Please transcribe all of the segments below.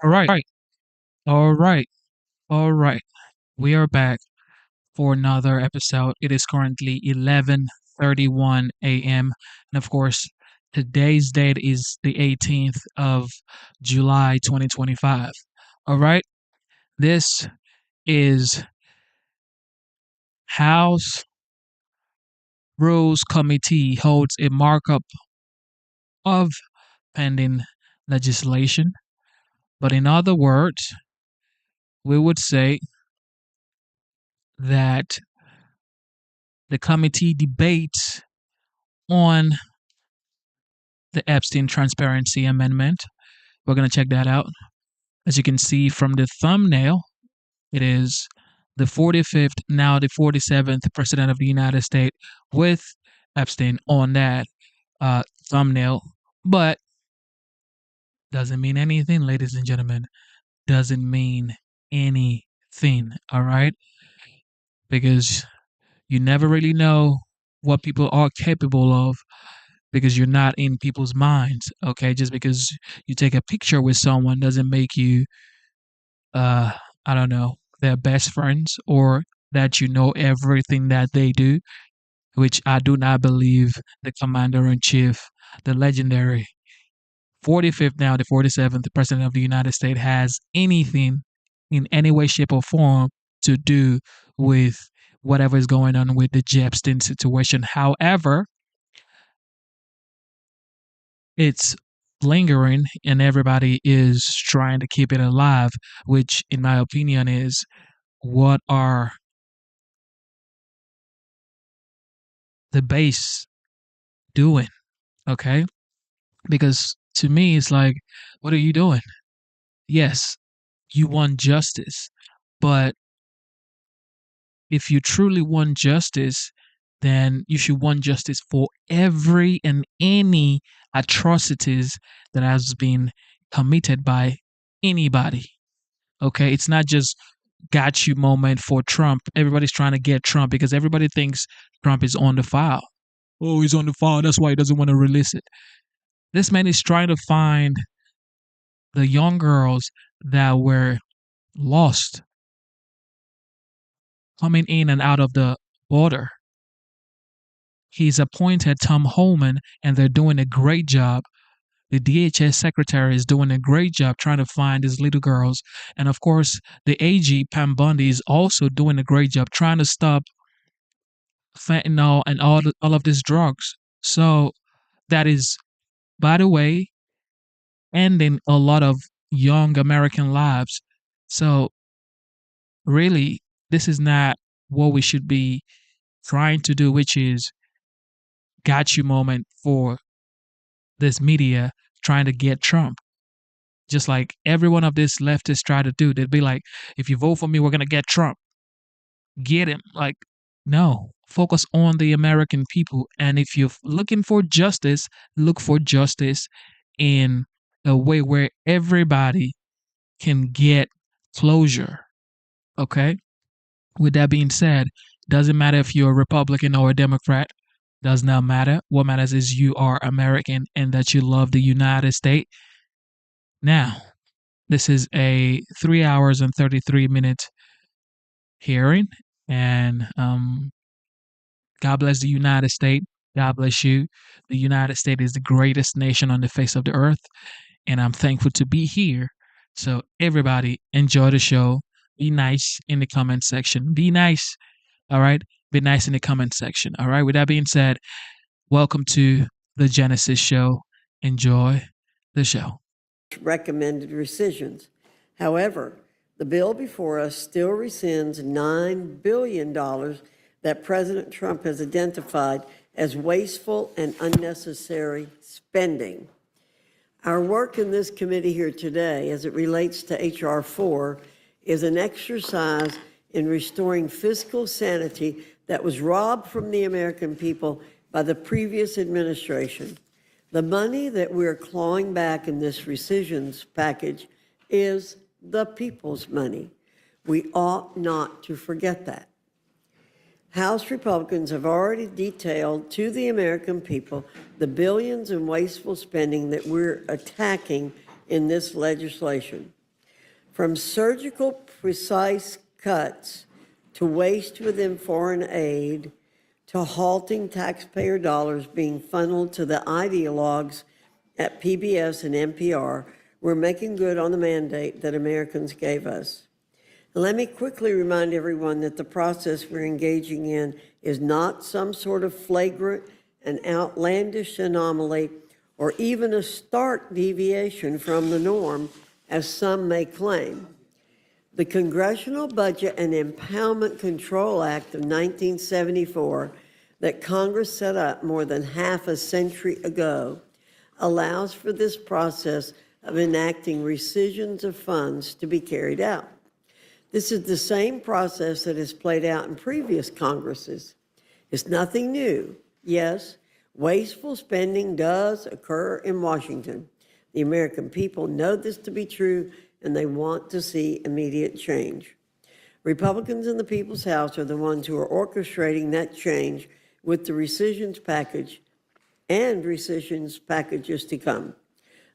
All right. All right. All right. We are back for another episode. It is currently 11:31 a.m. And of course, today's date is the 18th of July 2025. All right. This is House Rules Committee holds a markup of pending legislation. But in other words, we would say that the committee debates on the Epstein Transparency Amendment. We're going to check that out. As you can see from the thumbnail, it is the 45th, now the 47th President of the United States with Epstein on that thumbnail. But doesn't mean anything, ladies and gentlemen. Doesn't mean anything, all right? Because you never really know what people are capable of because you're not in people's minds, okay? Just because you take a picture with someone doesn't make you, uh, I don't know, their best friends or that you know everything that they do, which I do not believe the commander in chief, the legendary 45th, now the 47th President of the United States, has anything in any way, shape, or form to do with whatever is going on with the Epstein situation. However, it's lingering and everybody is trying to keep it alive, which, in my opinion, is what are the base doing, okay? Because to me, it's like, what are you doing? Yes, you want justice, but if you truly want justice, then you should want justice for every and any atrocities that has been committed by anybody. Okay, it's not just got you moment for Trump. Everybody's trying to get Trump because everybody thinks Trump is on the file. Oh, he's on the file. That's why he doesn't want to release it. This man is trying to find the young girls that were lost coming in and out of the border. He's appointed Tom Holman, and they're doing a great job. The DHS secretary is doing a great job trying to find these little girls. And of course, the AG, Pam Bundy, is also doing a great job trying to stop fentanyl and all of these drugs. So that is, by the way, ending a lot of young American lives. So really, this is not what we should be trying to do, which is got you moment for this media trying to get Trump. Just like every one of these leftists try to do. They'd be like, if you vote for me, we're going to get Trump. Get him. Like, no, focus on the American people. And if you're looking for justice, look for justice in a way where everybody can get closure. Okay? With that being said, doesn't matter if you're a Republican or a Democrat, does not matter. What matters is you are American and that you love the United States. Now, this is a 3 hours and 33 minute hearing, and God bless the United States. God bless you. The United States is the greatest nation on the face of the earth, and I'm thankful to be here. So, everybody, enjoy the show. Be nice in the comment section. Be nice. All right. Be nice in the comment section. All right. With that being said, welcome to the Genesis Show. Enjoy the show. Recommended rescissions. However, the bill before us still rescinds $9 billion that President Trump has identified as wasteful and unnecessary spending. Our work in this committee here today, as it relates to H.R. 4, is an exercise in restoring fiscal sanity that was robbed from the American people by the previous administration. The money that we're clawing back in this rescissions package is the people's money. We ought not to forget that. House Republicans have already detailed to the American people the billions in wasteful spending that we're attacking in this legislation. From surgical precise cuts to waste within foreign aid to halting taxpayer dollars being funneled to the ideologues at PBS and NPR, we're making good on the mandate that Americans gave us. And let me quickly remind everyone that the process we're engaging in is not some sort of flagrant and outlandish anomaly or even a stark deviation from the norm, as some may claim. The Congressional Budget and Impoundment Control Act of 1974 that Congress set up more than half a century ago allows for this process of enacting rescissions of funds to be carried out. This is the same process that has played out in previous Congresses. It's nothing new. Yes, wasteful spending does occur in Washington. The American people know this to be true, and they want to see immediate change. Republicans in the People's House are the ones who are orchestrating that change with the rescissions package and rescissions packages to come.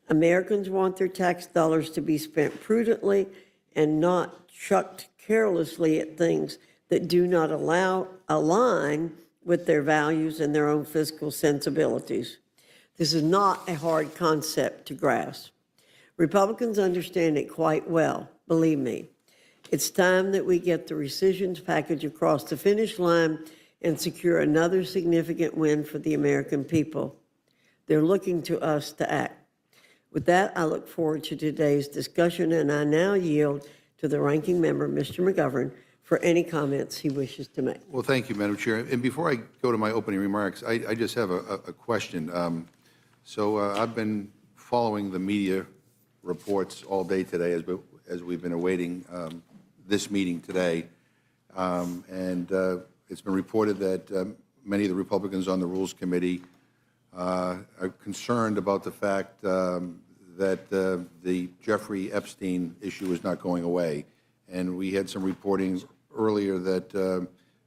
Americans want their tax dollars to be spent prudently and not chucked carelessly at things that do not align with their values and their own fiscal sensibilities. This is not a hard concept to grasp. Republicans understand it quite well, believe me. It's time that we get the rescissions package across the finish line and secure another significant win for the American people. They're looking to us to act. With that, I look forward to today's discussion, and I now yield to the ranking member, Mr. McGovern, for any comments he wishes to make. Well, thank you, Madam Chair. And before I go to my opening remarks, I just have a question. I've been following the media reports all day today as we've been awaiting this meeting today. It's been reported that many of the Republicans on the Rules Committee are concerned about the fact that the Jeffrey Epstein issue is not going away. And we had some reporting earlier that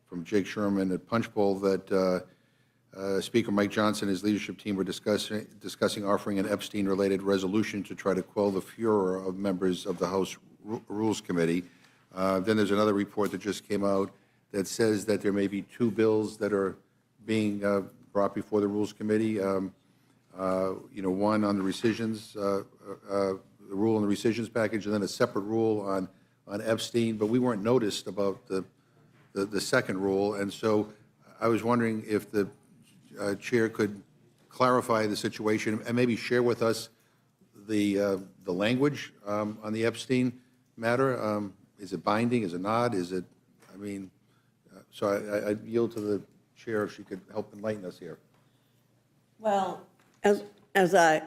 from Jake Sherman at Punchbowl that Speaker Mike Johnson and his leadership team were discussing offering an Epstein-related resolution to try to quell the furor of members of the House Rules Committee. Then there's another report that just came out that says that there may be two bills that are being brought before the Rules Committee. One on the rescissions, the rule on the rescissions package, and then a separate rule on Epstein. But we weren't noticed about the second rule, and so I was wondering if the chair could clarify the situation and maybe share with us the language on the Epstein matter. Is it binding? Is it not? Is it? I mean, so I yield to the chair if she could help enlighten us here. Well, as I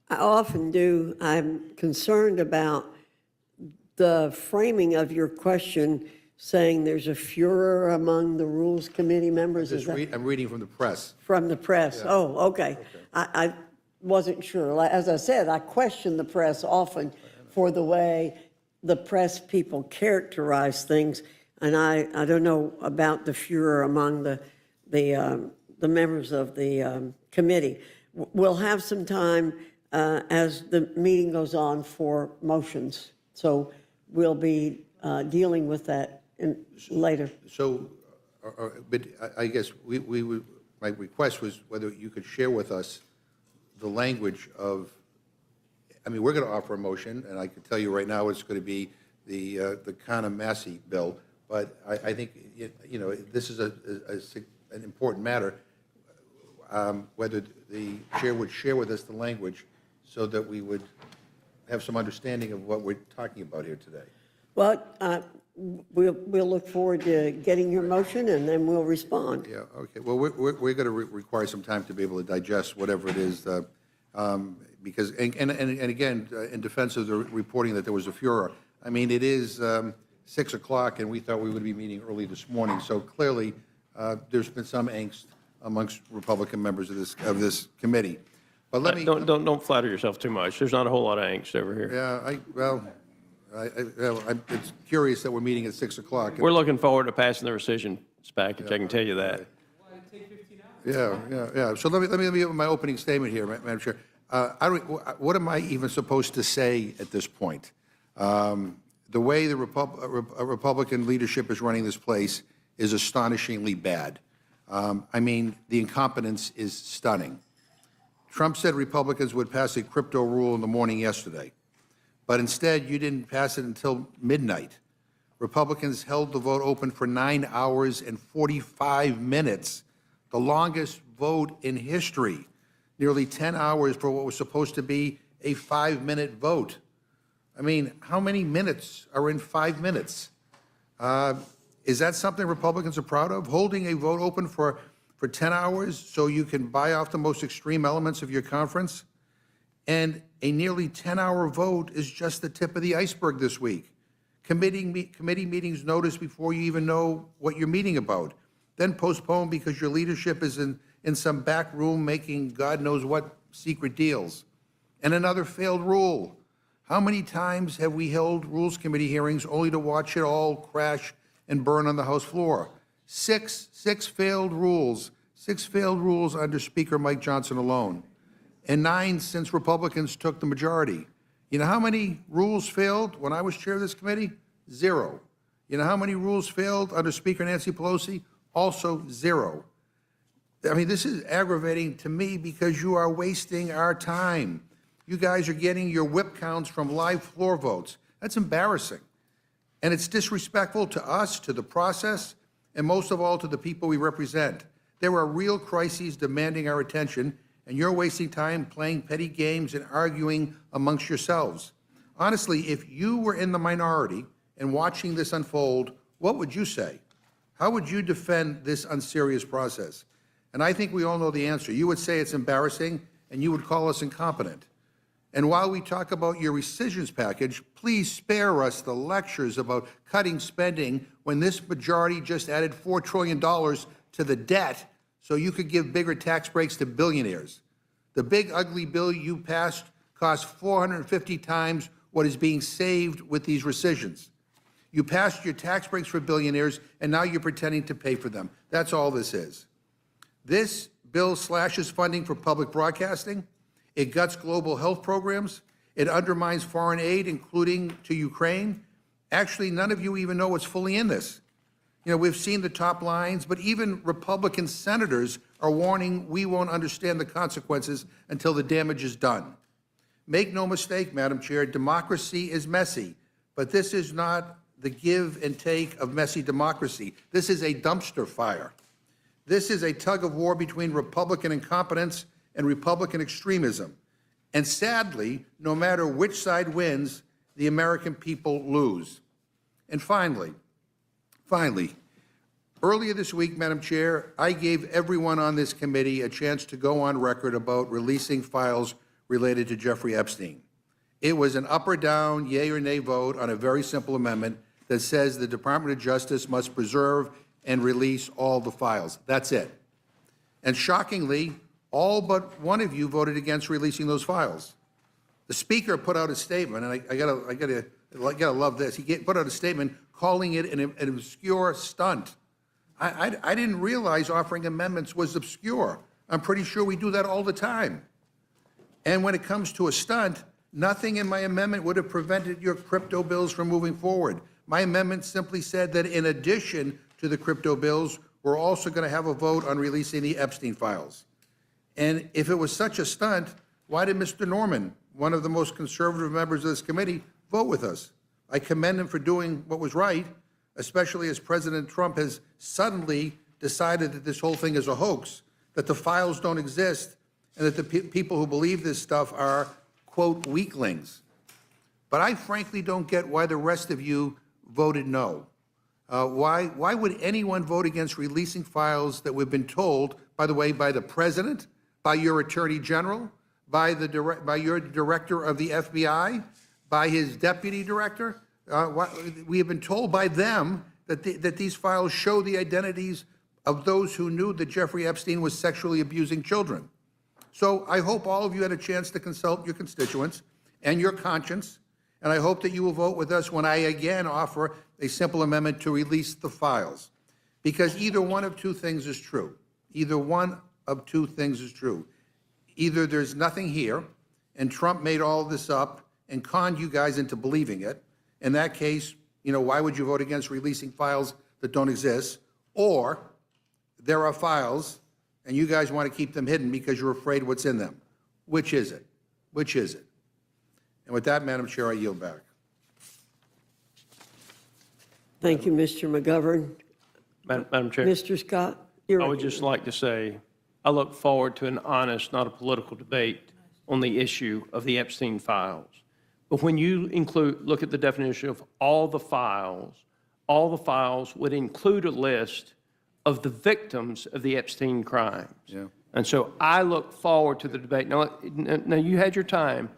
often do, I'm concerned about the framing of your question, saying there's a furor among the Rules Committee members. I'm reading from the press. From the press. Yeah. Oh, okay. I wasn't sure. As I said, I question the press often for the way the press people characterize things, and I don't know about the furor among the members of the committee. We'll have some time as the meeting goes on for motions, so we'll be dealing with that later. So, but I guess my request was whether you could share with us the language of, I mean, we're going to offer a motion, and I can tell you right now it's going to be the Kana-Massey bill, but I think, this is an important matter, whether the chair would share with us the language so that we would have some understanding of what we're talking about here today. Well, we'll look forward to getting your motion, and then we'll respond. Yeah, okay. Well, we're going to require some time to be able to digest whatever it is, because, and again, in defense of the reporting that there was a furor, I mean, it is 6 o'clock, and we thought we would be meeting early this morning, so clearly there's been some angst amongst Republican members of this committee. But let me don't flatter yourself too much. There's not a whole lot of angst over here. Yeah, it's curious that we're meeting at 6 o'clock. We're looking forward to passing the rescission package. I can tell you that. Yeah. So let me give my opening statement here, Madam Chair. What am I even supposed to say at this point? the way the Republican leadership is running this place is astonishingly bad. I mean, the incompetence is stunning. Trump said Republicans would pass a crypto rule in the morning yesterday, but instead you didn't pass it until midnight. Republicans held the vote open for 9 hours and 45 minutes, the longest vote in history, nearly 10 hours for what was supposed to be a 5-minute vote. I mean, how many minutes are in 5 minutes? Is that something Republicans are proud of? Holding a vote open for 10 hours so you can buy off the most extreme elements of your conference? And a nearly 10-hour vote is just the tip of the iceberg this week. Committee meetings noticed before you even know what you're meeting about, then postponed because your leadership is in some back room making God knows what secret deals. And another failed rule. How many times have we held Rules Committee hearings only to watch it all crash and burn on the House floor? Six failed rules under Speaker Mike Johnson alone, and 9 since Republicans took the majority. You know how many rules failed when I was chair of this committee? 0. You know how many rules failed under Speaker Nancy Pelosi? Also 0. I mean, this is aggravating to me because you are wasting our time. You guys are getting your whip counts from live floor votes. That's embarrassing. And it's disrespectful to us, to the process, and most of all to the people we represent. There are real crises demanding our attention, and you're wasting time playing petty games and arguing amongst yourselves. Honestly, if you were in the minority and watching this unfold, what would you say? How would you defend this unserious process? And I think we all know the answer. You would say it's embarrassing, and you would call us incompetent. And while we talk about your rescissions package, please spare us the lectures about cutting spending when this majority just added $4 trillion to the debt so you could give bigger tax breaks to billionaires. The big ugly bill you passed cost 450 times what is being saved with these rescissions. You passed your tax breaks for billionaires, and now you're pretending to pay for them. That's all this is. This bill slashes funding for public broadcasting. It guts global health programs. It undermines foreign aid, including to Ukraine. Actually, none of you even know what's fully in this. You know, we've seen the top lines, but even Republican senators are warning we won't understand the consequences until the damage is done. Make no mistake, Madam Chair, democracy is messy, but this is not the give and take of messy democracy. This is a dumpster fire. This is a tug of war between Republican incompetence and Republican extremism. And sadly, no matter which side wins, the American people lose. And finally, earlier this week, Madam Chair, I gave everyone on this committee a chance to go on record about releasing files related to Jeffrey Epstein. It was an up or down, yay or nay vote on a very simple amendment that says the Department of Justice must preserve and release all the files. That's it. And shockingly, all but one of you voted against releasing those files. The Speaker put out a statement, and I gotta love this. He put out a statement calling it an obscure stunt. I didn't realize offering amendments was obscure. I'm pretty sure we do that all the time. And when it comes to a stunt, nothing in my amendment would have prevented your crypto bills from moving forward. My amendment simply said that in addition to the crypto bills, we're also going to have a vote on releasing the Epstein files. And if it was such a stunt, why did Mr. Norman, one of the most conservative members of this committee, vote with us? I commend him for doing what was right, especially as President Trump has suddenly decided that this whole thing is a hoax, that the files don't exist, and that the people who believe this stuff are, quote, weaklings. But I frankly don't get why the rest of you voted no. Why would anyone vote against releasing files that we've been told, by the way, by the President, by your Attorney General, by your Director of the FBI, by his Deputy Director? We have been told by them that these files show the identities of those who knew that Jeffrey Epstein was sexually abusing children. So I hope all of you had a chance to consult your constituents and your conscience, and I hope that you will vote with us when I again offer a simple amendment to release the files. Because either one of two things is true. Either one of two things is true. Either there's nothing here, and Trump made all this up and conned you guys into believing it, In that case, why would you vote against releasing files that don't exist? Or there are files and you guys want to keep them hidden because you're afraid what's in them. Which is it? Which is it? And with that, Madam Chair, I yield back. Thank you, Mr. McGovern. Madam Chair, Mr. Scott, I would just like to say, I look forward to an honest, not a political debate on the issue of the Epstein files. But when you look at the definition of all the files would include a list of the victims of the Epstein crimes. Yeah. And so I look forward to the debate. Now you had your time.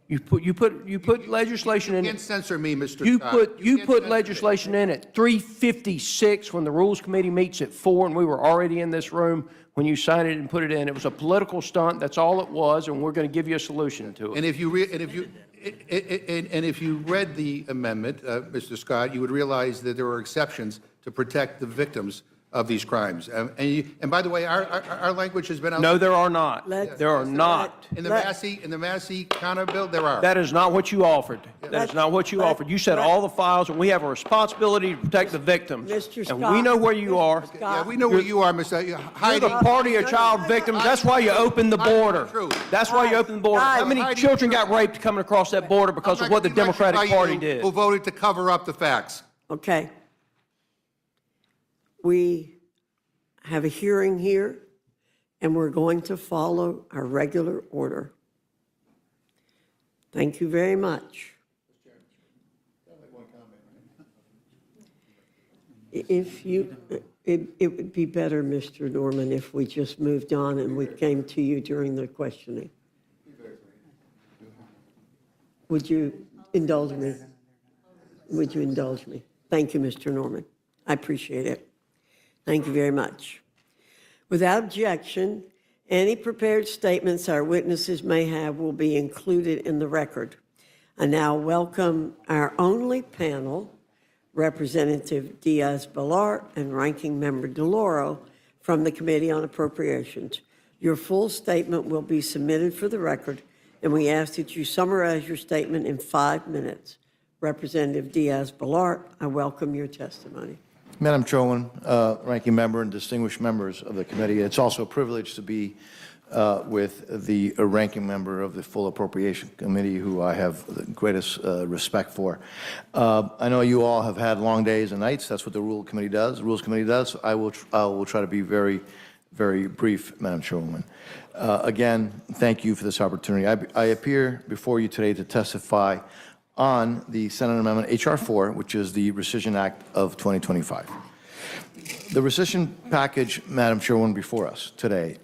You put legislation in. You can't censor me, Mr. You Scott. put legislation in at 3:56 when the Rules Committee meets at 4, and we were already in this room when you signed it and put it in. It was a political stunt. That's all it was, and we're going to give you a solution to it. And if you read the amendment, Mr. Scott, you would realize that there are exceptions to protect the victims of these crimes. And by the way, our language has been out. No, there are not. There are not. In the Massey counter bill, there are. That is not what you offered. That is not what you offered. You said all the files, and we have a responsibility to protect the victims. Mr. And Scott, we know where you are. Yeah, we know where you are, Mr. You're Hiding. the party of child victims. That's why you opened the border. That's why you opened the border. How many children got raped coming across that border because of what the Democratic Party did? Who voted to cover up the facts. Okay. We have a hearing here, and we're going to follow our regular order. Thank you very much. If you, it would be better, Mr. Norman, if we just moved on and we came to you during the questioning. Would you indulge me? Would you indulge me? Thank you, Mr. Norman. I appreciate it. Thank you very much. Without objection, any prepared statements our witnesses may have will be included in the record. I now welcome our only panel, Representative Diaz-Balart and Ranking Member DeLauro from the Committee on Appropriations. Your full statement will be submitted for the record, and we ask that you summarize your statement in 5 minutes. Representative Diaz-Balart, I welcome your testimony. Madam Chairwoman, Ranking Member, and distinguished members of the committee, it's also a privilege to be with the Ranking Member of the Full Appropriation Committee, who I have the greatest respect for. I know you all have had long days and nights. That's what the Rules Committee does. I will try to be very, very brief, Madam Chairwoman. Again, thank you for this opportunity. I appear before you today to testify on the Senate Amendment H.R. 4, which is the Rescission Act of 2025. The rescission package, Madam Chairwoman, before us today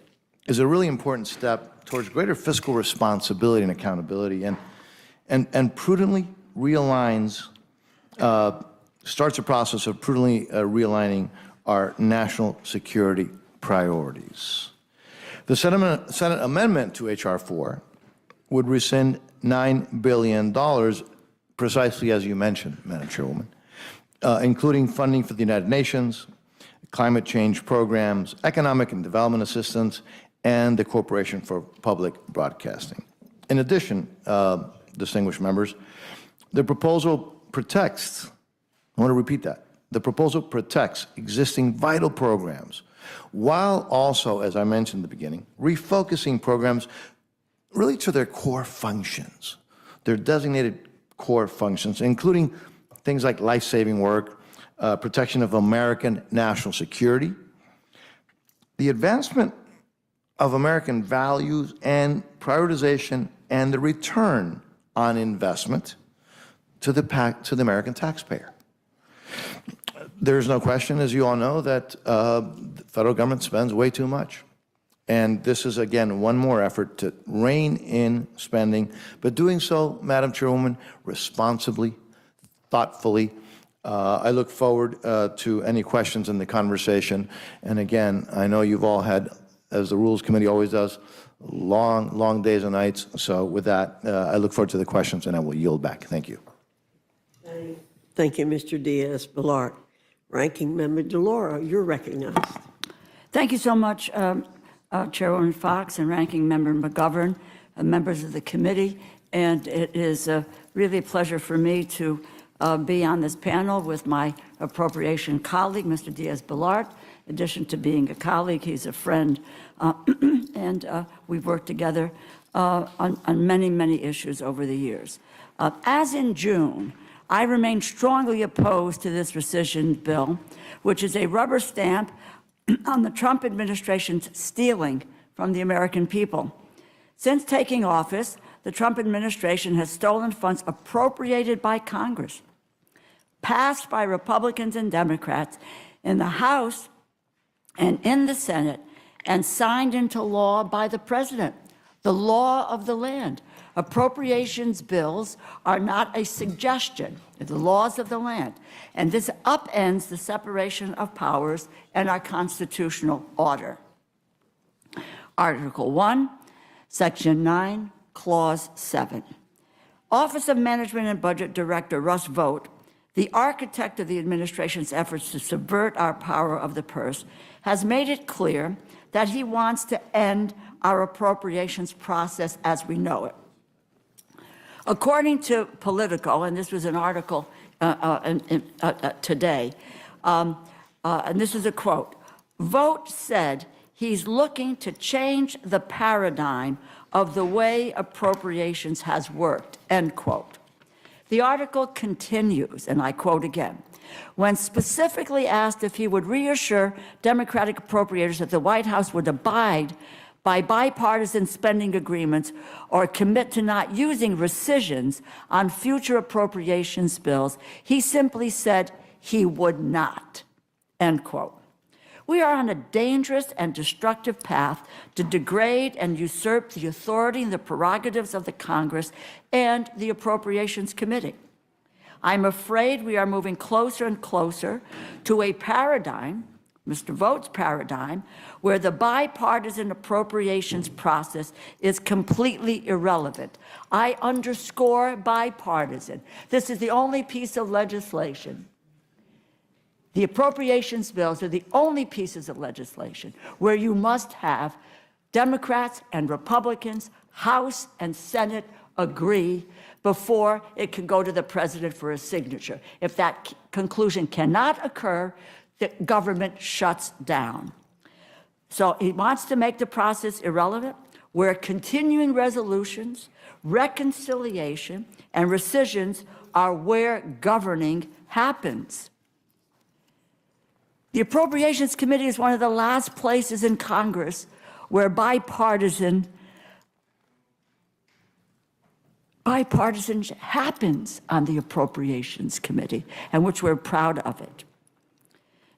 is a really important step towards greater fiscal responsibility and accountability, and prudently realigns, starts a process of prudently realigning our national security priorities. The Senate amendment to H.R. 4 would rescind $9 billion, precisely as you mentioned, Madam Chairwoman, including funding for the United Nations, climate change programs, economic and development assistance, and the Corporation for Public Broadcasting. In addition, distinguished members, the proposal protects, I want to repeat that, the proposal protects existing vital programs, while also, as I mentioned at the beginning, refocusing programs really to their core functions, their designated core functions, including things like life-saving work, protection of American national security, the advancement of American values, and prioritization and the return on investment to the American taxpayer. There's no question, as you all know, that the federal government spends way too much. And this is, again, one more effort to rein in spending, but doing so, Madam Chairwoman, responsibly, thoughtfully. I look forward to any questions in the conversation. And again, I know you've all had, as the Rules Committee always does, long days and nights. So with that, I look forward to the questions, and I will yield back. Thank you. Thank you, Mr. Diaz-Balart. Ranking Member DeLauro, you're recognized. Thank you so much, Chairwoman Fox and Ranking Member McGovern, members of the committee. And it is really a pleasure for me to be on this panel with my appropriation colleague, Mr. Diaz-Balart. In addition to being a colleague, he's a friend, and we've worked together on many, many issues over the years. As in June, I remain strongly opposed to this rescission bill, which is a rubber stamp on the Trump administration's stealing from the American people. Since taking office, the Trump administration has stolen funds appropriated by Congress, passed by Republicans and Democrats in the House and in the Senate, and signed into law by the president, the law of the land. Appropriations bills are not a suggestion, they're the laws of the land. And this upends the separation of powers and our constitutional order. Article 1, Section 9, Clause 7. Office of Management and Budget Director Russ Vought, the architect of the administration's efforts to subvert our power of the purse, has made it clear that he wants to end our appropriations process as we know it. According to Politico, and this was an article today, and this is a quote, Vought said he's looking to change the paradigm of the way appropriations has worked, end quote. The article continues, and I quote again, when specifically asked if he would reassure Democratic appropriators that the White House would abide by bipartisan spending agreements or commit to not using rescissions on future appropriations bills, he simply said he would not, end quote. We are on a dangerous and destructive path to degrade and usurp the authority and the prerogatives of the Congress and the Appropriations Committee. I'm afraid we are moving closer and closer to a paradigm, Mr. Vought's paradigm, where the bipartisan appropriations process is completely irrelevant. I underscore bipartisan. This is the only piece of legislation. The appropriations bills are the only pieces of legislation where you must have Democrats and Republicans, House and Senate agree before it can go to the president for a signature. If that conclusion cannot occur, the government shuts down. So he wants to make the process irrelevant, where continuing resolutions, reconciliation, and rescissions are where governing happens. The Appropriations Committee is one of the last places in Congress where bipartisan happens on the Appropriations Committee, and which we're proud of it.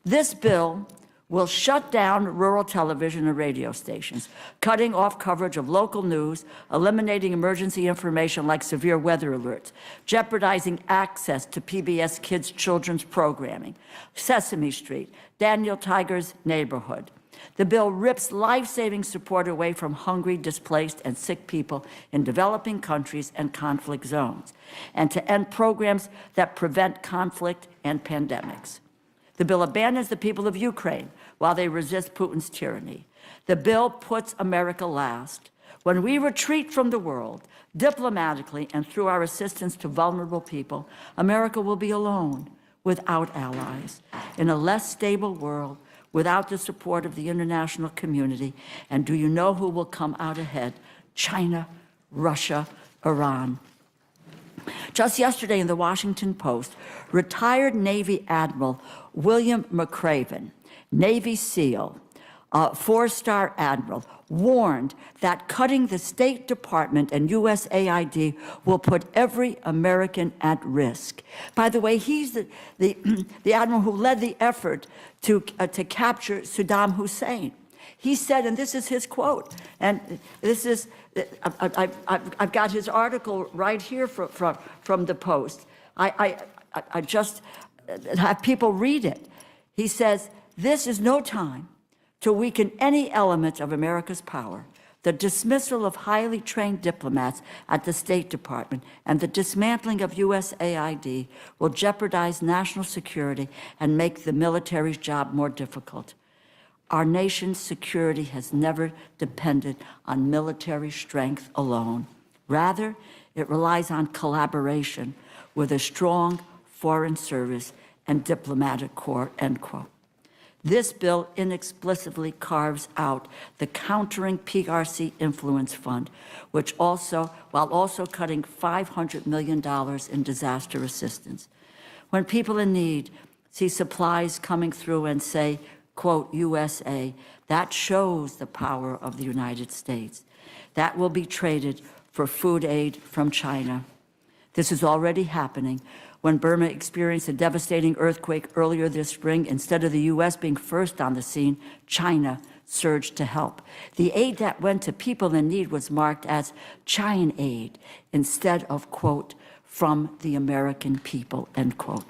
This bill will shut down rural television and radio stations, cutting off coverage of local news, eliminating emergency information like severe weather alerts, jeopardizing access to PBS Kids children's programming, Sesame Street, Daniel Tiger's Neighborhood. The bill rips life-saving support away from hungry, displaced, and sick people in developing countries and conflict zones, and to end programs that prevent conflict and pandemics. The bill abandons the people of Ukraine while they resist Putin's tyranny. The bill puts America last. When we retreat from the world, diplomatically and through our assistance to vulnerable people, America will be alone, without allies, in a less stable world, without the support of the international community. And do you know who will come out ahead? China, Russia, Iran. Just yesterday in the Washington Post, retired Navy Admiral William McRaven, Navy SEAL, four-star admiral, warned that cutting the State Department and USAID will put every American at risk. By the way, he's the admiral who led the effort to capture Saddam Hussein. He said, and this is his quote, and this is, I've got his article right here from the Post. I just have people read it. He says, this is no time to weaken any element of America's power. The dismissal of highly trained diplomats at the State Department and the dismantling of USAID will jeopardize national security and make the military's job more difficult. Our nation's security has never depended on military strength alone. Rather, it relies on collaboration with a strong Foreign Service, and Diplomatic Corps, end quote. This bill inexplicably carves out the Countering PRC Influence Fund, which while also cutting $500 million in disaster assistance. When people in need see supplies coming through and say, quote, USA, that shows the power of the United States. That will be traded for food aid from China. This is already happening. When Burma experienced a devastating earthquake earlier this spring, instead of the U.S. being first on the scene, China surged to help. The aid that went to people in need was marked as China aid instead of, quote, from the American people, end quote.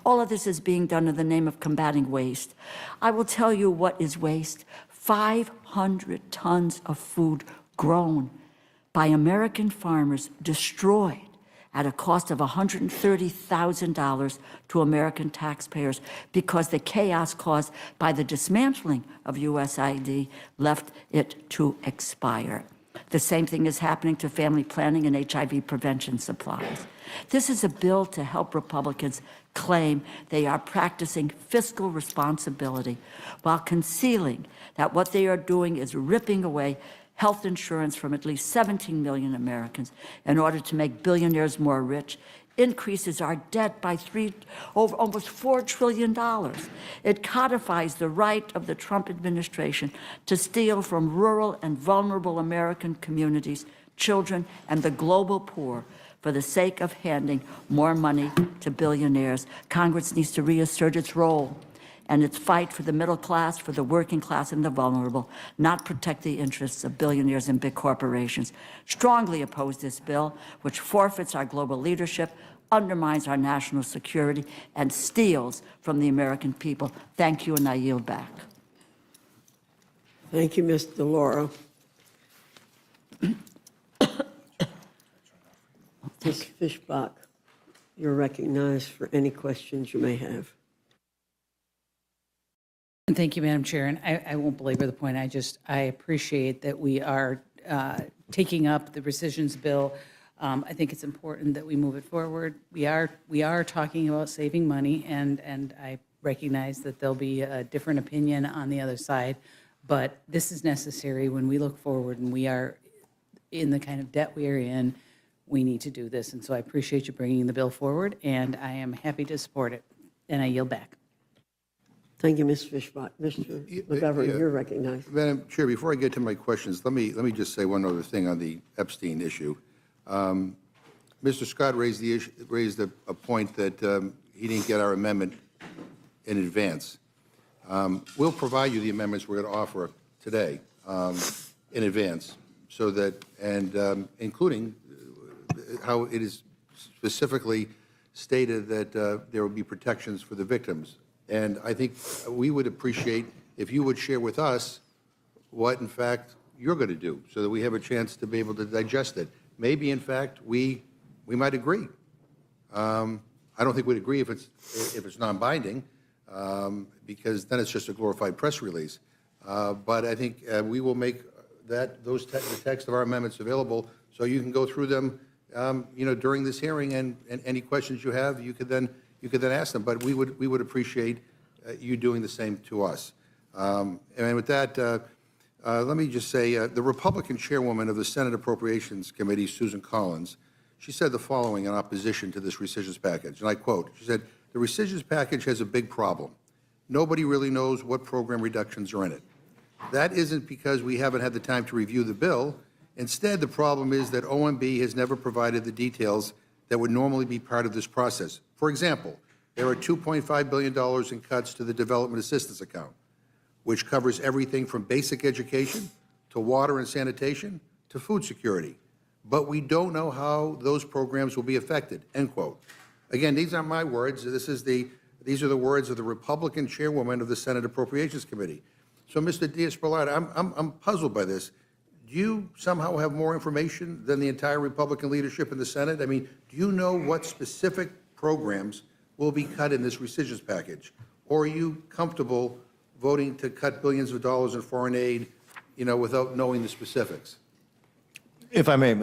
All of this is being done in the name of combating waste. I will tell you what is waste. 500 tons of food grown by American farmers, destroyed at a cost of $130,000 to American taxpayers because the chaos caused by the dismantling of USAID left it to expire. The same thing is happening to family planning and HIV prevention supplies. This is a bill to help Republicans claim they are practicing fiscal responsibility while concealing that what they are doing is ripping away health insurance from at least 17 million Americans in order to make billionaires more rich, increases our debt by almost $4 trillion. It codifies the right of the Trump administration to steal from rural and vulnerable American communities, children, and the global poor for the sake of handing more money to billionaires. Congress needs to reassert its role and its fight for the middle class, for the working class and the vulnerable, not protect the interests of billionaires and big corporations. Strongly oppose this bill, which forfeits our global leadership, undermines our national security, and steals from the American people. Thank you, and I yield back. Thank you, Ms. DeLauro. Ms. Fishbach, you're recognized for any questions you may have. Thank you, Madam Chair. And I won't belabor the point. I appreciate that we are taking up the rescissions bill. I think it's important that we move it forward. We are talking about saving money, and I recognize that there'll be a different opinion on the other side. But this is necessary when we look forward and we are in the kind of debt we are in. We need to do this. And so I appreciate you bringing the bill forward, and I am happy to support it. And I yield back. Thank you, Ms. Fishbach. Mr. McGovern, you're recognized. Madam Chair, before I get to my questions, let me just say one other thing on the Epstein issue. Mr. Scott raised a point that he didn't get our amendment in advance. We'll provide you the amendments we're going to offer today in advance, so that, and including how it is specifically stated that there will be protections for the victims. And I think we would appreciate if you would share with us what, in fact, you're going to do, so that we have a chance to be able to digest it. Maybe, in fact, we might agree. I don't think we'd agree if it's non-binding, because then it's just a glorified press release. But I think we will make the text of our amendments available, so you can go through them, during this hearing, and any questions you have, you could then ask them. But we would appreciate you doing the same to us. And with that, let me just say, the Republican chairwoman of the Senate Appropriations Committee, Susan Collins, she said the following in opposition to this rescissions package, and I quote, she said, "The rescissions package has a big problem. Nobody really knows what program reductions are in it. That isn't because we haven't had the time to review the bill. Instead, the problem is that OMB has never provided the details that would normally be part of this process. For example, there are $2.5 billion in cuts to the Development Assistance Account, which covers everything from basic education to water and sanitation to food security. But we don't know how those programs will be affected," end quote. Again, these aren't my words. These are the words of the Republican chairwoman of the Senate Appropriations Committee. So, Mr. Diaz-Balart, I'm puzzled by this. Do you somehow have more information than the entire Republican leadership in the Senate? I mean, do you know what specific programs will be cut in this rescissions package? Or are you comfortable voting to cut billions of dollars in foreign aid, without knowing the specifics? If I may,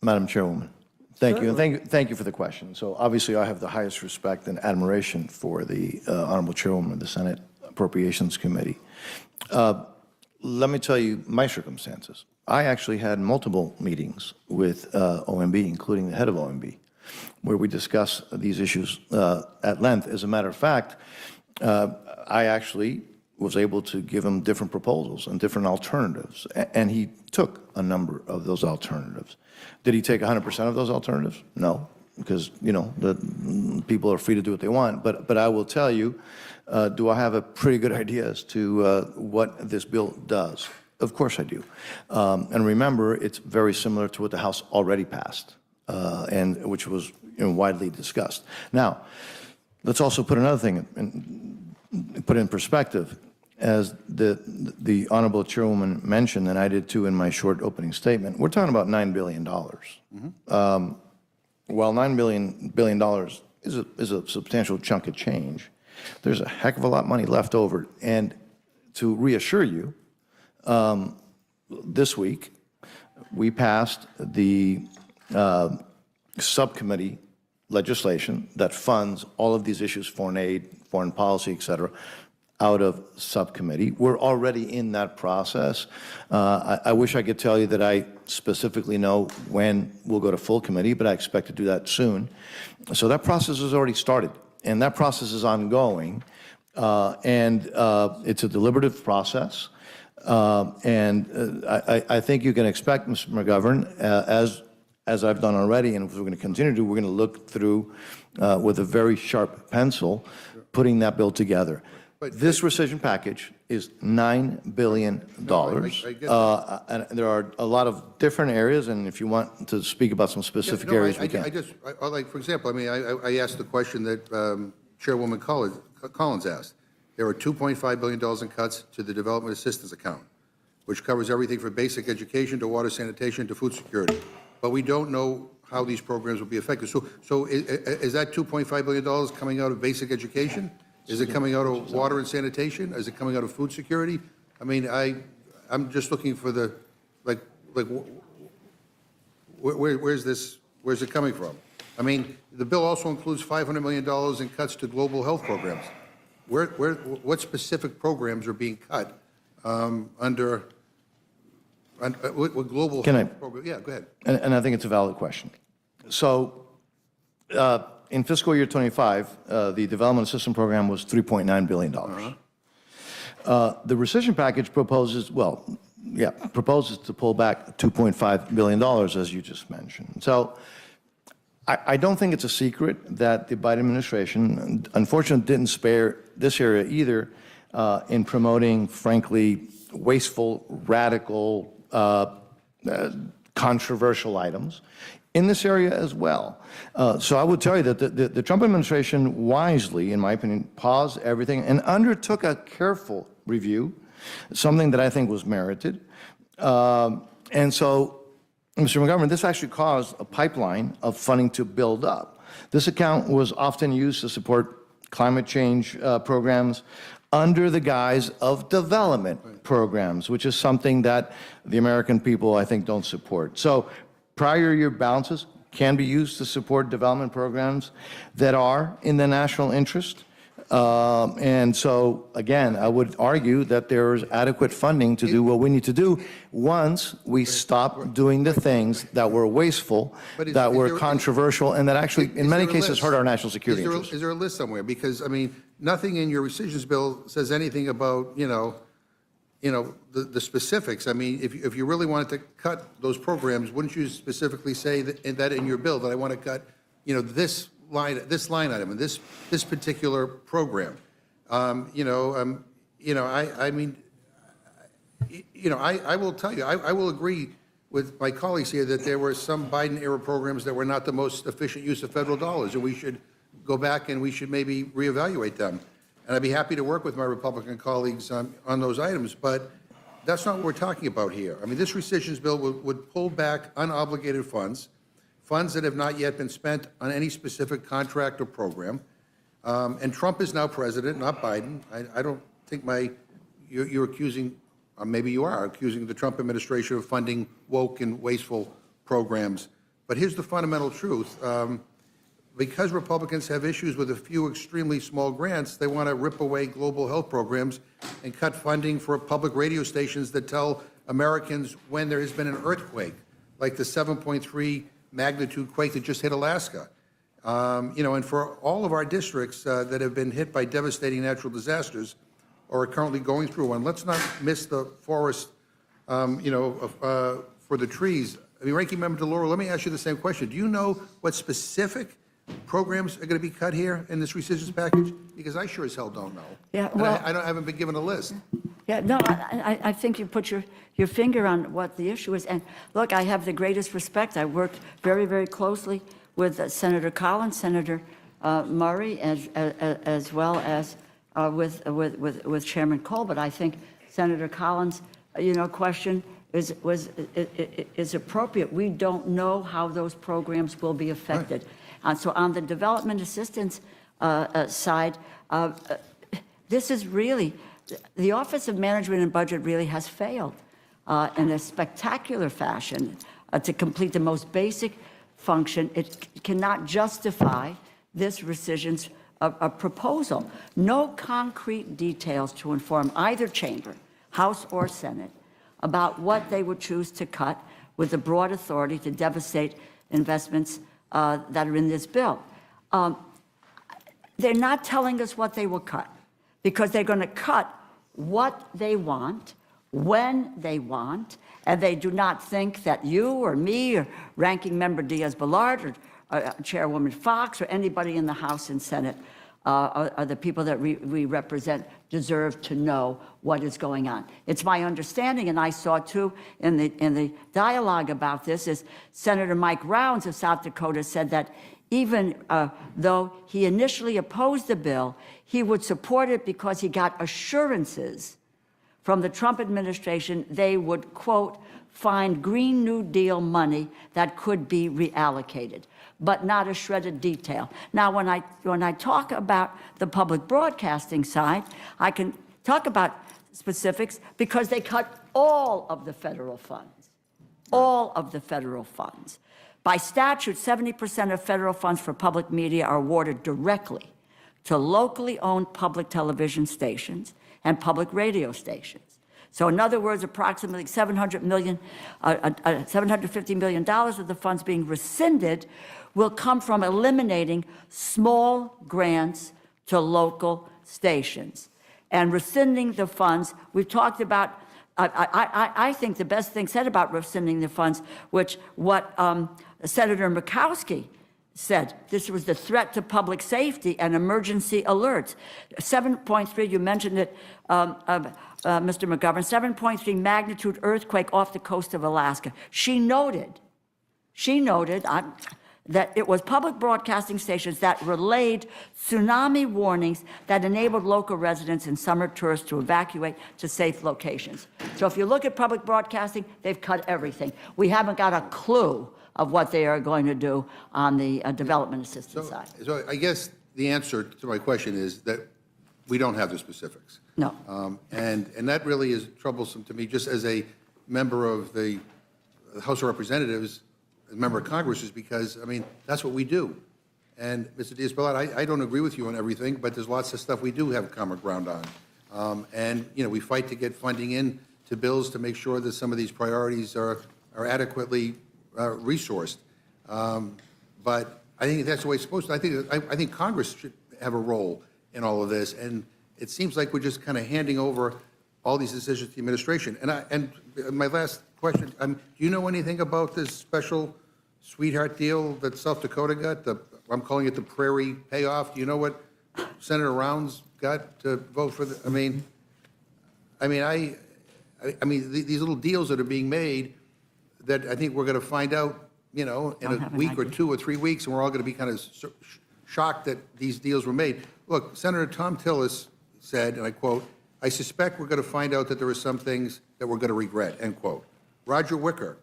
Madam Chairwoman, Thank you, and thank you for the question. So obviously, I have the highest respect and admiration for the Honorable Chairwoman of the Senate Appropriations Committee. Let me tell you my circumstances. I actually had multiple meetings with OMB, including the head of OMB, where we discussed these issues at length. As a matter of fact, I actually was able to give him different proposals and different alternatives, and he took a number of those alternatives. Did he take 100% of those alternatives? No, because, you know, the people are free to do what they want. But I will tell you, do I have a pretty good idea as to what this bill does? Of course I do. And remember, it's very similar to what the House already passed, and which was, you know, widely discussed. Now, let's also put another thing put in perspective. As the Honorable Chairwoman mentioned, and I did too in my short opening statement, we're talking about $9 billion. While $9 billion is a substantial chunk of change, there's a heck of a lot of money left over. And to reassure you, this week we passed the subcommittee legislation that funds all of these issues, foreign aid, foreign policy, et cetera, out of subcommittee. We're already in that process. I wish I could tell you that I specifically know when we'll go to full committee, but I expect to do that soon. So that process has already started, and that process is ongoing, and it's a deliberative process. And I think you can expect, Mr. McGovern, as I've done already, and we're going to continue to do, we're going to look through with a very sharp pencil, putting that bill together. But this rescission package is $9 billion. And there are a lot of different areas, and if you want to speak about some specific areas, we can. Like, for example, I mean, I asked the question that Chairwoman Collins asked. There are $2.5 billion in cuts to the Development Assistance Account, which covers everything from basic education to water sanitation to food security. But we don't know how these programs will be affected. So is that $2.5 billion coming out of basic education? Is it coming out of water and sanitation? Is it coming out of food security? I mean, I'm just looking for the, where's it coming from? I mean, the bill also includes $500 million in cuts to global health programs. What specific programs are being cut under what global health program? Yeah, go ahead. And I think it's a valid question. So, in fiscal year 25, the Development Assistance Program was $3.9 billion. The rescission package proposes to pull back $2.5 billion, as you just mentioned. So I don't think it's a secret that the Biden administration, unfortunately, didn't spare this area either in promoting, frankly, wasteful, radical, controversial items in this area as well. So I would tell you that the Trump administration wisely, in my opinion, paused everything and undertook a careful review, something that I think was merited. And so, Mr. McGovern, this actually caused a pipeline of funding to build up. This account was often used to support climate change programs under the guise of development programs, which is something that the American people, I think, don't support. So prior year balances can be used to support development programs that are in the national interest. And so, again, I would argue that there is adequate funding to do what we need to do once we stop doing the things that were wasteful, that were controversial, and that actually, in many cases, hurt our national security interests. Is there a list somewhere? Because, I mean, nothing in your rescissions bill says anything about, the specifics. I mean, if you really wanted to cut those programs, wouldn't you specifically say that in your bill that I want to cut, this line item and this particular program? I will tell you, I will agree with my colleagues here that there were some Biden-era programs that were not the most efficient use of federal dollars, and we should go back and we should maybe reevaluate them. And I'd be happy to work with my Republican colleagues on those items, but that's not what we're talking about here. I mean, this rescissions bill would pull back unobligated funds that have not yet been spent on any specific contract or program. And Trump is now president, not Biden. I don't think you're accusing, or maybe you are, accusing the Trump administration of funding woke and wasteful programs. But here's the fundamental truth. Because Republicans have issues with a few extremely small grants, they want to rip away global health programs and cut funding for public radio stations that tell Americans when there has been an earthquake, like the 7.3 magnitude quake that just hit Alaska. And for all of our districts that have been hit by devastating natural disasters or are currently going through one, let's not miss the forest, for the trees. I mean, Ranking Member DeLauro, let me ask you the same question. Do you know what specific programs are going to be cut here in this rescissions package? Because I sure as hell don't know. Yeah, And well- I haven't been given a list. Yeah, no, I think you put your finger on what the issue is. And look, I have the greatest respect. I worked very, very closely with Senator Collins, Senator Murray, as well as with Chairman Cole. But I think Senator Collins, question is appropriate. We don't know how those programs will be affected. Right. So on the development assistance side, this is really, the Office of Management and Budget really has failed in a spectacular fashion to complete the most basic function. It cannot justify this rescissions proposal. No concrete details to inform either chamber, House or Senate, about what they would choose to cut with the broad authority to devastate investments that are in this bill. They're not telling us what they will cut, because they're going to cut what they want, when they want, and they do not think that you or me or Ranking Member Diaz-Balart or Chairwoman Fox or anybody in the House and Senate are the people that we represent deserve to know what is going on. It's my understanding, and I saw too in the dialogue about this, is Senator Mike Rounds of South Dakota said that even though he initially opposed the bill, he would support it because he got assurances from the Trump administration they would, quote, find Green New Deal money that could be reallocated, but not a shredded detail. Now, when I talk about the public broadcasting side, I can talk about specifics because they cut all of the federal funds, all of the federal funds. By statute, 70% of federal funds for public media are awarded directly to locally owned public television stations and public radio stations. So in other words, approximately $750 million of the funds being rescinded will come from eliminating small grants to local stations. And rescinding the funds, we've talked about, I think the best thing said about rescinding the funds, what Senator Murkowski said, this was the threat to public safety and emergency alerts. 7.3, you mentioned it, Mr. McGovern, 7.3 magnitude earthquake off the coast of Alaska. She noted that it was public broadcasting stations that relayed tsunami warnings that enabled local residents and summer tourists to evacuate to safe locations. So if you look at public broadcasting, they've cut everything. We haven't got a clue of what they are going to do on the development assistance side. So I guess the answer to my question is that we don't have the specifics. No. And that really is troublesome to me, just as a member of the House of Representatives, a member of Congress, is because, I mean, that's what we do. And Mr. Diaz-Balart, I don't agree with you on everything, but there's lots of stuff we do have common ground on. And, we fight to get funding in to bills to make sure that some of these priorities are adequately resourced. But I think that's the way it's supposed to. I think Congress should have a role in all of this. And it seems like we're just kind of handing over all these decisions to the administration. And my last question, do you know anything about this special sweetheart deal that South Dakota got? I'm calling it the Prairie Payoff. Do you know what Senator Rounds got to vote for? These little deals that are being made that I think we're going to find out, in a week or 2 or 3 weeks, and we're all going to be kind of shocked that these deals were made. Look, Senator Tom Tillis said, and I quote, "I suspect we're going to find out that there are some things that we're going to regret," end quote. Roger Wicker,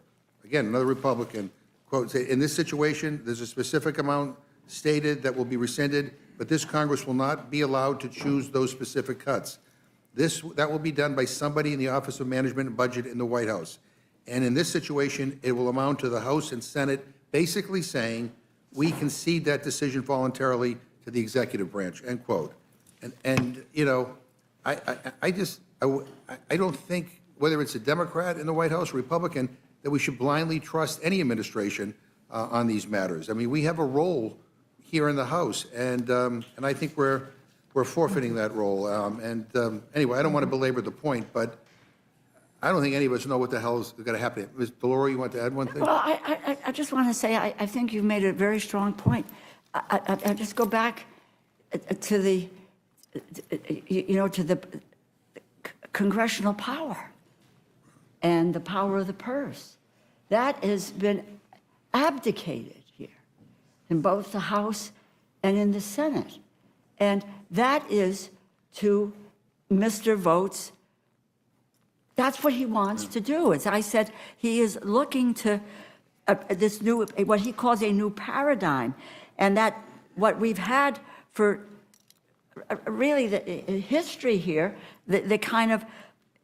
again, another Republican, quote, say, "In this situation, there's a specific amount stated that will be rescinded, but this Congress will not be allowed to choose those specific cuts. That will be done by somebody in the Office of Management and Budget in the White House. And in this situation, it will amount to the House and Senate basically saying, we concede that decision voluntarily to the executive branch, end quote. And you know, I don't think, whether it's a Democrat in the White House or Republican, that we should blindly trust any administration on these matters. I mean, we have a role here in the House, and I think we're forfeiting that role. Anyway, I don't want to belabor the point, but I don't think any of us know what the hell is going to happen. Ms. DeLauro, you want to add one thing? Well, I just want to say, I think you've made a very strong point. I just go back to the, to the congressional power and the power of the purse. That has been abdicated here in both the House and in the Senate. And that is to Mr. Vote's. That's what he wants to do. As I said, he is looking to this new, what he calls a new paradigm, and that what we've had for really the history here, the kind of,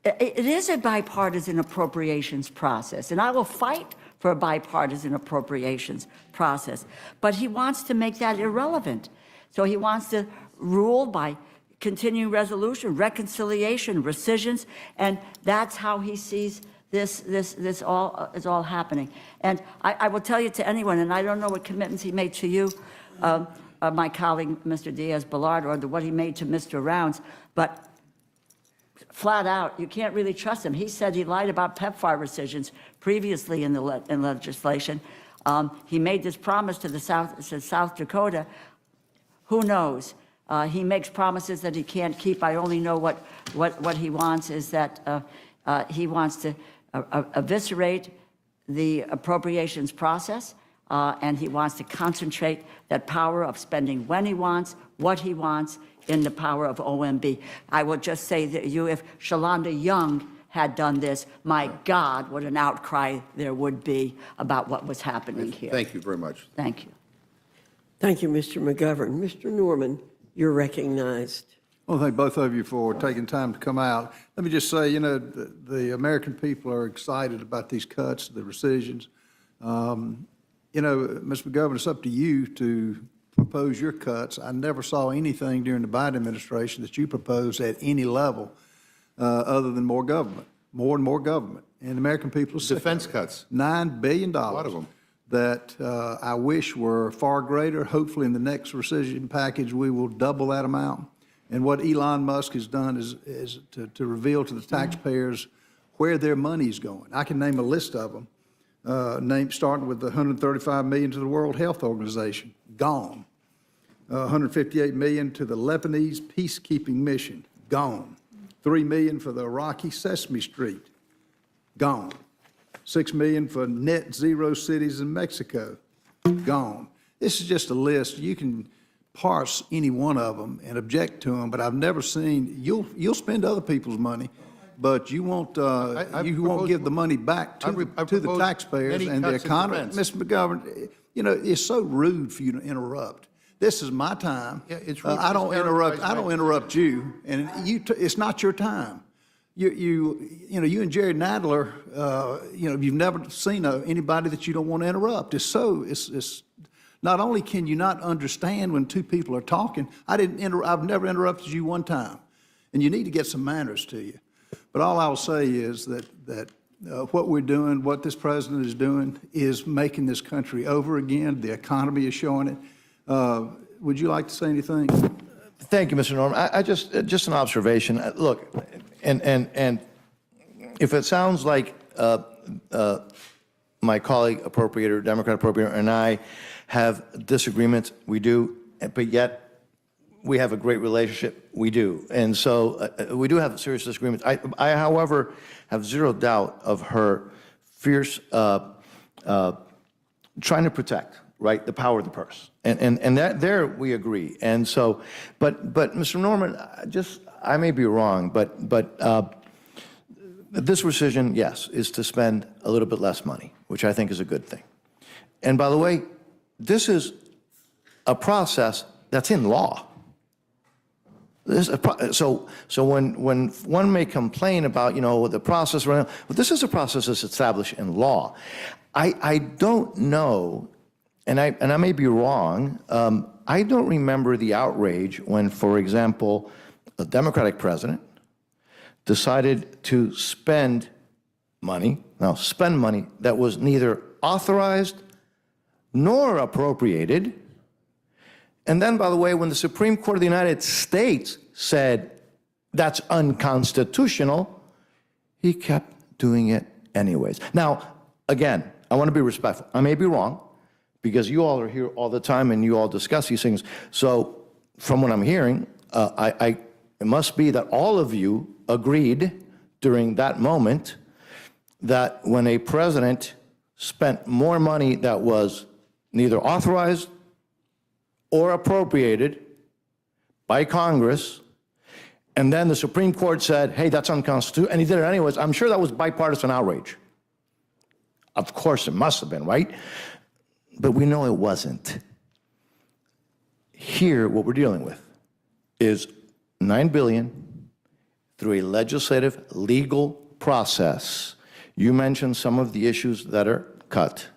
it is a bipartisan appropriations process, and I will fight for a bipartisan appropriations process, but he wants to make that irrelevant. So he wants to rule by continuing resolution, reconciliation, rescissions, and that's how he sees this all is all happening. And I will tell you to anyone, and I don't know what commitments he made to you, my colleague, Mr. Diaz-Balart, or what he made to Mr. Rounds, but flat out, you can't really trust him. He said he lied about PEPFAR rescissions previously in the legislation. He made this promise to the South Dakota. Who knows? He makes promises that he can't keep. I only know what he wants is that he wants to eviscerate the appropriations process, and he wants to concentrate that power of spending when he wants, what he wants, in the power of OMB. I will just say that if Shalonda Young had done this, my God, what an outcry there would be about what was happening here. Thank you very much. Thank you. Thank you, Mr. McGovern. Mr. Norman, you're recognized. Well, thank both of you for taking time to come out. Let me just say, you know, the American people are excited about these cuts, the rescissions. You know, Ms. McGovern, it's up to you to propose your cuts. I never saw anything during the Biden administration that you proposed at any level other than more government, more and more government. And the American people are sick. Defense cuts. $9 billion. A lot of them. That I wish were far greater. Hopefully in the next rescission package, we will double that amount. And what Elon Musk has done is to reveal to the taxpayers where their money is going. I can name a list of them, starting with the $135 million to the World Health Organization, gone. $158 million to the Lebanese peacekeeping mission, gone. $3 million for the Iraqi Sesame Street, gone. $6 million for net zero cities in Mexico, gone. This is just a list. You can parse any one of them and object to them, but I've never seen, you'll spend other people's money, but you won't give the money back to the taxpayers and the economy. Mr. McGovern, you know, it's so rude for you to interrupt. This is my time. Yeah, it's rude I don't to interrupt you, and it's not your time. You know, you and Jerry Nadler, you know, you've never seen anybody that you don't want to interrupt. It's not only can you not understand when two people are talking, I've never interrupted you one time, and you need to get some manners to you. But all I'll say is that what we're doing, what this president is doing, is making this country over again. The economy is showing it. Would you like to say anything? Thank you, Mr. Norman. I just an observation. Look, and if it sounds like my colleague appropriator, Democrat appropriator, and I have disagreements, we do, but yet we have a great relationship, we do. And so we do have serious disagreements. I, however, have zero doubt of her fierce trying to protect, right, the power of the purse. And that there we agree. And so, but Mr. Norman, I may be wrong, but this rescission, yes, is to spend a little bit less money, which I think is a good thing. And by the way, this is a process that's in law. So when one may complain about, you know, the process, well, this is a process that's established in law. I don't know and I may be wrong, I don't remember the outrage when, for example, a Democratic president decided to spend money that was neither authorized nor appropriated. And then, by the way, when the Supreme Court of the United States said that's unconstitutional, he kept doing it anyways. Now, again, I want to be respectful. I may be wrong, because you all are here all the time and you all discuss these things. So from what I'm hearing, it must be that all of you agreed during that moment that when a president spent more money that was neither authorized or appropriated by Congress, and then the Supreme Court said, hey, that's unconstitutional, and he did it anyways, I'm sure that was bipartisan outrage. Of course it must have been, right? But we know it wasn't. Here, what we're dealing with is $9 billion through a legislative legal process. You mentioned some of the issues that are cut.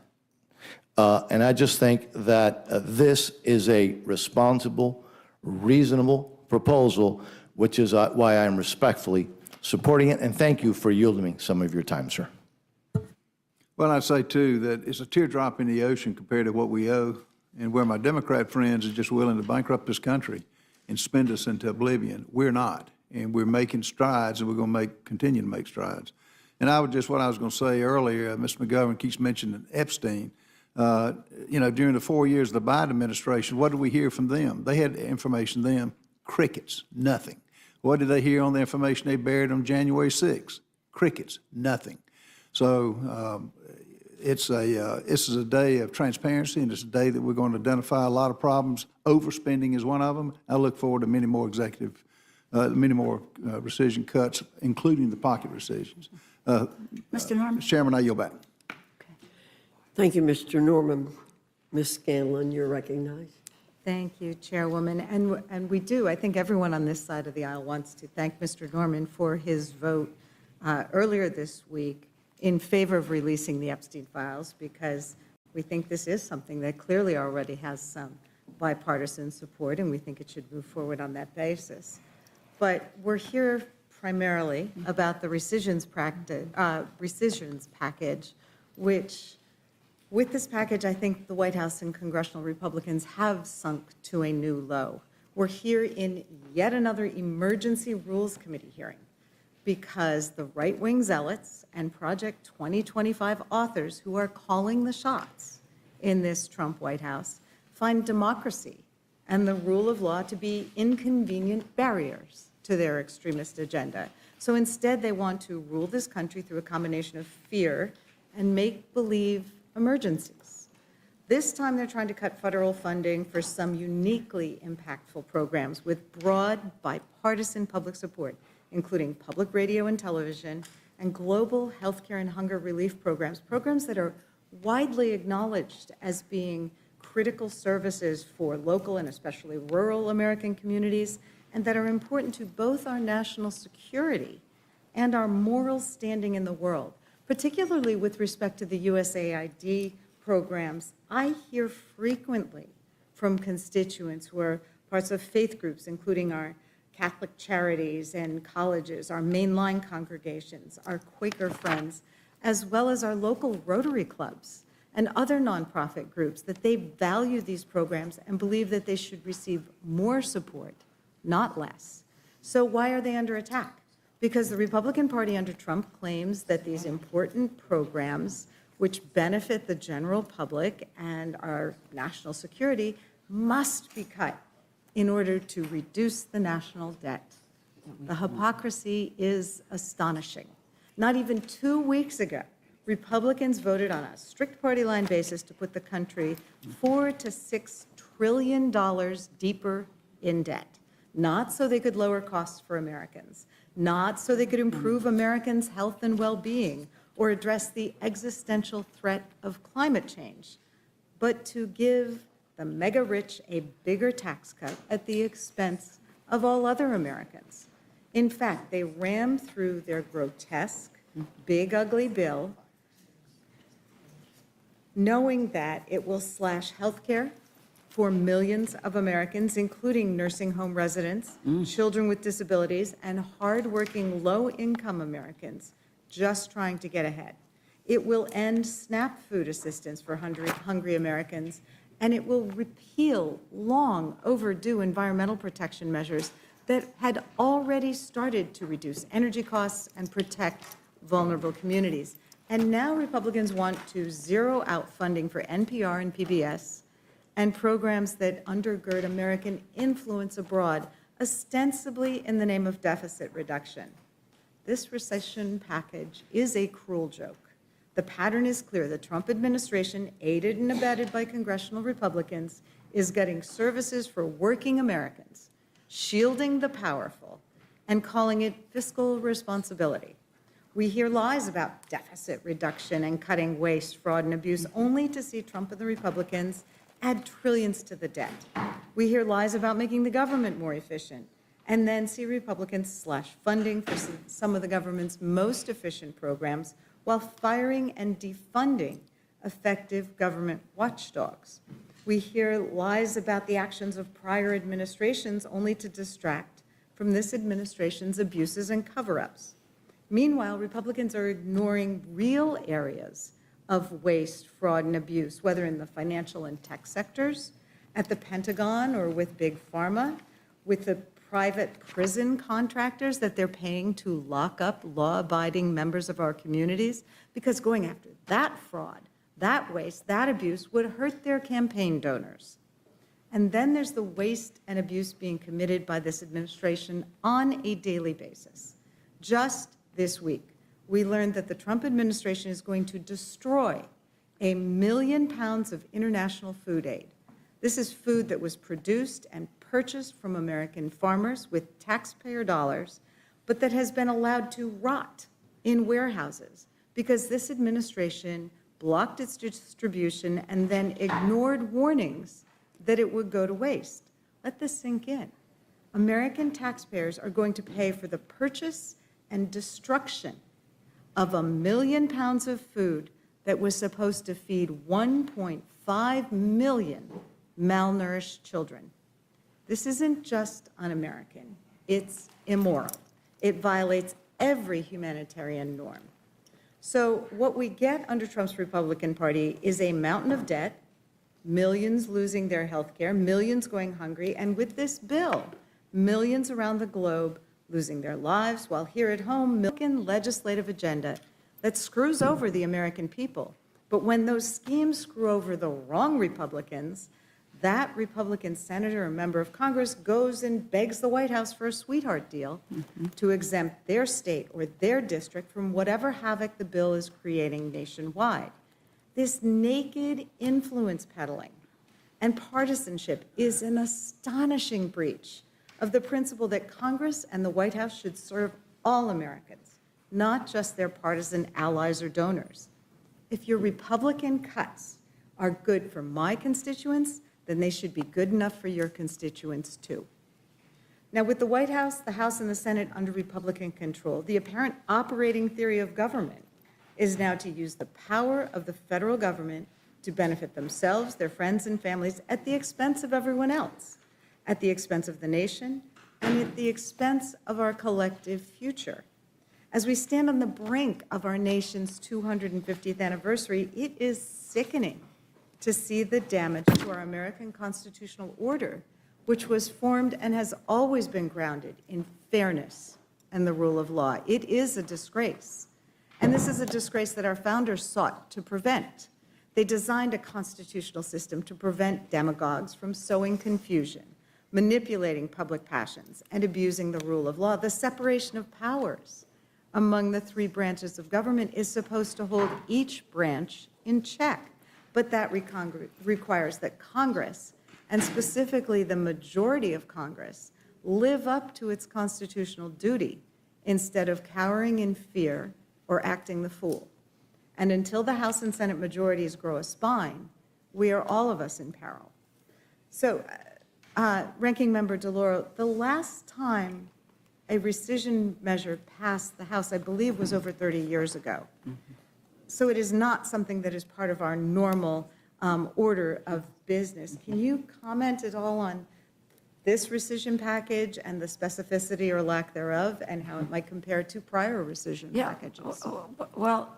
And I just think that this is a responsible, reasonable proposal, which is why I'm respectfully supporting it. And thank you for yielding some of your time, sir. Well, I'd say, too, that it's a teardrop in the ocean compared to what we owe, and where my Democrat friends are just willing to bankrupt this country and spend us into oblivion. We're not, and we're making strides, and we're going to continue to make strides. And what I was going to say earlier, Mr. McGovern keeps mentioning Epstein. During the 4 years of the Biden administration, what did we hear from them? They had information then, crickets, nothing. What did they hear on the information they buried on January 6th? Crickets, nothing. So this is a day of transparency, and it's a day that we're going to identify a lot of problems. Overspending is one of them. I look forward to many more rescission cuts, including the pocket rescissions. Mr. Norman? Mr. Chairman, I yield back. Thank you, Mr. Norman. Ms. Scanlon, you're recognized. Thank you, Chairwoman. And we do, I think everyone on this side of the aisle wants to thank Mr. Norman for his vote earlier this week in favor of releasing the Epstein files, because we think this is something that clearly already has some bipartisan support, and we think it should move forward on that basis. But we're here primarily about the rescissions package, which, with this package, I think the White House and congressional Republicans have sunk to a new low. We're here in yet another emergency rules committee hearing because the right-wing zealots and Project 2025 authors who are calling the shots in this Trump White House find democracy and the rule of law to be inconvenient barriers to their extremist agenda. So instead, they want to rule this country through a combination of fear and make-believe emergencies. This time, they're trying to cut federal funding for some uniquely impactful programs with broad bipartisan public support, including public radio and television, and global healthcare and hunger relief programs that are widely acknowledged as being critical services for local and especially rural American communities, and that are important to both our national security and our moral standing in the world, particularly with respect to the USAID programs. I hear frequently from constituents who are parts of faith groups, including our Catholic charities and colleges, our mainline congregations, our Quaker friends, as well as our local Rotary clubs and other nonprofit groups, that they value these programs and believe that they should receive more support, not less. So why are they under attack? Because the Republican Party under Trump claims that these important programs, which benefit the general public and our national security, must be cut in order to reduce the national debt. The hypocrisy is astonishing. Not even 2 weeks ago, Republicans voted on a strict party line basis to put the country $4 to $6 trillion deeper in debt, not so they could lower costs for Americans, not so they could improve Americans' health and well-being or address the existential threat of climate change, but to give the mega-rich a bigger tax cut at the expense of all other Americans. In fact, they rammed through their grotesque, big, ugly bill knowing that it will slash health care for millions of Americans, including nursing home residents, children with disabilities, and hardworking, low-income Americans just trying to get ahead. It will end SNAP food assistance for hungry Americans, and it will repeal long overdue environmental protection measures that had already started to reduce energy costs and protect vulnerable communities. And now Republicans want to zero out funding for NPR and PBS and programs that undergird American influence abroad, ostensibly in the name of deficit reduction. This recession package is a cruel joke. The pattern is clear. The Trump administration, aided and abetted by congressional Republicans, is getting services for working Americans, shielding the powerful, and calling it fiscal responsibility. We hear lies about deficit reduction and cutting waste, fraud, and abuse, only to see Trump and the Republicans add trillions to the debt. We hear lies about making the government more efficient, and then see Republicans slash funding for some of the government's most efficient programs while firing and defunding effective government watchdogs. We hear lies about the actions of prior administrations only to distract from this administration's abuses and cover-ups. Meanwhile, Republicans are ignoring real areas of waste, fraud, and abuse, whether in the financial and tech sectors, at the Pentagon, or with Big Pharma, with the private prison contractors that they're paying to lock up law-abiding members of our communities, because going after that fraud, that waste, that abuse would hurt their campaign donors. And then there's the waste and abuse being committed by this administration on a daily basis. Just this week, we learned that the Trump administration is going to destroy 1 million pounds of international food aid. This is food that was produced and purchased from American farmers with taxpayer dollars, but that has been allowed to rot in warehouses because this administration blocked its distribution and then ignored warnings that it would go to waste. Let this sink in. American taxpayers are going to pay for the purchase and destruction of 1 million pounds of food that was supposed to feed 1.5 million malnourished children. This isn't just un-American, it's immoral. It violates every humanitarian norm. So what we get under Trump's Republican Party is a mountain of debt, millions losing their health care, millions going hungry, and with this bill, millions around the globe losing their lives, while here at home, American legislative agenda that screws over the American people. But when those schemes screw over the wrong Republicans, that Republican senator or member of Congress goes and begs the White House for a sweetheart deal to exempt their state or their district from whatever havoc the bill is creating nationwide. This naked influence peddling and partisanship is an astonishing breach of the principle that Congress and the White House should serve all Americans, not just their partisan allies or donors. If your Republican cuts are good for my constituents, then they should be good enough for your constituents too. Now, with the White House, the House, and the Senate under Republican control, the apparent operating theory of government is now to use the power of the federal government to benefit themselves, their friends, and families at the expense of everyone else, at the expense of the nation, and at the expense of our collective future. As we stand on the brink of our nation's 250th anniversary, it is sickening to see the damage to our American constitutional order, which was formed and has always been grounded in fairness and the rule of law. It is a disgrace. And this is a disgrace that our founders sought to prevent. They designed a constitutional system to prevent demagogues from sowing confusion, manipulating public passions, and abusing the rule of law. The separation of powers among the three branches of government is supposed to hold each branch in check. But that requires that Congress, and specifically the majority of Congress, live up to its constitutional duty instead of cowering in fear or acting the fool. And until the House and Senate majorities grow a spine, we are all of us in peril. So, Ranking Member DeLauro, the last time a rescission measure passed the House, I believe, was over 30 years ago. So it is not something that is part of our normal order of business. Can you comment at all on this rescission package and the specificity or lack thereof, and how it might compare to prior rescission packages? Well,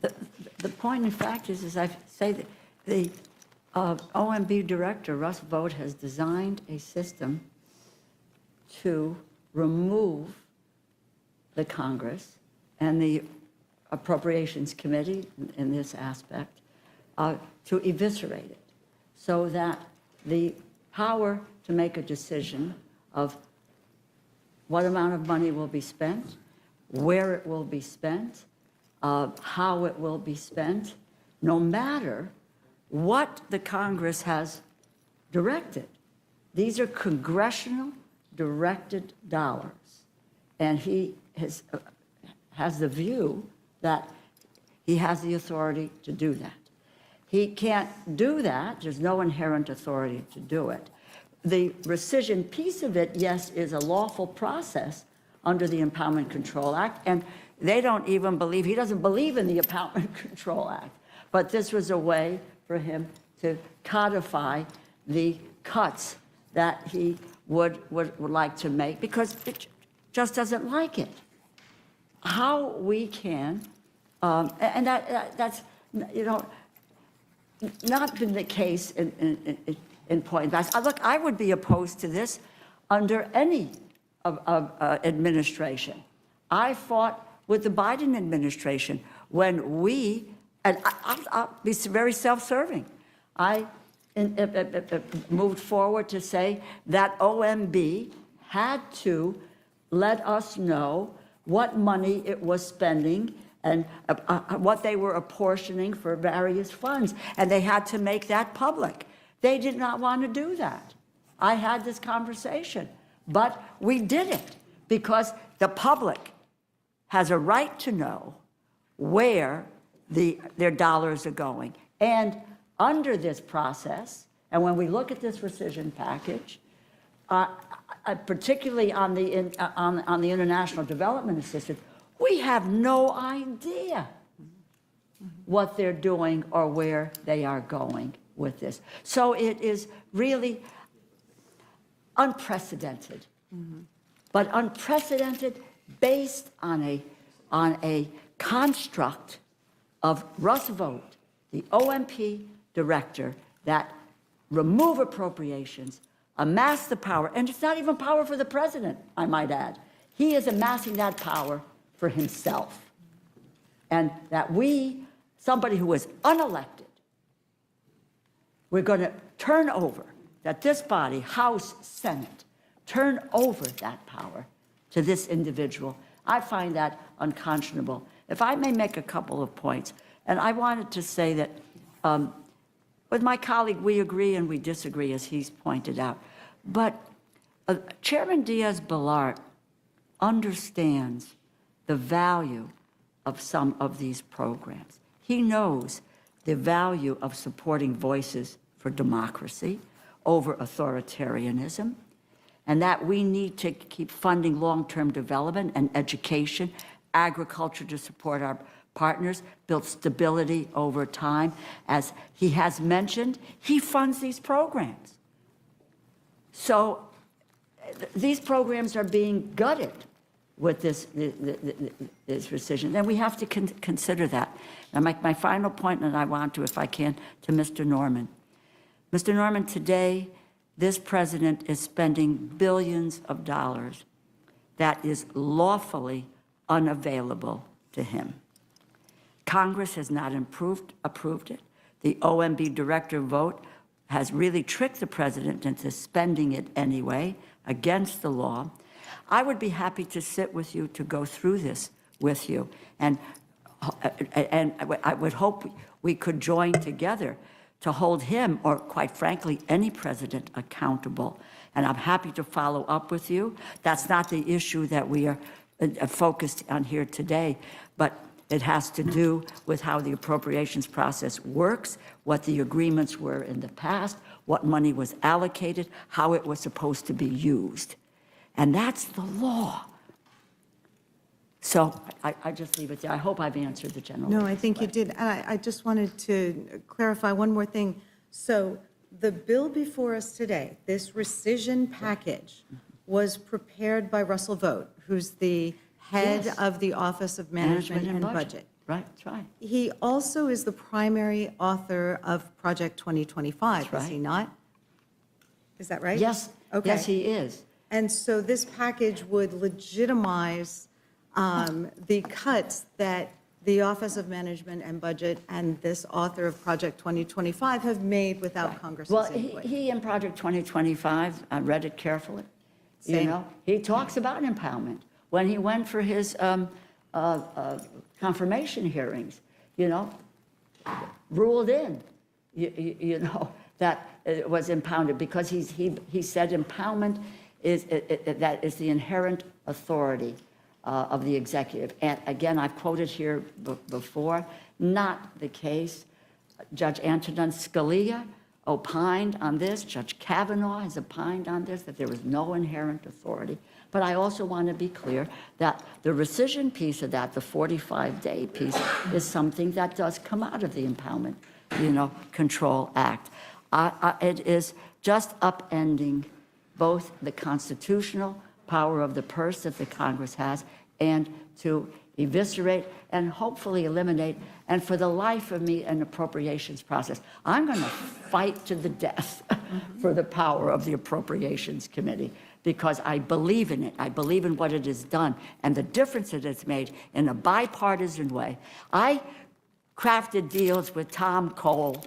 the point in fact is I say that the OMB director, Russ Vought, has designed a system to remove the Congress and the Appropriations Committee in this aspect, to eviscerate it, so that the power to make a decision of what amount of money will be spent, where it will be spent, how it will be spent, no matter what the Congress has directed. These are congressional directed dollars. And he has the view that he has the authority to do that. He can't do that. There's no inherent authority to do it. The rescission piece of it, yes, is a lawful process under the Impoundment Control Act, and they don't even believe, he doesn't believe in the Impoundment Control Act. But this was a way for him to codify the cuts that he would like to make, because it just doesn't like it. How we can, and that's, you know, not been the case in point. Look, I would be opposed to this under any administration. I fought with the Biden administration when we, and I'll be very self-serving. I moved forward to say that OMB had to let us know what money it was spending and what they were apportioning for various funds, and they had to make that public. They did not want to do that. I had this conversation, but we did it because the public has a right to know where their dollars are going. And under this process, and when we look at this rescission package, particularly on the international development assistance, we have no idea what they're doing or where they are going with this. So it is really unprecedented, but unprecedented based on a construct of Russ Vought, the OMP director, that remove appropriations, amass the power, and it's not even power for the president, I might add. He is amassing that power for himself. And that somebody who is unelected, we're going to turn over, that this body, House, Senate, turn over that power to this individual. I find that unconscionable. If I may make a couple of points, and I wanted to say that with my colleague, we agree and we disagree, as he's pointed out. But Chairman Diaz-Balart understands the value of some of these programs. He knows the value of supporting voices for democracy over authoritarianism, and that we need to keep funding long-term development and education, agriculture to support our partners, build stability over time. As he has mentioned, he funds these programs. So these programs are being gutted with this rescission, and we have to consider that. Now, my final point, and I want to, if I can, to Mr. Norman. Mr. Norman, today, this president is spending billions of dollars that is lawfully unavailable to him. Congress has not approved it. The OMB director Vought has really tricked the president into spending it anyway, against the law. I would be happy to sit with you to go through this with you, and I would hope we could join together to hold him, or quite frankly, any president accountable. And I'm happy to follow up with you. That's not the issue that we are focused on here today, but it has to do with how the appropriations process works, what the agreements were in the past, what money was allocated, how it was supposed to be used. And that's the law. So I just leave it there. I hope I've answered the general. No, I think you did. And I just wanted to clarify one more thing. So the bill before us today, this rescission package, was prepared by Russell Vought, who's the head Yes. of the Office of Management and Budget. Right, that's right. He also is the primary author of Project 2025, That's is he right. not? Is that right? Yes, Okay. yes, he is. And so this package would legitimize the cuts that the Office of Management and Budget and this author of Project 2025 have made without Congress's Well, input. he in Project 2025, I read it carefully. You Same. know, he talks about empowerment. When he went for his confirmation hearings, you know, ruled in, you know, that it was impounded because he said empowerment is that is the inherent authority of the executive. And again, I've quoted here before, not the case. Judge Antonin Scalia opined on this. Judge Kavanaugh has opined on this, that there is no inherent authority. But I also want to be clear that the rescission piece of that, the 45-day piece, is something that does come out of the Empowerment, Control Act. It is just upending both the constitutional power of the purse that the Congress has and to eviscerate and hopefully eliminate, and for the life of me, an appropriations process. I'm going to fight to the death for the power of the Appropriations Committee because I believe in it. I believe in what it has done and the difference that it's made in a bipartisan way. I crafted deals with Tom Cole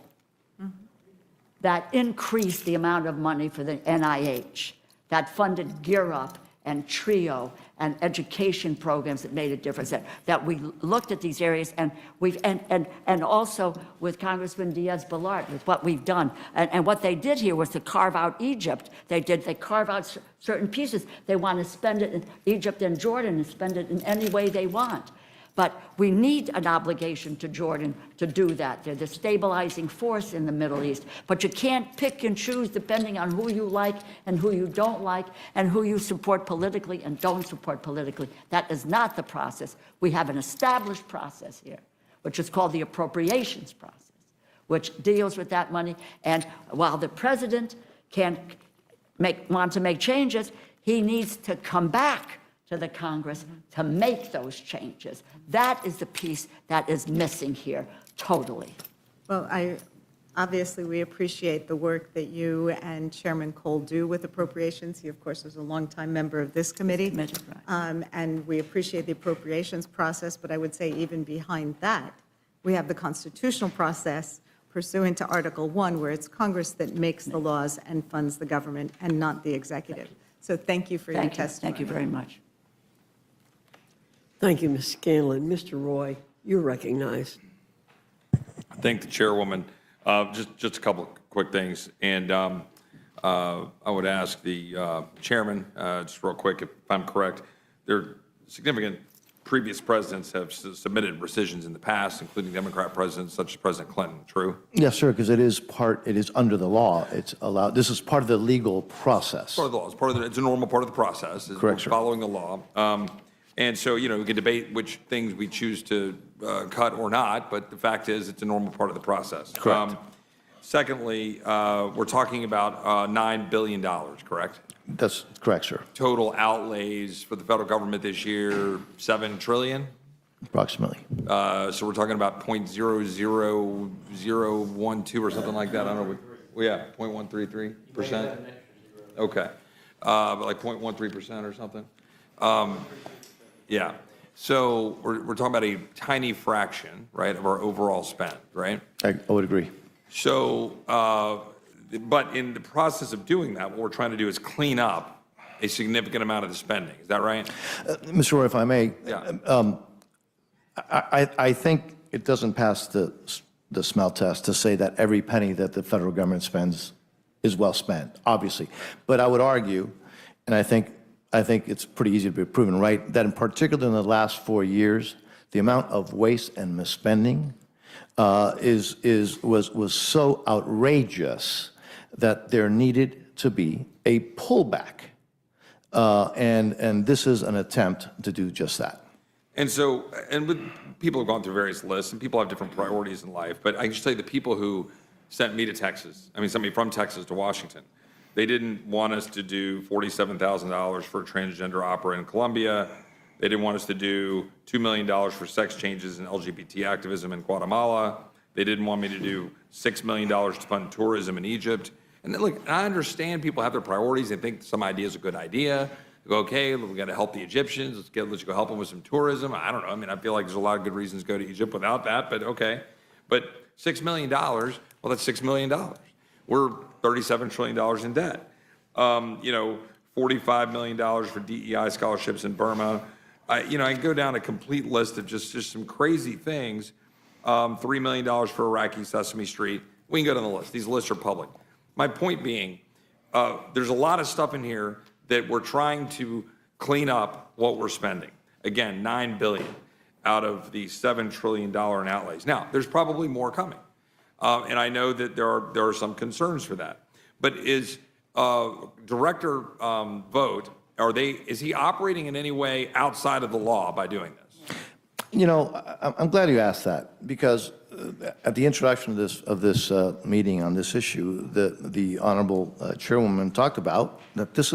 that increased the amount of money for the NIH, that funded Gear Up and TRIO and education programs that made a difference, that we looked at these areas and and also with Congressman Diaz-Balart, with what we've done. And what they did here was to carve out Egypt. They carve out certain pieces. They want to spend it in Egypt and Jordan and spend it in any way they want. But we need an obligation to Jordan to do that. They're the stabilizing force in the Middle East. But you can't pick and choose depending on who you like and who you don't like and who you support politically and don't support politically. That is not the process. We have an established process here, which is called the appropriations process, which deals with that money. And while the president can want to make changes, he needs to come back to the Congress to make those changes. That is the piece that is missing here, totally. Well, obviously, we appreciate the work that you and Chairman Cole do with appropriations. He, of course, was a longtime member of this committee. And we appreciate the appropriations process, but I would say even behind that, we have the constitutional process pursuant to Article 1, where it's Congress that makes the laws and funds the government and not the executive. So thank you for your testimony. Thank you very much. Thank you, Ms. Scanlon. Mr. Roy, you're recognized. Thank the chairwoman. Just a couple of quick things. And I would ask the chairman, just real quick, if I'm correct, there are significant previous presidents have submitted rescissions in the past, including Democrat presidents such as President Clinton. True? Yes, sir, because it is under the law. It's allowed. This is part of the legal process. Part of the law. It's a normal part of the process. Correct, sir. Following the law. And so, we can debate which things we choose to cut or not, but the fact is it's a normal part of the process. Correct. Secondly, we're talking about $9 billion, correct? That's correct, sir. Total outlays for the federal government this year, $7 trillion? Approximately. So we're talking about 0.00012 or something like that. I don't know. Well, yeah, 0.133%. Okay. But like 0.13% or something. Yeah. So we're talking about a tiny fraction, right, of our overall spend, right? I would agree. So, but in the process of doing that, what we're trying to do is clean up a significant amount of the spending. Is that right? Mr. Roy, if I may, Yeah. I think it doesn't pass the smell test to say that every penny that the federal government spends is well spent, obviously. But I would argue, and I think it's pretty easy to be proven right, that in particular in the last 4 years, the amount of waste and misspending was so outrageous that there needed to be a pullback. And this is an attempt to do just that. And so, and with people have gone through various lists, and people have different priorities in life. But I can just tell you, the people who sent me to Texas, sent me from Texas to Washington, they didn't want us to do $47,000 for a transgender opera in Colombia. They didn't want us to do $2 million for sex changes and LGBT activism in Guatemala. They didn't want me to do $6 million to fund tourism in Egypt. And then, look, I understand people have their priorities. They think some idea is a good idea. They go, okay, we got to help the Egyptians. Let's go help them with some tourism. I don't know. I mean, I feel like there's a lot of good reasons to go to Egypt without that, but okay. But $6 million, well, that's $6 million. We're $37 trillion in debt. $45 million for DEI scholarships in Burma. I can go down a complete list of just some crazy things. $3 million for Iraqi Sesame Street. We can go down the list. These lists are public. My point being, there's a lot of stuff in here that we're trying to clean up what we're spending. Again, $9 billion out of the $7 trillion in outlays. Now, there's probably more coming. And I know that there are some concerns for that. But is Director Vogt, is he operating in any way outside of the law by doing this? I'm glad you asked that, because at the introduction of this meeting on this issue, the Honorable Chairwoman talked about that this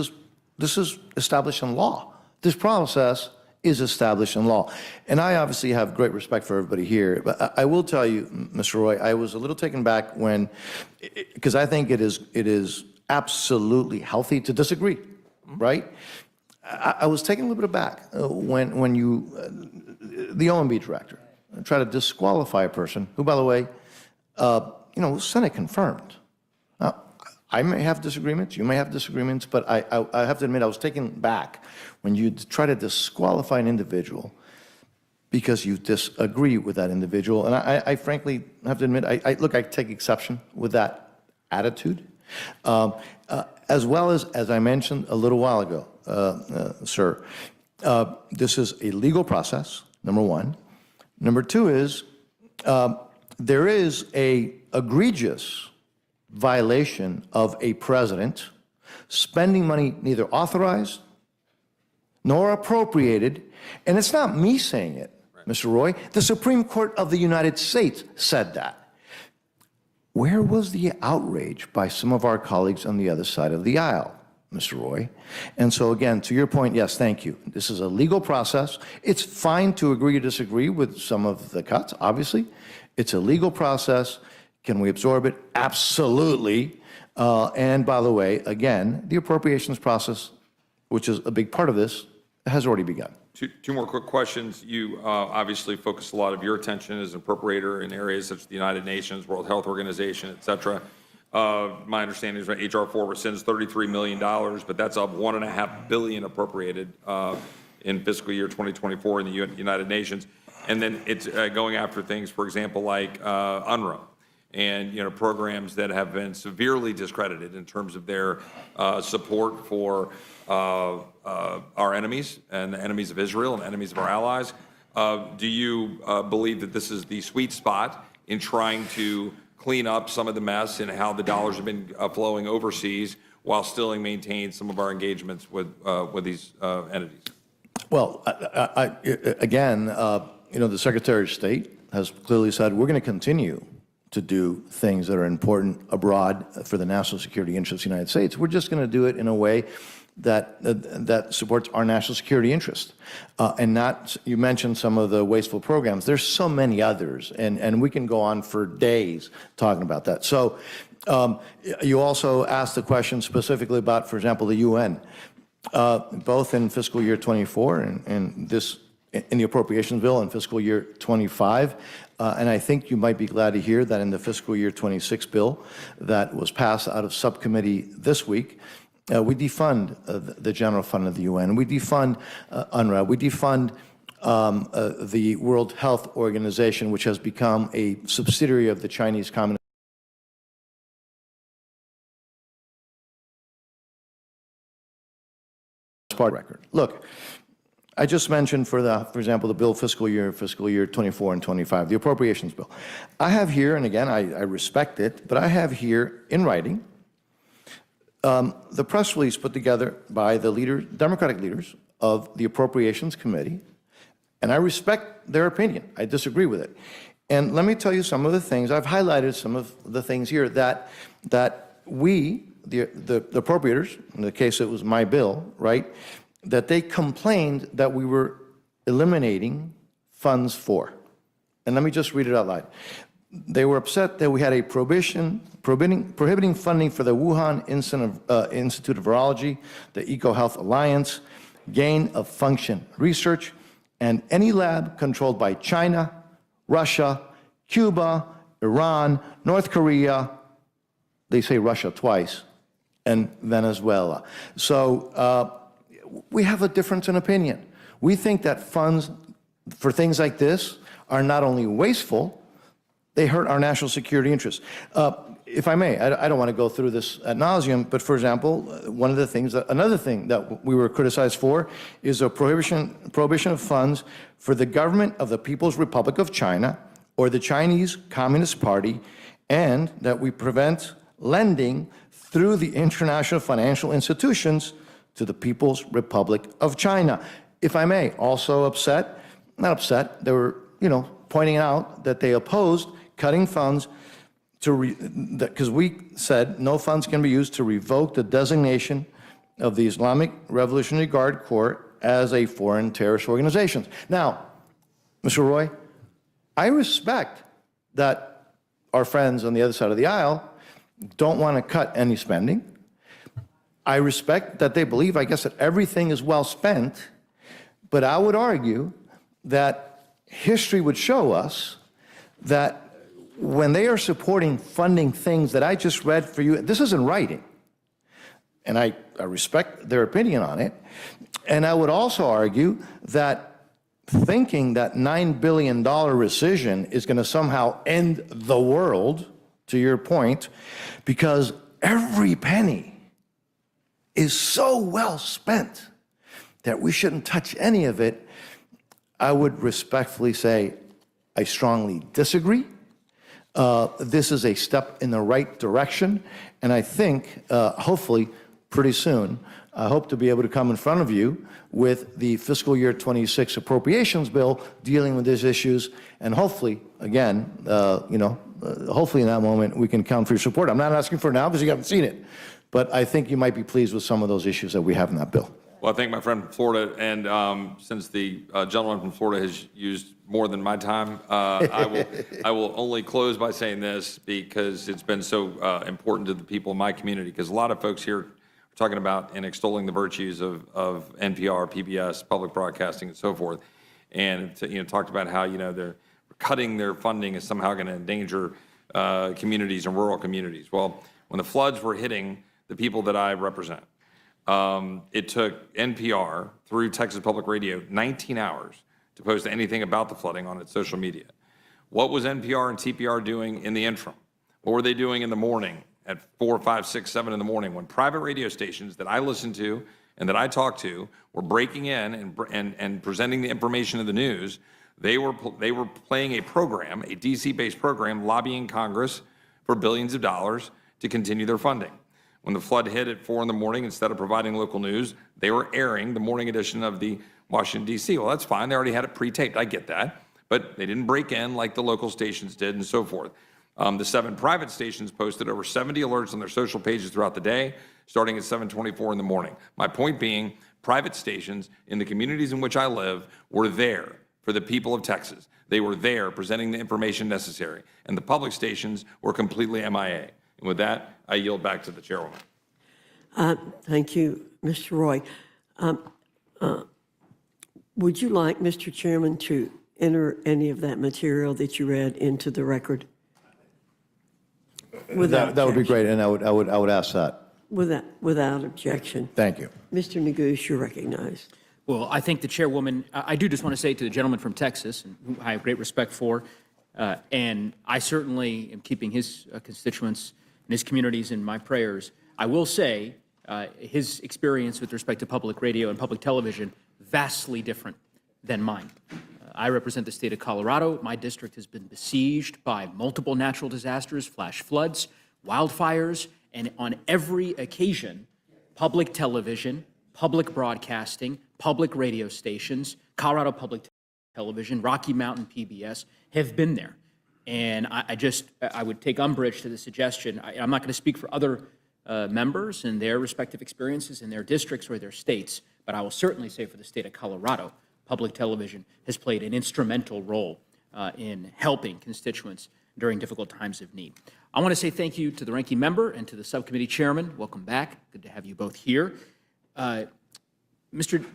is established in law. This process is established in law. And I obviously have great respect for everybody here, but I will tell you, Mr. Roy, I was a little taken back because I think it is absolutely healthy to disagree, right? I was taken a little bit aback when you, the OMB director, try to disqualify a person who, by the way, Senate confirmed. Now, I may have disagreements, you may have disagreements, but I have to admit I was taken back when you try to disqualify an individual because you disagree with that individual. And I frankly have to admit, I take exception with that attitude. As well as I mentioned a little while ago, sir, this is a legal process, number one. Number two is there is a egregious violation of a president spending money neither authorized nor appropriated, and it's not me saying it, Mr. Roy. The Supreme Court of the United States said that. Where was the outrage by some of our colleagues on the other side of the aisle, Mr. Roy? And so again, to your point, yes, thank you. This is a legal process. It's fine to agree or disagree with some of the cuts, obviously. It's a legal process. Can we absorb it? Absolutely. And by the way, again, the appropriations process, which is a big part of this, has already begun. Two more quick questions. You obviously focus a lot of your attention as an appropriator in areas such as the United Nations, World Health Organization, et cetera. My understanding is that HR 4 rescinds $33 million, but that's up $1.5 billion appropriated in fiscal year 2024 in the United Nations. And then it's going after things, for example, like UNRWA and programs that have been severely discredited in terms of their support for our enemies and the enemies of Israel and enemies of our allies. Do you believe that this is the sweet spot in trying to clean up some of the mess and how the dollars have been flowing overseas while still maintain some of our engagements with these entities? Well, again, the Secretary of State has clearly said we're going to continue to do things that are important abroad for the national security interests of the United States. We're just going to do it in a way that supports our national security interest. And not, you mentioned some of the wasteful programs. There's so many others, and we can go on for days talking about that. So you also asked the question specifically about, for example, the UN. Both in fiscal year 24 and this in the appropriations bill in fiscal year 25. And I think you might be glad to hear that in the fiscal year 26 bill that was passed out of subcommittee this week, we defund the general fund of the UN. We defund UNRWA. We defund the World Health Organization, which has become a subsidiary of the Chinese Communist Party record. Look, I just mentioned, for example, the bill fiscal year 24 and 25, the appropriations bill. I have here, and again, I respect it, but I have here in writing the press release put together by the Democratic leaders of the Appropriations Committee, And I respect their opinion. I disagree with it. And let me tell you some of the things, I've highlighted some of the things here that we, the appropriators, in the case it was my bill, right, that they complained that we were eliminating funds for. And let me just read it out loud. They were upset that we had a prohibiting funding for the Wuhan Institute of Virology, the EcoHealth Alliance, gain of function research, and any lab controlled by China, Russia, Cuba, Iran, North Korea, they say Russia twice, and Venezuela. So we have a difference in opinion. We think that funds for things like this are not only wasteful, they hurt our national security interests. If I may, I don't want to go through this ad nauseum, but for example, another thing that we were criticized for is a prohibition of funds for the government of the People's Republic of China or the Chinese Communist Party, and that we prevent lending through the international financial institutions to the People's Republic of China. If I may, also not upset, they were, pointing out that they opposed cutting funds because we said no funds can be used to revoke the designation of the Islamic Revolutionary Guard Corps as a foreign terrorist organization. Now, Mr. Roy, I respect that our friends on the other side of the aisle don't want to cut any spending. I respect that they believe, I guess, that everything is well spent, but I would argue that history would show us that when they are supporting funding things that I just read for you, this is in writing, and I respect their opinion on it, and I would also argue that thinking that $9 billion rescission is going to somehow end the world, to your point, because every penny is so well spent that we shouldn't touch any of it, I would respectfully say I strongly disagree. This is a step in the right direction, and I think, hopefully, pretty soon, I hope to be able to come in front of you with the fiscal year 26 appropriations bill dealing with these issues, and hopefully, again, hopefully in that moment we can count for your support. I'm not asking for it now because you haven't seen it, but I think you might be pleased with some of those issues that we have in that bill. Well, I thank my friend from Florida, and since the gentleman from Florida has used more than my time, I will only close by saying this because it's been so important to the people in my community, because a lot of folks here are talking about and extolling the virtues of NPR, PBS, public broadcasting, and so forth, and talked about how they're cutting their funding is somehow going to endanger communities and rural communities. Well, when the floods were hitting the people that I represent, it took NPR through Texas Public Radio 19 hours to post anything about the flooding on its social media. What was NPR and TPR doing in the interim? What were they doing in the morning at 4, 5, 6, 7 in the morning when private radio stations that I listened to and that I talked to were breaking in and presenting the information of the news? They were playing a program, a DC-based program, lobbying Congress for billions of dollars to continue their funding. When the flood hit at 4 in the morning, instead of providing local news, they were airing the morning edition of the Washington, D.C. Well, that's fine. They already had it pre-taped. I get that. But they didn't break in like the local stations did and so forth. The 7 private stations posted over 70 alerts on their social pages throughout the day, starting at 7:24 in the morning. My point being, private stations in the communities in which I live were there for the people of Texas. They were there presenting the information necessary. And the public stations were completely MIA. And with that, I yield back to the chairwoman. Thank you, Mr. Roy. Would you like, Mr. Chairman, to enter any of that material that you read into the record? That would be great, and I would ask that. Without objection. Thank you. Mr. Neguse, you're recognized. Well, I think the chairwoman, I do just want to say to the gentleman from Texas, who I have great respect for, and I certainly am keeping his constituents and his communities in my prayers. I will say his experience with respect to public radio and public television, vastly different than mine. I represent the state of Colorado. My district has been besieged by multiple natural disasters, flash floods, wildfires, and on every occasion, public television, public broadcasting, public radio stations, Colorado Public Television, Rocky Mountain PBS, have been there. And I would take umbrage to the suggestion. I'm not going to speak for other members and their respective experiences in their districts or their states, but I will certainly say for the state of Colorado, public television has played an instrumental role in helping constituents during difficult times of need. I want to say thank you to the ranking member and to the subcommittee chairman. Welcome back. Good to have you both here. Mr.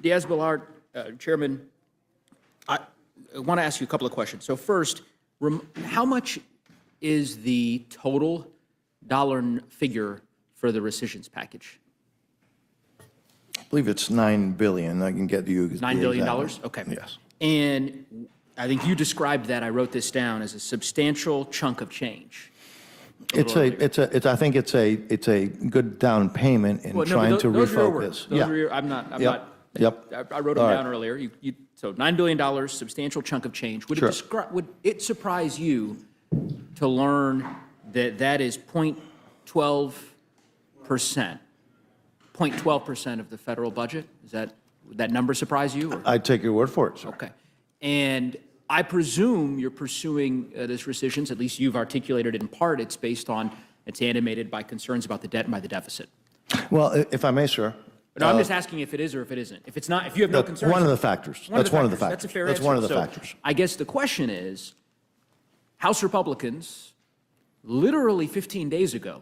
Diaz-Balart, Chairman, I want to ask you a couple of questions. So first, how much is the total dollar figure for the rescissions package? I believe it's $9 billion. I can get you $9 billion? Okay. Yes. And I think you described that, I wrote this down, as a substantial chunk of change. I think it's a good down payment in trying to refocus. I wrote them down earlier. So $9 billion, substantial chunk of change. Would it surprise you to learn that that is 0.12%? 0.12% of the federal budget? Would that number surprise you? Or? I'd take your word for it, sir. Okay. And I presume you're pursuing this rescissions, at least you've articulated it in part, it's animated by concerns about the debt and by the deficit. Well, if I may, sir. No, I'm just asking if it is or if it isn't. If it's not, if you have no concerns. One of the factors. That's one of the factors. That's a fair answer. That's one of the factors. I guess the question is, House Republicans, literally 15 days ago,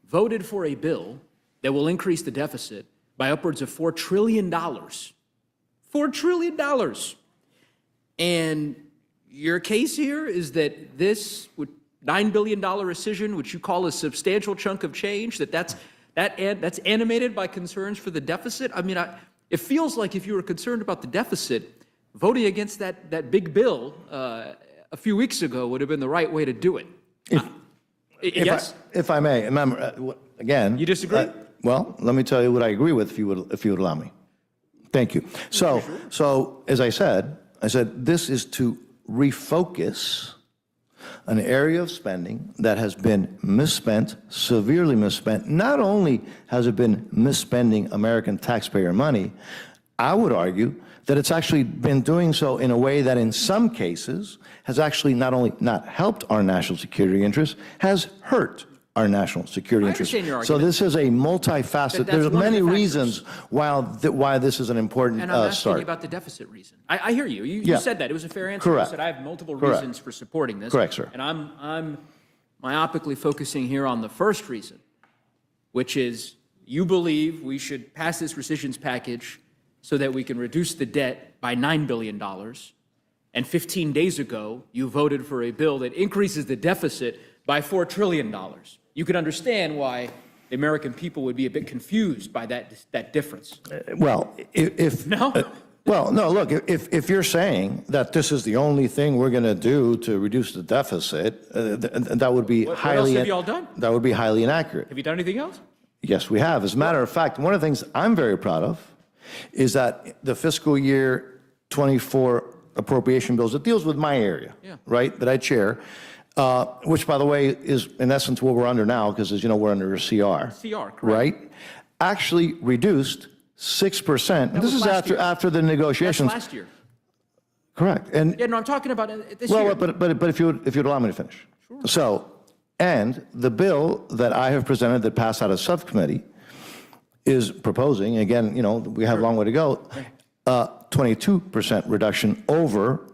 voted for a bill that will increase the deficit by upwards of $4 trillion. $4 trillion. And your case here is that this $9 billion rescission, which you call a substantial chunk of change, that's animated by concerns for the deficit. I mean, it feels like if you were concerned about the deficit, voting against that big bill a few weeks ago would have been the right way to do it. Yes? If I may, remember, again. You disagree? Well, let me tell you what I agree with, if you would allow me. Thank you. So as I said, this is to refocus an area of spending that has been misspent, severely misspent. Not only has it been misspending American taxpayer money, I would argue that it's actually been doing so in a way that in some cases has actually not only not helped our national security interests, has hurt our national security interests. So this is a multifaceted, there's many reasons why this is an important and I'm asking start. You about the deficit reason. I hear you. You said that. It was a fair answer. Correct. You said I have multiple reasons for supporting this. Correct, sir. And I'm myopically focusing here on the first reason, which is you believe we should pass this rescissions package so that we can reduce the debt by $9 billion. And 15 days ago, you voted for a bill that increases the deficit by $4 trillion. You can understand why the American people would be a bit confused by that difference. Well, look, if you're saying that this is the only thing we're going to do to reduce the deficit, that would be what else have you all done? That would be highly inaccurate. Have you done anything else? Yes, we have. As a matter of fact, one of the things I'm very proud of is that the fiscal year 24 appropriation bills, it deals with my area, right, that I chair, which, by the way, is in essence what we're under now, because as you know, we're under a CR. CR, correct. Right? Actually reduced 6%. And this is after the negotiations. That's last year. Correct. And yeah, no, I'm talking about this year. Well, but if you'd allow me to finish. Sure. So, and the bill that I have presented that passed out of subcommittee is proposing, again, you know, we have a long way to go, 22% reduction over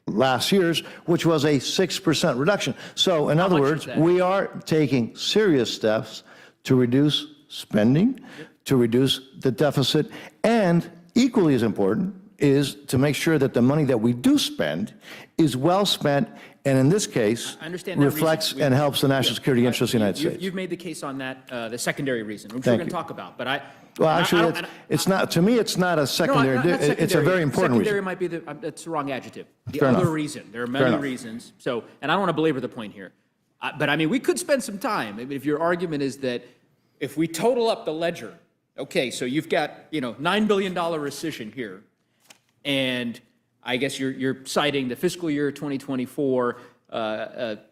last year's, which was a 6% reduction. So, in other words, we are taking serious steps to reduce spending, to reduce the deficit, and equally as important is to make sure that the money that we do spend is well spent, and in this case, reflects and helps the national security interests of the United States. You've made the case on that, the secondary reason, which we're going to talk about. But well, actually, it's not. To me, it's not a secondary. It's a very important reason. Secondary might be that's the wrong adjective. The other reason. There are many reasons. So, and I don't want to belabor the point here, but I mean, we could spend some time. I mean, if your argument is that if we total up the ledger, okay, so you've got $9 billion rescission here, and I guess you're citing the fiscal year 2024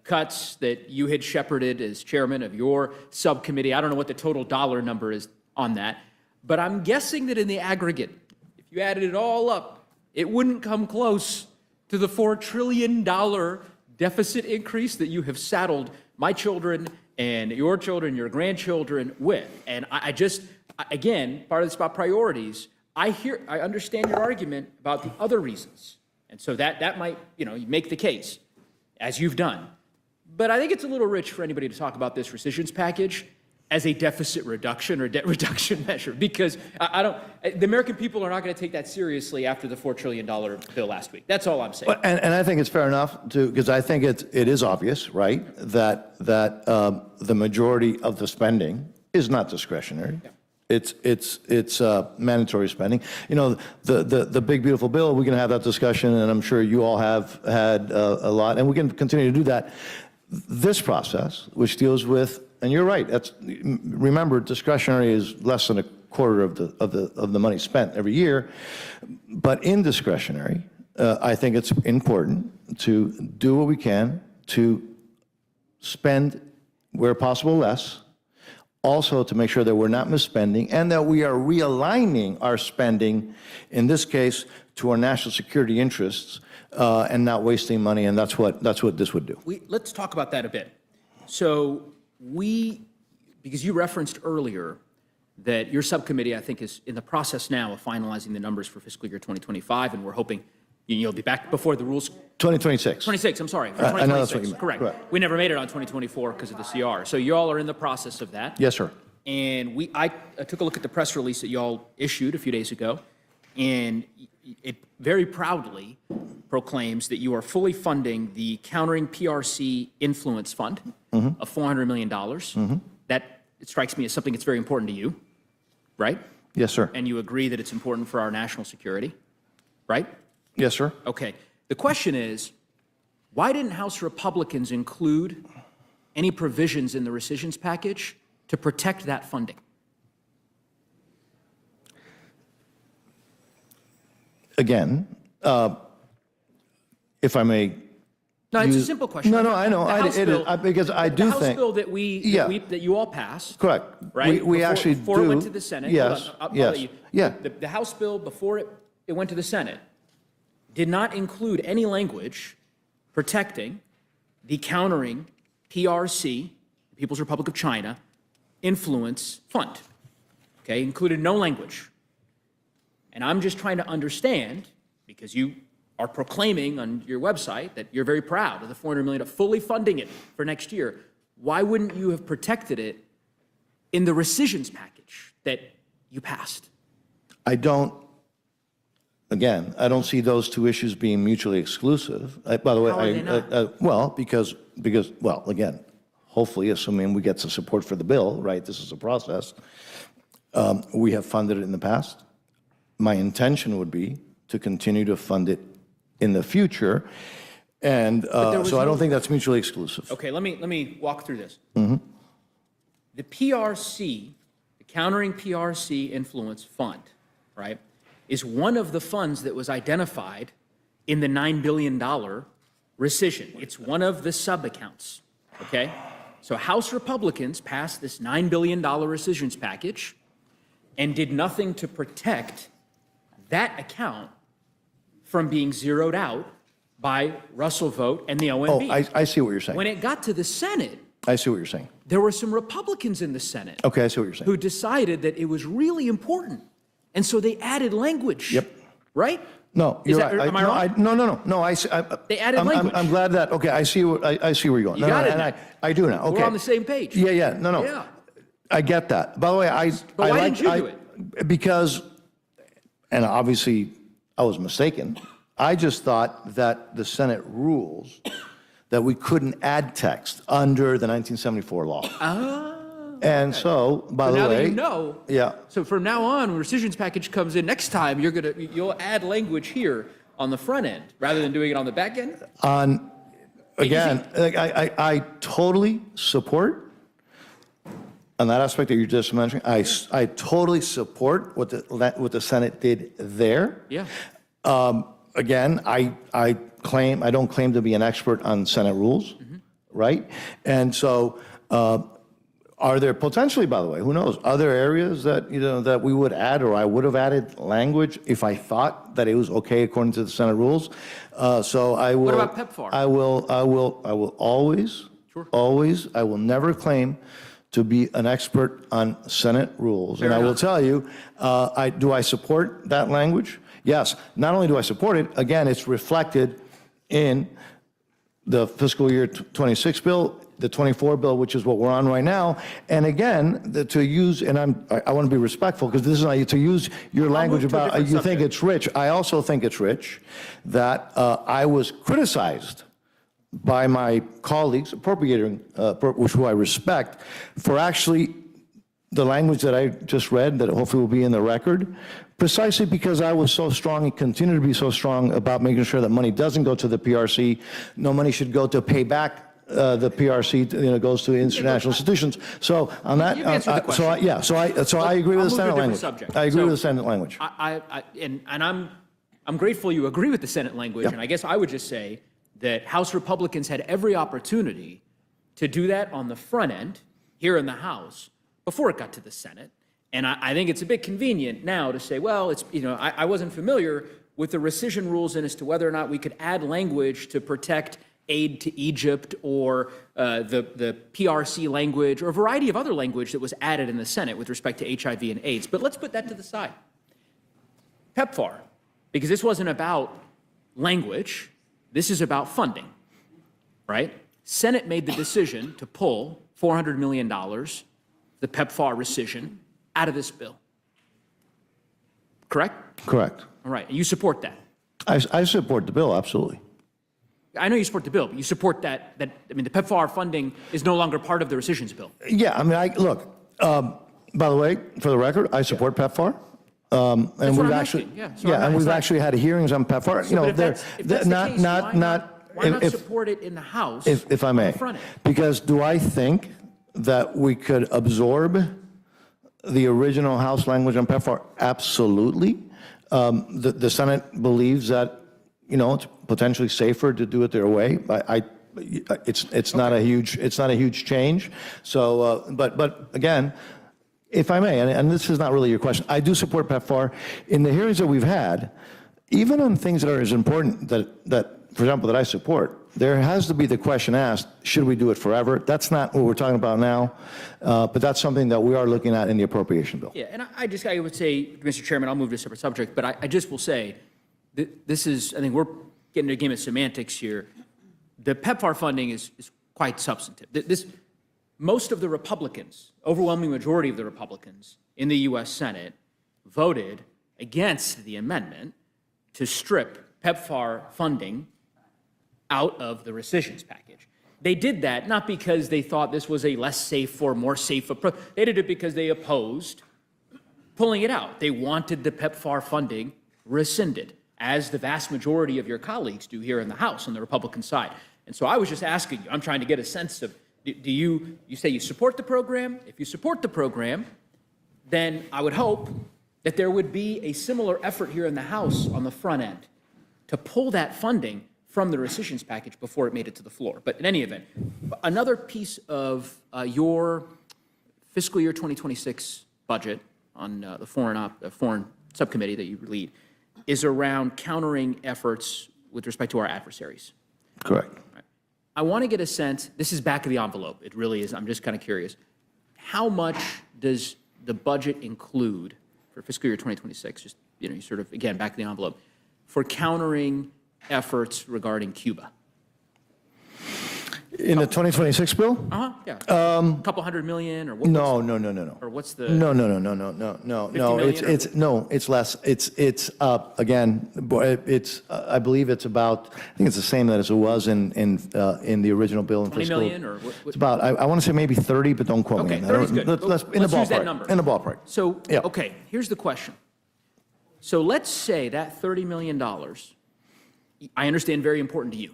cuts that you had shepherded as chairman of your subcommittee. I don't know what the total dollar number is on that, but I'm guessing that in the aggregate, if you added it all up, it wouldn't come close to the $4 trillion deficit increase that you have saddled my children and your children, your grandchildren with. And again, part of this about priorities. I understand your argument about the other reasons. And so that might, you make the case, as you've done. But I think it's a little rich for anybody to talk about this rescissions package as a deficit reduction or debt reduction measure, because the American people are not going to take that seriously after the $4 trillion bill last week. That's all I'm saying. And I think it's fair enough because I think it is obvious, right, that the majority of the spending is not discretionary. Yeah. It's mandatory spending. The big beautiful bill. We can have that discussion, and I'm sure you all have had a lot, and we can continue to do that. This process, which deals with, and you're right. Remember, discretionary is less than a quarter of the money spent every year, but in discretionary, I think it's important to do what we can to spend where possible less. Also, to make sure that we're not misspending and that we are realigning our spending, in this case, to our national security interests and not wasting money. And that's what this would do. Let's talk about that a bit. So because you referenced earlier that your subcommittee, I think, is in the process now of finalizing the numbers for fiscal year 2025, and we're hoping you'll be back before the rules. 2026. 26, I'm sorry. For I know that's what you 2026, meant. correct. We never made it on 2024 because of the CR. So you all are in the process of that. Yes, sir. And I took a look at the press release that y'all issued a few days ago, and it very proudly proclaims that you are fully funding the Countering PRC Influence Fund of $400 million. That, it strikes me as something that's very important to you, right? Yes, sir. And you agree that it's important for our national security, right? Yes, sir. Okay. The question is, why didn't House Republicans include any provisions in the rescissions package to protect that funding? Again, if I may. No, it's a simple question. No, I know. Because I do think. The House bill that you all passed. Correct. Right? We actually before do. It went to the Senate. Yes. I'll yes. let you. Yeah. The House bill, before it went to the Senate, did not include any language protecting the Countering PRC, People's Republic of China, Influence Fund. Okay, included no language. And I'm just trying to understand, because you are proclaiming on your website that you're very proud of the $400 million, of fully funding it for next year, why wouldn't you have protected it in the rescissions package that you passed? I don't see those two issues being mutually exclusive. By the way, How are they not? because again, hopefully, assuming we get some support for the bill, right? This is a process. We have funded it in the past. My intention would be to continue to fund it in the future, and so I don't think that's mutually exclusive. Okay, let me walk through this. The PRC, the Countering PRC Influence Fund, right, is one of the funds that was identified in the $9 billion rescission. It's one of the sub-accounts, okay? So House Republicans passed this $9 billion rescissions package and did nothing to protect that account from being zeroed out by Russell vote and the OMB. Oh, I see what you're saying. When it got to the Senate, I see what you're saying. there were some Republicans in the Senate Okay, I see what you're saying. who decided that it was really important. And so they added language. Yep. Right? No, Is you're that- right. am I wrong? No. They added language. I'm glad that. Okay, I see where you're going. You got it and now. I do now. Okay. We're on the same page. Yeah. No. Yeah. I get that. By the way, But why didn't you do it? Because, and obviously I was mistaken. I just thought that the Senate rules that we couldn't add text under the 1974 law. And so, by the Now way, that you know, yeah. so from now on, when rescissions package comes in next time, you'll add language here on the front end rather than doing it on the back end? Again, I totally support on that aspect that you just mentioned. I totally support what the Senate did there. Yeah. Again, I don't claim to be an expert on Senate rules, right? And so Are there potentially, by the way, who knows, other areas that, that we would add, or I would have added language if I thought that it was okay according to the Senate rules? So I will. What about PEPFAR? I will always, I will never claim to be an expert on Senate rules. Fair and I will enough. tell you, do I support that language? Yes. Not only do I support it, again, it's reflected in the fiscal year 26 bill, the 24 bill, which is what we're on right now. And again, to use, and I want to be respectful, because this is not to use your language move to a about, different you think subject. it's rich. I also think it's rich that I was criticized by my colleagues, appropriating, who I respect, for actually the language that I just read, that hopefully will be in the record, precisely because I was so strong and continue to be so strong about making sure that money doesn't go to the PRC. No money should go to pay back the PRC, goes to international institutions. So on that, You've answered the question. so I agree with the I'll move to a Senate different language. subject. I agree So, with the Senate language. I'm grateful you agree with the Senate language, Yeah. and I guess I would just say that House Republicans had every opportunity to do that on the front end here in the House before it got to the Senate. And I think it's a bit convenient now to say, well, it's, I wasn't familiar with the rescission rules and as to whether or not we could add language to protect aid to Egypt or the PRC language or a variety of other language that was added in the Senate with respect to HIV and AIDS. But let's put that to the side. PEPFAR, because this wasn't about language, this is about funding, right? Senate made the decision to pull $400 million, the PEPFAR rescission, out of this bill. Correct? Correct. All right, and you support that. I support the bill, absolutely. I know you support the bill, but you support that the PEPFAR funding is no longer part of the rescissions bill. Yeah, look, by the way, for the record, I support PEPFAR. And what we've I'm actually, asking, yeah. So and we've it's actually had hearings on PEPFAR. But if that's the case, why not if- support it in the House if I on may, the front end? because do I think that we could absorb the original House language on PEPFAR? Absolutely. The Senate believes that, it's potentially safer to do it their way. It's not a huge change. So, but again, if I may, and this is not really your question, I do support PEPFAR. In the hearings that we've had, even on things that are as important that, for example, that I support, there has to be the question asked, should we do it forever? That's not what we're talking about now, but that's something that we are looking at in the appropriation bill. Yeah, and I would say, Mr. Chairman, I'll move to a separate subject, but I just will say, that this is, I think we're getting into a game of semantics here. The PEPFAR funding is quite substantive. Most of the Republicans, overwhelming majority of the Republicans in the U.S. Senate voted against the amendment to strip PEPFAR funding out of the rescissions package. They did that not because they thought this was a less safe or more safe approach. They did it because they opposed pulling it out. They wanted the PEPFAR funding rescinded, as the vast majority of your colleagues do here in the House on the Republican side. And so I was just asking you, I'm trying to get a sense of, you say you support the program? If you support the program, then I would hope that there would be a similar effort here in the House on the front end to pull that funding from the rescissions package before it made it to the floor. But in any event, another piece of your fiscal year 2026 budget on the foreign subcommittee that you lead is around countering efforts with respect to our adversaries. Correct. I want to get a sense, this is back of the envelope, it really is, I'm just kind of curious. How much does the budget include for fiscal year 2026, just, you sort of, again, back of the envelope, for countering efforts regarding Cuba? In the 2026 bill? Yeah. A couple $100 million or what? No. Or what's the? No. million It's less. It's again. I believe it's about. I think it's the same as it was in the original bill in 20 fiscal. million or what? It's about. I want to say maybe 30, but don't quote me Okay, on that. 30 is good. Let's in the Let's use that ballpark. number. In the ballpark. So, Yeah. okay, here's the question. So let's say that $30 million, I understand very important to you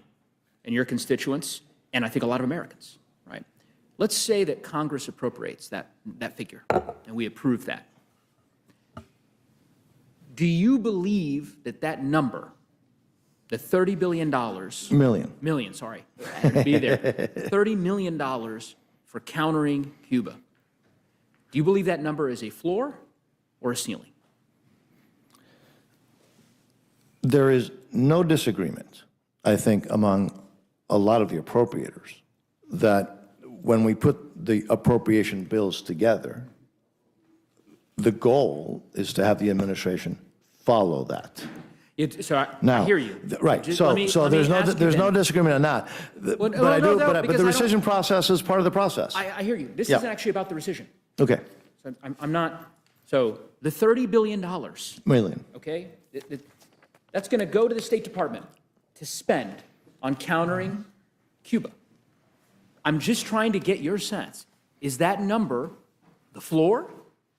and your constituents, and I think a lot of Americans, right? Let's say that Congress appropriates that figure, and we approve that. Do you believe that number, the $30 billion... Million, sorry. I had to be there. $30 million for countering Cuba. Do you believe that number is a floor or a ceiling? There is no disagreement, I think, among a lot of the appropriators that when we put the appropriation bills together, the goal is to have the administration follow that. So I Now, hear you. Right. Just So, let me there's ask you no then. disagreement on that. But no, I do. no, But the because I don't- rescission process is part of the process. I hear you. This Yeah. isn't actually about the rescission. Okay. So I'm not, so the $30 billion, Million. okay, that's going to go to the State Department to spend on countering Cuba. I'm just trying to get your sense. Is that number the floor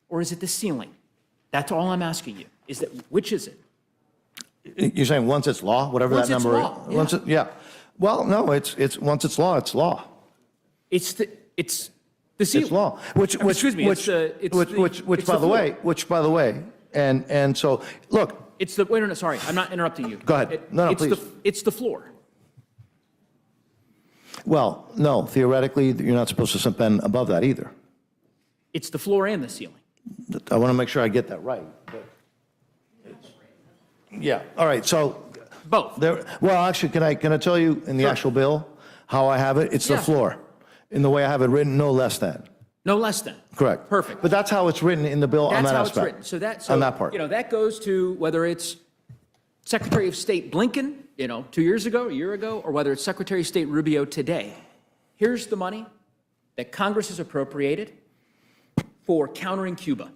or is it the ceiling? That's all I'm asking you. Which is it? You're saying once it's law, whatever Once that it's number law, is? Once yeah. Well, no, it's once it's law, it's law. It's the ceiling. It's law. Which by the way, and so look. Wait a minute, sorry, I'm not interrupting you. Go ahead. No, please. It's the floor. Well, no, theoretically, you're not supposed to spend above that either. It's the floor and the ceiling. I want to make sure I get that right. But yeah. All right. So both. Well, actually, can I tell you in the actual bill how I have it? It's the floor. In the way I have it written, no less than. No less than. Correct. Perfect. But that's how it's written in the bill on that aspect. That's how it's written. So on that part. That goes to whether it's Secretary of State Blinken, 2 years ago, a year ago, or whether it's Secretary of State Rubio today. Here's the money that Congress has appropriated for countering Cuba.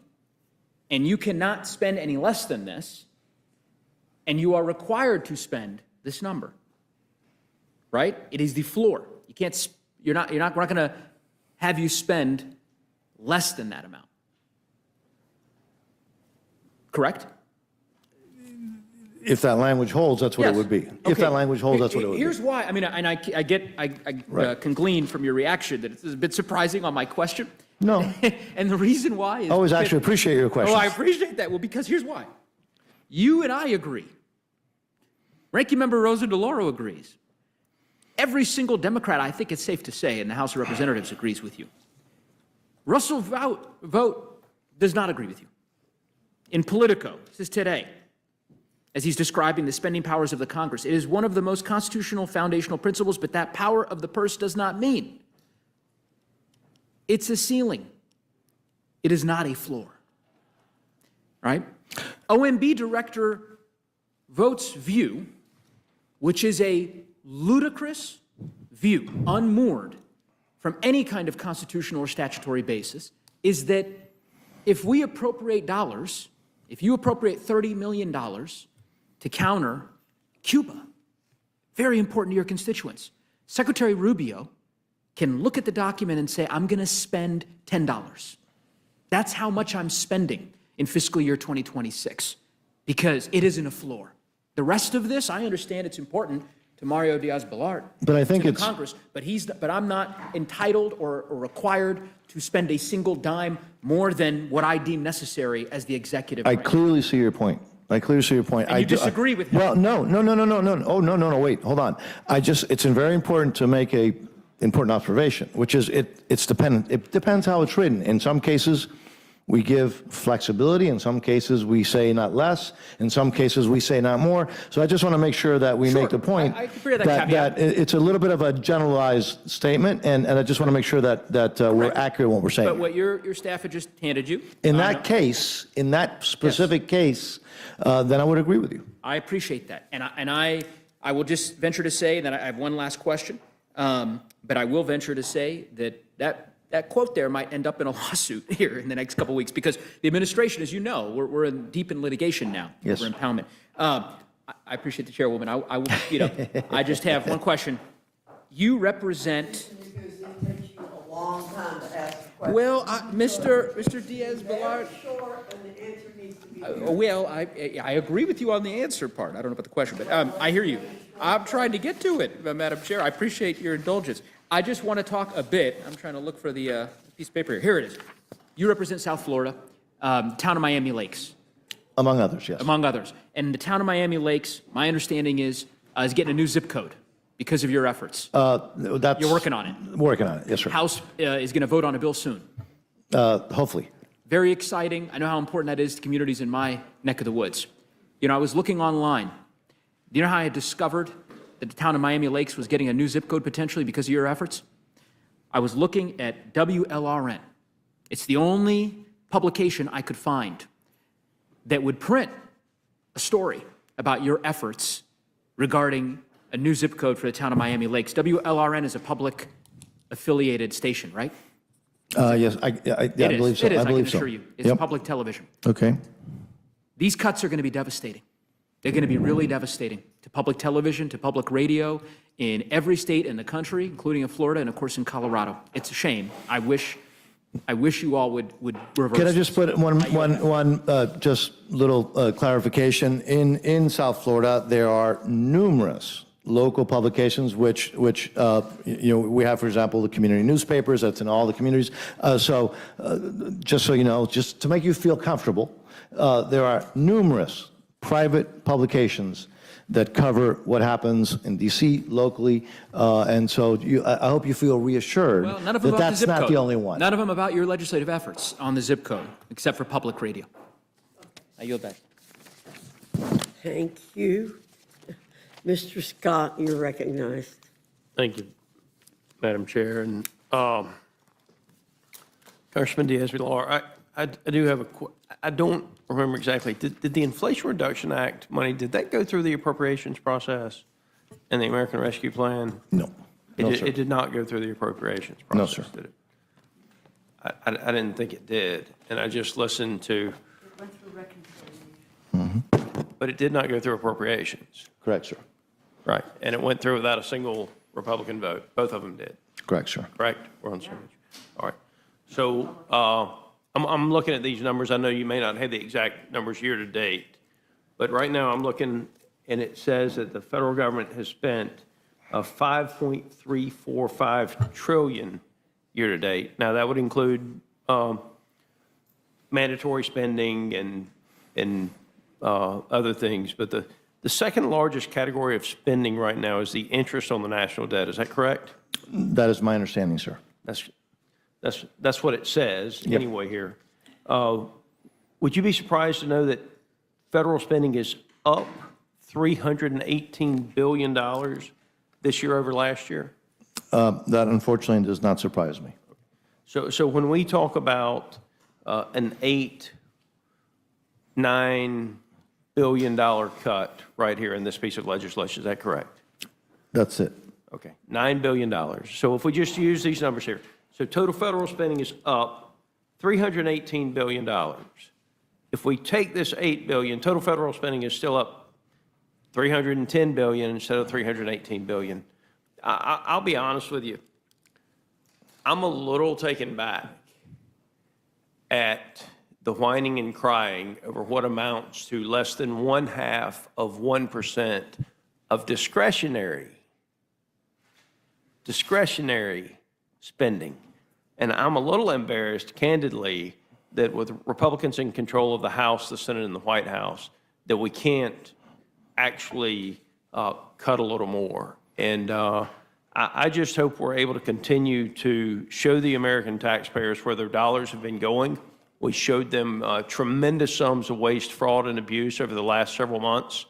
And you cannot spend any less than this, and you are required to spend this number. Right? It is the floor. You can't, we're not going to have you spend less than that amount. Correct? If that language holds, that's what it would be. Okay. If that language holds, that's what it would Here's be. why. I mean, and I can glean from your reaction that it's a bit surprising on my question. No. And the reason why is... I always actually appreciate your questions. Oh, I appreciate that. Well, because here's why. You and I agree. Ranking Member Rosa DeLauro agrees. Every single Democrat, I think it's safe to say, in the House of Representatives agrees with you. Russell Vogt does not agree with you. In Politico, this is today, as he's describing the spending powers of the Congress, it is one of the most constitutional foundational principles, but that power of the purse does not mean it's a ceiling. It is not a floor, right? OMB Director Vogt's view, which is a ludicrous view, unmoored from any kind of constitutional or statutory basis, is that if we appropriate dollars, if you appropriate $30 million to counter Cuba, very important to your constituents, Secretary Rubio can look at the document and say, I'm going to spend $10. That's how much I'm spending in fiscal year 2026, because it isn't a floor. The rest of this, I understand it's important to Mario Diaz-Balart, but I think to it's Congress, but I'm not entitled or required to spend a single dime more than what I deem necessary as the executive I branch. clearly see your point. I clearly see your point. And you disagree with him? Well, no. Oh, no, wait, hold on. It's very important to make a important observation, which is it's dependent. It depends how it's written. In some cases, we give flexibility. In some cases, we say not less. In some cases, we say not more. So I just want to make sure that we make the point I agree with that caveat. it's a little bit of a generalized statement, and I just want to make sure that we're accurate in what we're saying. But what your staff had just handed you. In that case, in that specific case, then I would agree with you. I appreciate that. And I will just venture to say, and then I have one last question, but I will venture to say that quote there might end up in a lawsuit here in the next couple of weeks, because the administration, as you know, we're deep in litigation now Yes. over impoundment. I appreciate the chairwoman. I just have one question. You represent... It takes you a long time to ask a question. Well, Mr. Diaz-Balart... Very short, and the answer needs to be... Well, I agree with you on the answer part. I don't know about the question, but I hear you. I'm trying to get to it, Madam Chair. I appreciate your indulgence. I just want to talk a bit. I'm trying to look for the piece of paper here. Here it is. You represent South Florida, town of Miami Lakes. Among others, yes. Among others. And the town of Miami Lakes, my understanding is getting a new zip code because of your efforts. You're You're working on it. Working on it, yes, sir. House is going to vote on a bill soon. Hopefully. Very exciting. I know how important that is to communities in my neck of the woods. You know, I was looking online. Do you know how I discovered that the town of Miami Lakes was getting a new zip code potentially because of your efforts? I was looking at WLRN. It's the only publication I could find that would print a story about your efforts regarding a new zip code for the town of Miami Lakes. WLRN is a public affiliated station, right? Yes, I believe so. It is, I can believe so. assure you. It's public television. Okay. These cuts are going to be devastating. They're going to be really devastating to public television, to public radio in every state in the country, including in Florida and, of course, in Colorado. It's a shame. I wish you all would reverse. Can I just put one just little clarification? In South Florida, there are numerous local publications, which we have, for example, the community newspapers. That's in all the communities. Just so you know, just to make you feel comfortable, there are numerous private publications that cover what happens in D.C. locally, and so I hope you feel reassured Well, none of them that about the that's zip not code. the only one. None of them about your legislative efforts on the zip code, except for public radio. I yield back. Thank you. Mr. Scott, you're recognized. Thank you, Madam Chair. And Congressman Diaz-Villar, I do have I don't remember exactly. Did the Inflation Reduction Act money, did that go through the appropriations process and the American Rescue Plan? No. No, sir. It did not go through the appropriations No, process, sir. did it? I didn't think it did, and I just listened to. But it did not go through appropriations. Correct, sir. Right, and it went through without a single Republican vote. Both of them did. Correct, sir. Correct? We're on the same page. All right. So I'm looking at these numbers. I know you may not have the exact numbers year to date, but right now I'm looking, and it says that the federal government has spent $5.345 trillion year to date. Now, that would include mandatory spending and other things, but the second largest category of spending right now is the interest on the national debt. Is that correct? That is my understanding, sir. That's what it says Yep. anyway here. Would you be surprised to know that federal spending is up $318 billion this year over last year? That unfortunately does not surprise me. So when we talk about an $9 billion cut right here in this piece of legislation, is that correct? That's it. Okay, $9 billion. So if we just use these numbers here, so total federal spending is up $318 billion. If we take this $8 billion, total federal spending is still up $310 billion instead of $318 billion. I'll be honest with you. I'm a little taken back at the whining and crying over what amounts to less than 0.5% of discretionary spending. And I'm a little embarrassed, candidly, that with Republicans in control of the House, the Senate, and the White House, that we can't actually cut a little more. And I just hope we're able to continue to show the American taxpayers where their dollars have been going. We showed them tremendous sums of waste, fraud, and abuse over the last several months.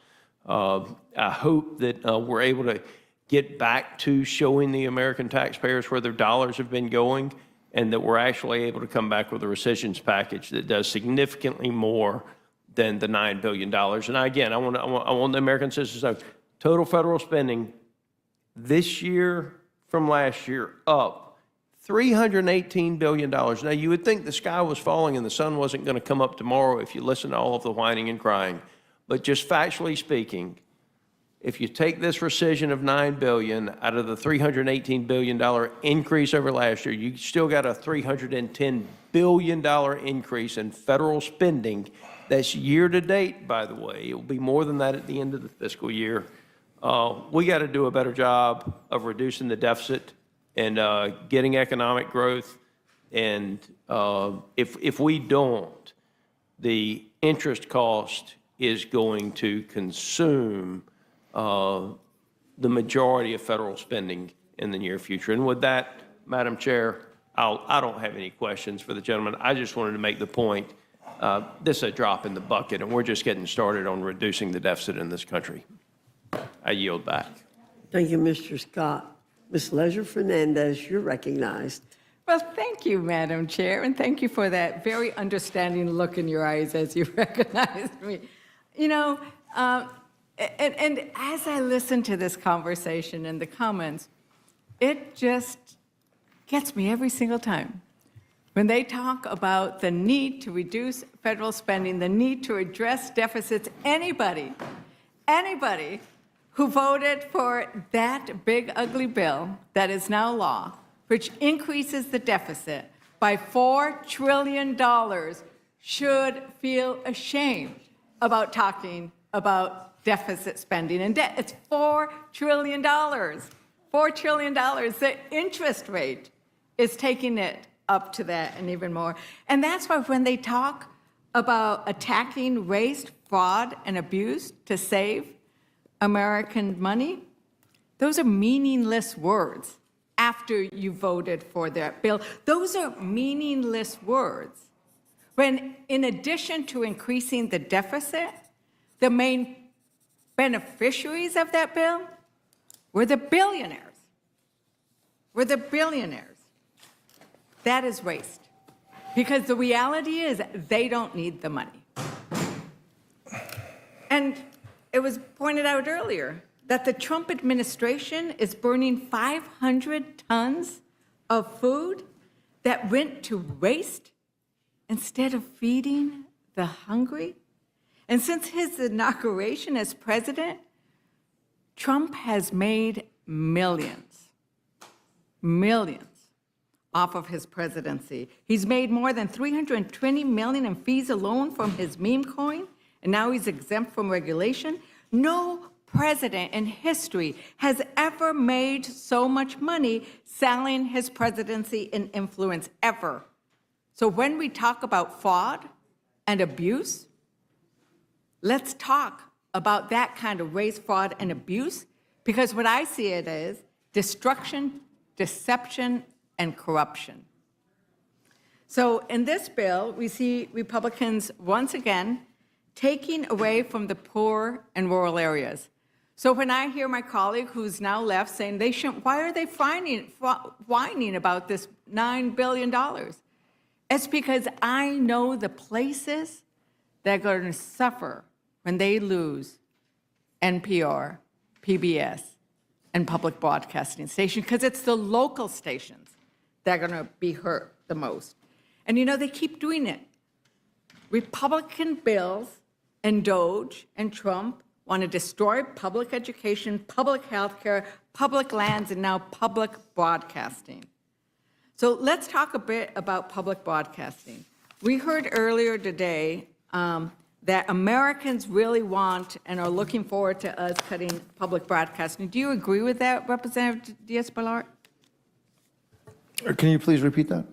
I hope that we're able to get back to showing the American taxpayers where their dollars have been going, and that we're actually able to come back with a rescissions package that does significantly more than the $9 billion. And again, I want the American citizens to know, total federal spending this year from last year up $318 billion. Now, you would think the sky was falling and the sun wasn't going to come up tomorrow if you listen to all of the whining and crying. But just factually speaking, if you take this rescission of $9 billion out of the $318 billion increase over last year, you still got a $310 billion increase in federal spending. That's year to date, by the way. It will be more than that at the end of the fiscal year. We got to do a better job of reducing the deficit and getting economic growth. And if we don't, the interest cost is going to consume the majority of federal spending in the near future. And with that, Madam Chair, I don't have any questions for the gentleman. I just wanted to make the point, this is a drop in the bucket, and we're just getting started on reducing the deficit in this country. I yield back. Thank you, Mr. Scott. Ms. Leisure Fernandez, you're recognized. Well, thank you, Madam Chair, and thank you for that very understanding look in your eyes as you recognized me. You know, and as I listen to this conversation and the comments, it just gets me every single time. When they talk about the need to reduce federal spending, the need to address deficits, anybody who voted for that big, ugly bill that is now law, which increases the deficit by $4 trillion, should feel ashamed about talking about deficit spending and debt. It's $4 trillion. $4 trillion. The interest rate is taking it up to that and even more. And that's why when they talk about attacking waste, fraud, and abuse to save American money, those are meaningless words after you voted for that bill. Those are meaningless words when, in addition to increasing the deficit, the main beneficiaries of that bill were the billionaires. That is waste. Because the reality is they don't need the money. And it was pointed out earlier that the Trump administration is burning 500 tons of food that went to waste instead of feeding the hungry. And since his inauguration as president, Trump has made millions off of his presidency. He's made more than $320 million in fees alone from his meme coin, and now he's exempt from regulation. No president in history has ever made so much money selling his presidency and influence, ever. So when we talk about fraud and abuse, let's talk about that kind of waste, fraud, and abuse, because what I see it as destruction, deception, and corruption. So in this bill, we see Republicans once again taking away from the poor and rural areas. So when I hear my colleague who's now left saying they shouldn't, why are they whining about this $9 billion? It's because I know the places that are going to suffer when they lose NPR, PBS, and public broadcasting stations, because it's the local stations that are going to be hurt the most. And you know, they keep doing it. Republican bills and DOGE and Trump want to destroy public education, public health care, public lands, and now public broadcasting. So let's talk a bit about public broadcasting. We heard earlier today that Americans really want and are looking forward to us cutting public broadcasting. Do you agree with that, Representative Diaz-Balart? Can you please repeat that?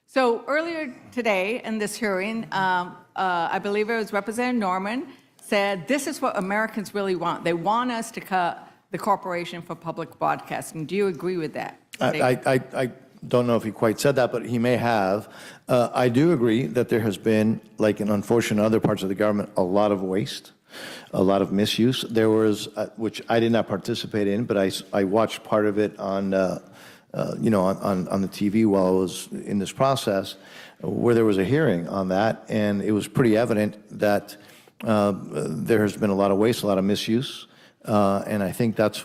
So earlier today in this hearing, I believe it was Representative Norman said this is what Americans really want. They want us to cut the Corporation for Public Broadcasting. Do you agree with that? I don't know if he quite said that, but he may have. I do agree that there has been, like in unfortunate other parts of the government, a lot of waste, a lot of misuse. There was, which I did not participate in, but I watched part of it on, on the TV while I was in this process, where there was a hearing on that, and it was pretty evident that there has been a lot of waste, a lot of misuse, and I think that's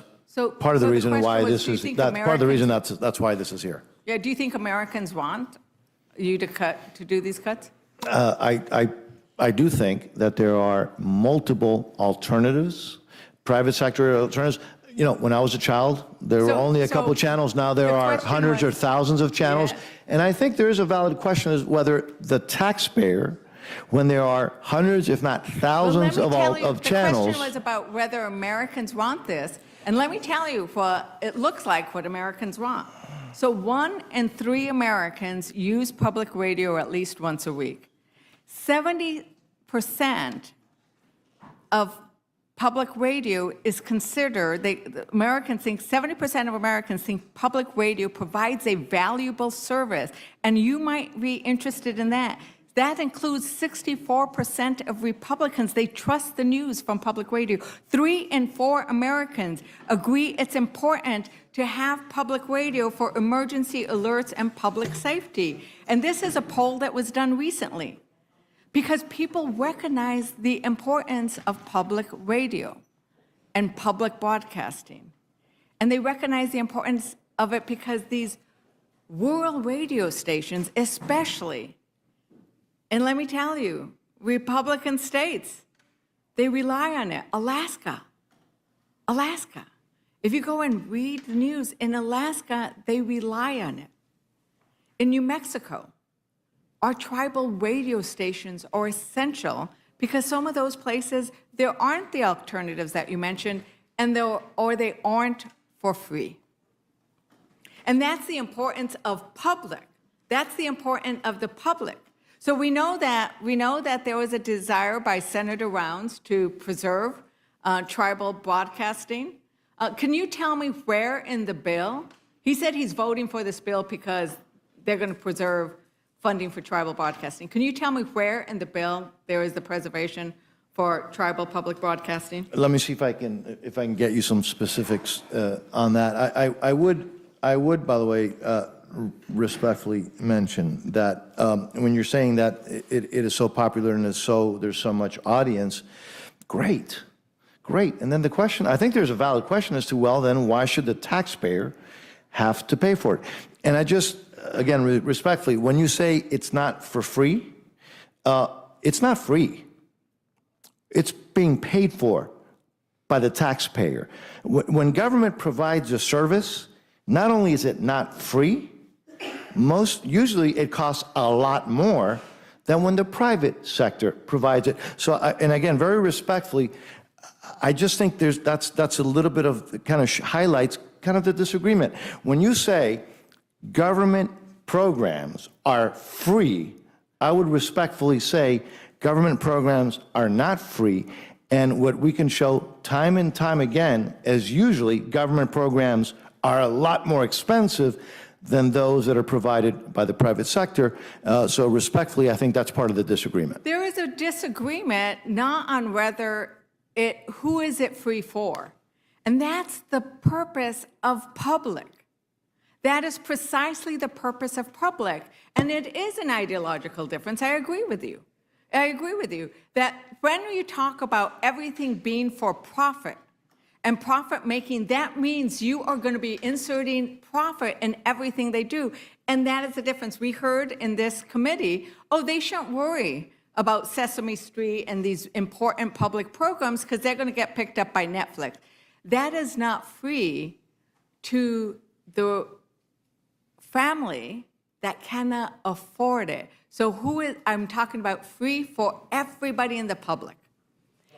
part of the reason why this is. That's part of the reason that's why this is here. Yeah. Do you think Americans want you to do these cuts? I do think that there are multiple alternatives, private sector alternatives. You know, when I was a child, there were only a couple of channels. Now there are hundreds or thousands of channels. Yeah. And I think there is a valid question as whether the taxpayer, when there are hundreds, if not thousands of channels. The question was about whether Americans want this. And let me tell you what it looks like what Americans want. So 1 in 3 Americans use public radio at least once a week. 70% of public radio is considered, the Americans think, 70% of Americans think public radio provides a valuable service, and you might be interested in that. That includes 64% of Republicans. They trust the news from public radio. 3 in 4 Americans agree it's important to have public radio for emergency alerts and public safety. And this is a poll that was done recently, because people recognize the importance of public radio and public broadcasting. And they recognize the importance of it because these rural radio stations, especially, and let me tell you, Republican states, they rely on it. Alaska. If you go and read the news, in Alaska, they rely on it. In New Mexico, our tribal radio stations are essential because some of those places, there aren't the alternatives that you mentioned, or they aren't for free. And that's the importance of public. That's the importance of the public. So we know that there was a desire by Senator Rounds to preserve tribal broadcasting. Can you tell me where in the bill? He said he's voting for this bill because they're going to preserve funding for tribal broadcasting. Can you tell me where in the bill there is the preservation for tribal public broadcasting? Let me see if I can get you some specifics on that. I would, by the way, respectfully mention that when you're saying that it is so popular and there's so much audience, great. And then the question, I think there's a valid question as to, well, then why should the taxpayer have to pay for it? And I just, again, respectfully, when you say it's not for free, it's not free. It's being paid for by the taxpayer. When government provides a service, not only is it not free, usually it costs a lot more than when the private sector provides it. So, and again, very respectfully, I just think that's a little bit of kind of highlights kind of the disagreement. When you say government programs are free, I would respectfully say government programs are not free. And what we can show time and time again is usually government programs are a lot more expensive than those that are provided by the private sector. So respectfully, I think that's part of the disagreement. There is a disagreement not on whether who is it free for? And that's the purpose of public. That is precisely the purpose of public. And it is an ideological difference. I agree with you. That when you talk about everything being for profit and profit making, that means you are going to be inserting profit in everything they do. And that is the difference. We heard in this committee, they shouldn't worry about Sesame Street and these important public programs because they're going to get picked up by Netflix. That is not free to the family that cannot afford it. So I'm talking about free for everybody in the public.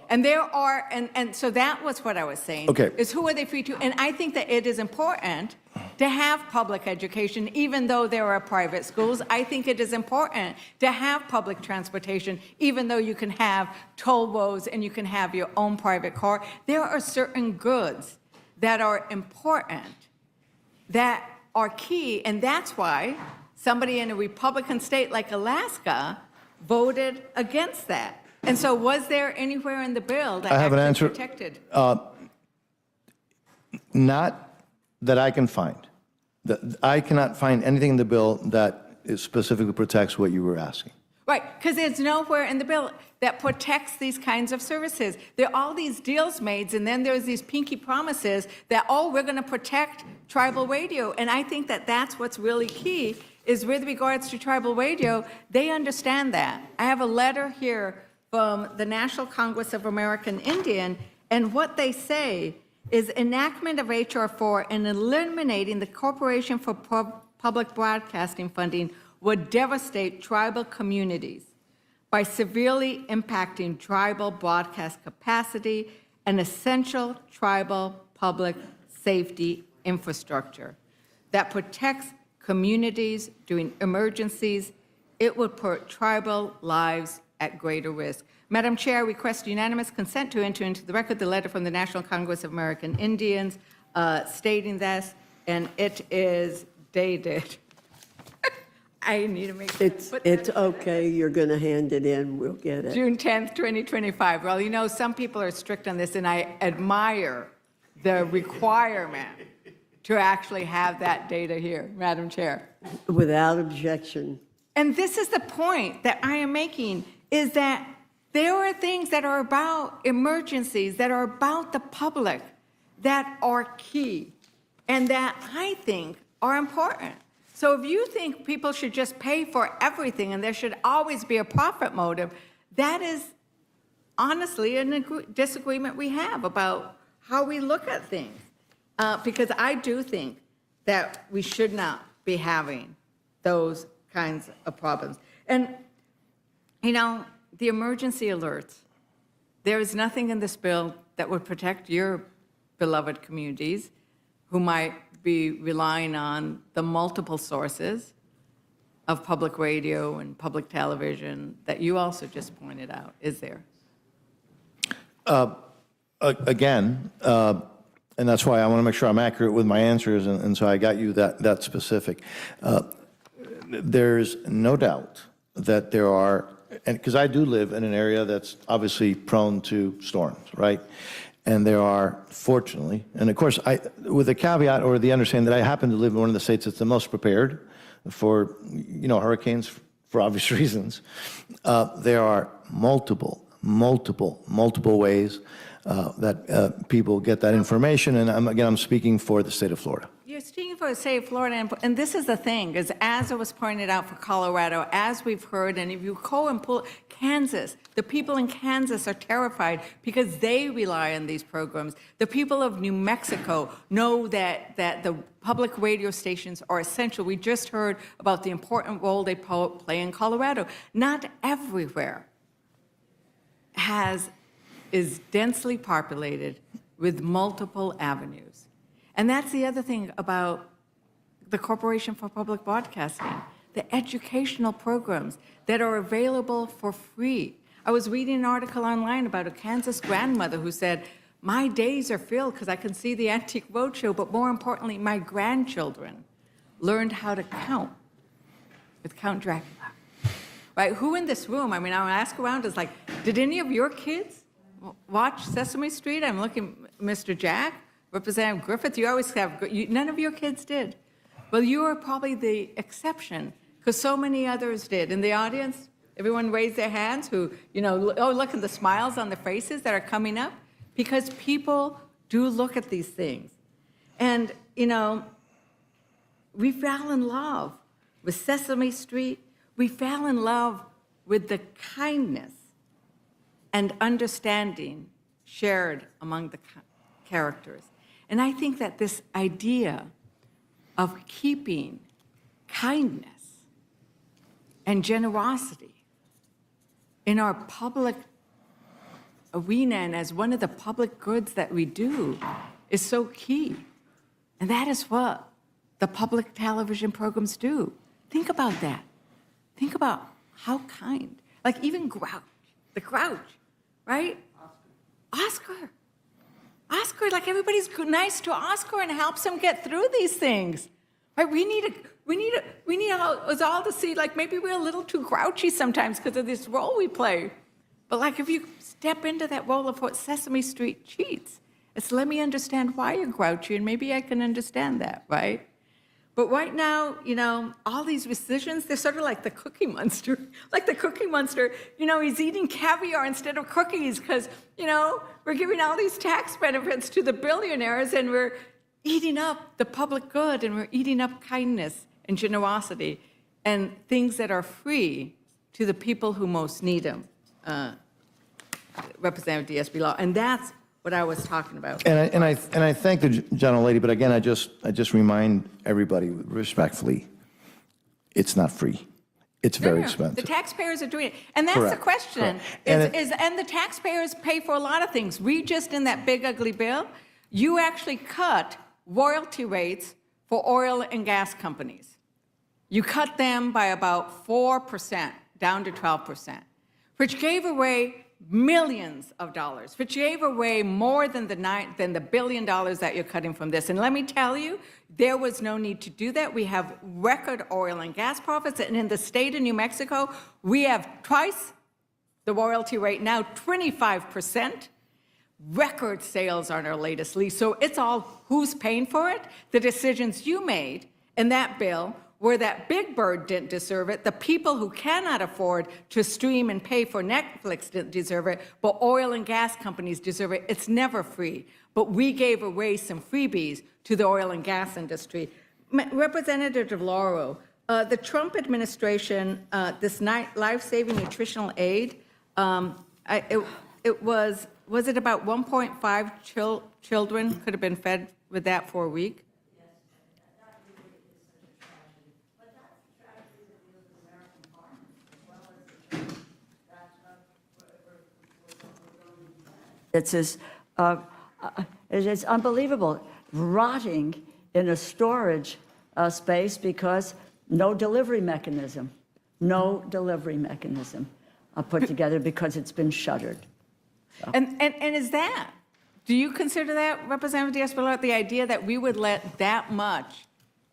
And there are, and so that was what I was saying. Okay. Is who are they free to? And I think that it is important to have public education, even though there are private schools. I think it is important to have public transportation, even though you can have toll roads and you can have your own private car. There are certain goods that are important, that are key, and that's why somebody in a Republican state like Alaska voted against that. And so was there anywhere in the bill that actually protected? Not that I can find. I cannot find anything in the bill that specifically protects what you were asking. Right, because there's nowhere in the bill that protects these kinds of services. There are all these deals made, and then there's these pinky promises that, we're going to protect tribal radio. And I think that that's what's really key, is with regards to tribal radio, they understand that. I have a letter here from the National Congress of American Indian, and what they say is enactment of H.R. 4 and eliminating the Corporation for Public Broadcasting funding would devastate tribal communities by severely impacting tribal broadcast capacity and essential tribal public safety infrastructure that protects communities during emergencies. It would put tribal lives at greater risk. Madam Chair, I request unanimous consent to enter into the record the letter from the National Congress of American Indians stating this, and it is dated. I need to make sure. It's okay, you're going to hand it in, we'll get it. June 10th, 2025. Well, you know, some people are strict on this, and I admire the requirement to actually have that data here, Madam Chair. Without objection. And this is the point that I am making, is that there are things that are about emergencies, that are about the public, that are key, and that I think are important. So if you think people should just pay for everything and there should always be a profit motive, that is honestly a disagreement we have about how we look at things. Because I do think that we should not be having those kinds of problems. And, you know, the emergency alerts, there is nothing in this bill that would protect your beloved communities who might be relying on the multiple sources of public radio and public television that you also just pointed out, is there? Again, and that's why I want to make sure I'm accurate with my answers, and so I got you that specific. There's no doubt that there are, and because I do live in an area that's obviously prone to storms, right? And there are, fortunately, and of course, with the caveat or the understanding that I happen to live in one of the states that's the most prepared for, you know, hurricanes for obvious reasons. There are multiple ways that people get that information. And I'm speaking for the state of Florida. You're speaking for the state of Florida, and this is the thing, is as it was pointed out for Colorado, as we've heard, and if you go and pull Kansas, the people in Kansas are terrified because they rely on these programs. The people of New Mexico know that the public radio stations are essential. We just heard about the important role they play in Colorado. Not everywhere is densely populated with multiple avenues. And that's the other thing about the Corporation for Public Broadcasting, the educational programs that are available for free. I was reading an article online about a Kansas grandmother who said, my days are filled because I can see the Antique Roadshow, but more importantly, my grandchildren learned how to count with Count Dracula. Right? Who in this room, I mean, I'll ask around, is like, did any of your kids watch Sesame Street? I'm looking, Mr. Jack, Representative Griffith, you always have, none of your kids did. Well, you are probably the exception, because so many others did. In the audience, everyone raised their hands who, you know, oh, look at the smiles on their faces that are coming up, because people do look at these things. And, you know, we fell in love with Sesame Street. We fell in love with the kindness and understanding shared among the characters. And I think that this idea of keeping kindness and generosity in our public arena and as one of the public goods that we do is so key. And that is what the public television programs do. Think about that. Think about how kind, like even Grouch, the Grouch, right? Oscar, like everybody's nice to Oscar and helps him get through these things. Right? We need us all to see, like maybe we're a little too grouchy sometimes because of this role we play. But like if you step into that role of what Sesame Street cheats, it's let me understand why you're grouchy and maybe I can understand that, right? But right now, you know, all these rescissions, they're sort of like the Cookie Monster. Like the Cookie Monster, you know, he's eating caviar instead of cookies because, you know, we're giving all these tax benefits to the billionaires and we're eating up the public good and we're eating up kindness and generosity and things that are free to the people who most need them. Representative DeLauro. And that's what I was talking about. And I thank the gentlelady, but again, I just remind everybody respectfully, it's not free. It's very expensive. The taxpayers are doing it. And that's the question. And the taxpayers pay for a lot of things. Read just in that big ugly bill, you actually cut royalty rates for oil and gas companies. You cut them by about 4%, down to 12%, which gave away millions of dollars, which gave away more than the $1 billion that you're cutting from this. And let me tell you, there was no need to do that. We have record oil and gas profits, and in the state of New Mexico, we have twice the royalty rate now, 25%. Record sales on our latest lease. So it's all who's paying for it. The decisions you made in that bill were that Big Bird didn't deserve it, the people who cannot afford to stream and pay for Netflix didn't deserve it, but oil and gas companies deserve it. It's never free. But we gave away some freebies to the oil and gas industry. Representative DeLauro, the Trump administration, this life-saving nutritional aid, was it about 1.5 children could have been fed with that for a week? It's unbelievable, rotting in a storage space because no delivery mechanism put together because it's been shuttered. So. And is that, do you consider that, Representative Diaz-Balart, the idea that we would let that much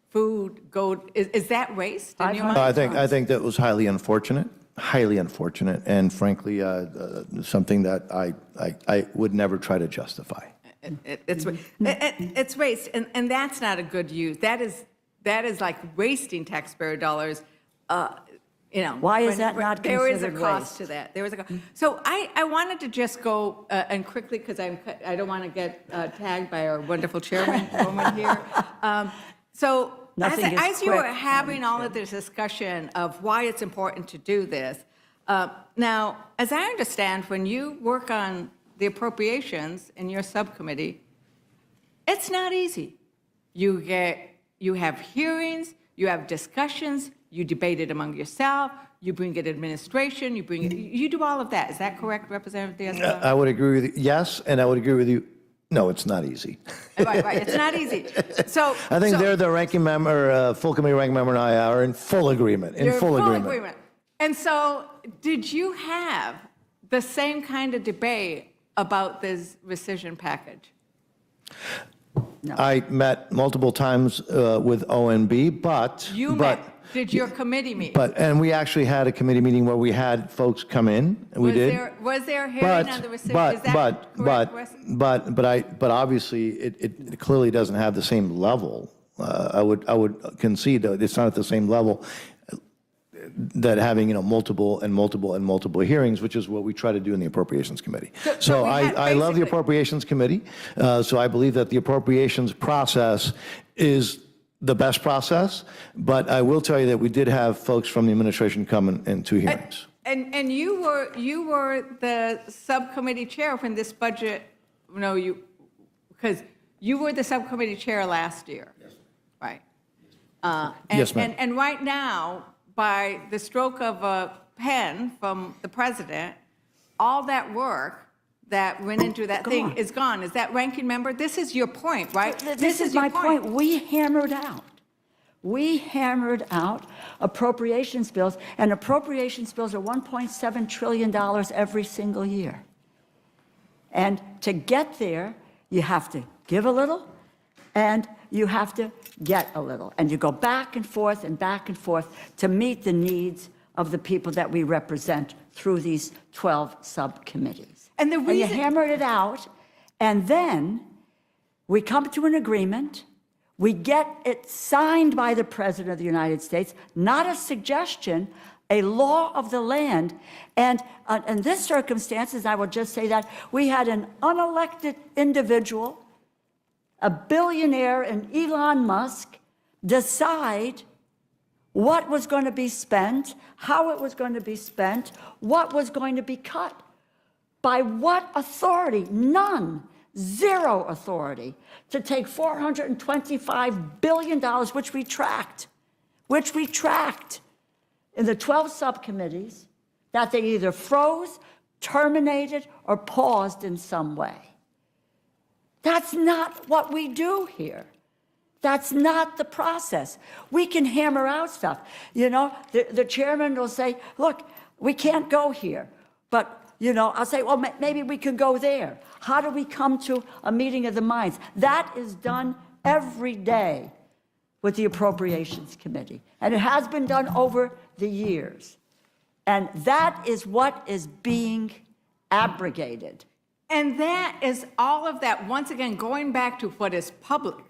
food go, is that waste in your mind? I think that was highly unfortunate, and frankly, something that I would never try to justify. It's waste, and that's not a good use. That is like wasting taxpayer dollars. Why is that not considered waste? There is a cost to that. There is a cost. So I wanted to just go and quickly, because I don't want to get tagged by our wonderful chairwoman here. So as you were having all of this discussion of why it's important to do this, now, as I understand, when you work on the appropriations in your subcommittee, it's not easy. You have hearings, you have discussions, you debate it among yourself, you bring it administration, you do all of that. Is that correct, Representative Diaz-Balart? I would agree with you, yes, and I would agree with you, no, it's not easy. Right, it's not easy. So I think they're the ranking member, full committee ranking member and I are in full agreement, full agreement. And so did you have the same kind of debate about this rescission package? No. I met multiple times with ONB, but... Did your committee meet? And we actually had a committee meeting where we had folks come in, and we did. Was there a hearing on the rescission? Is that correct? But obviously, it clearly doesn't have the same level. I would concede that it's not at the same level that having multiple hearings, which is what we try to do in the Appropriations Committee. So I love the Appropriations Committee. So I believe that the appropriations process is the best process, but I will tell you that we did have folks from the administration come in 2 hearings. And you were the subcommittee chair when this budget, because you were the subcommittee chair last year. Yes. Right. Yes, ma'am. And right now, by the stroke of a pen from the president, all that work that went into that thing is gone. Is that ranking member? This is your point, right? This is my point. We hammered out appropriations bills, and appropriations bills are $1.7 trillion every single year. And to get there, you have to give a little, and you have to get a little. And you go back and forth to meet the needs of the people that we represent through these 12 subcommittees. And you hammered it out, and then we come to an agreement. We get it signed by the President of the United States, not a suggestion, a law of the land. And in this circumstances, I will just say that we had an unelected individual, a billionaire in Elon Musk, decide what was going to be spent, how it was going to be spent, what was going to be cut. By what authority? None. Zero authority to take $425 billion, which we tracked in the 12 subcommittees, that they either froze, terminated, or paused in some way. That's not what we do here. That's not the process. We can hammer out stuff. The chairman will say, look, we can't go here, but You know, I'll say, well, maybe we could go there. How do we come to a meeting of the minds? That is done every day with the Appropriations Committee. And it has been done over the years. And that is what is being abrogated. And that is all of that, once again, going back to what is public.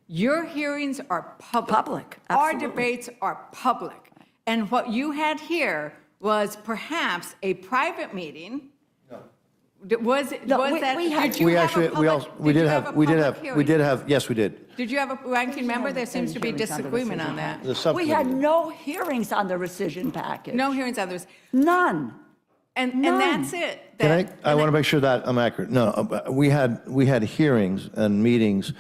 Your hearings are public. Public, Our absolutely. debates are public. And what you had here was perhaps a private meeting. Was that? we had- did you We have a actually, public- we did did you have, a we did public have, hearing? we did have, yes, we did. Did you have a ranking member? There seems to be Any hearings on the disagreement on rescission that. The We subcommittee. had no hearings on the rescission package. No hearings on this. None. And that's it. Can That- I want to make sure that I'm accurate. No, we had hearings and meetings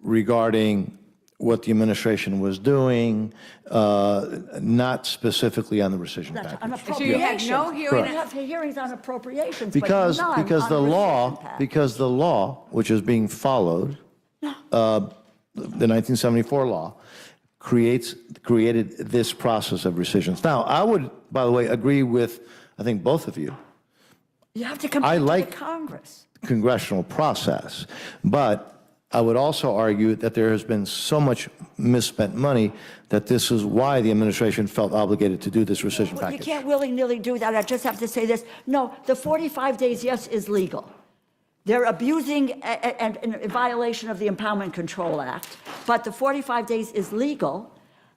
regarding what the administration was doing, not specifically on the rescission That's on package. So you had appropriations. no hearing- We have hearings on appropriations, Because, but none because on the law, rescission package. because the law, which is being followed, the 1974 law, created this process of rescissions. Now, I would, by the way, agree with, I think, both of you, You have to come I back to like- the Congress. congressional process. But I would also argue that there has been so much misspent money that this is why the administration felt obligated to do this rescission Well, you package. can't willy-nilly do that. I just have to say this. No, the 45 days, yes, is legal. They're abusing and in violation of the Impoundment Control Act, but the 45 days is legal.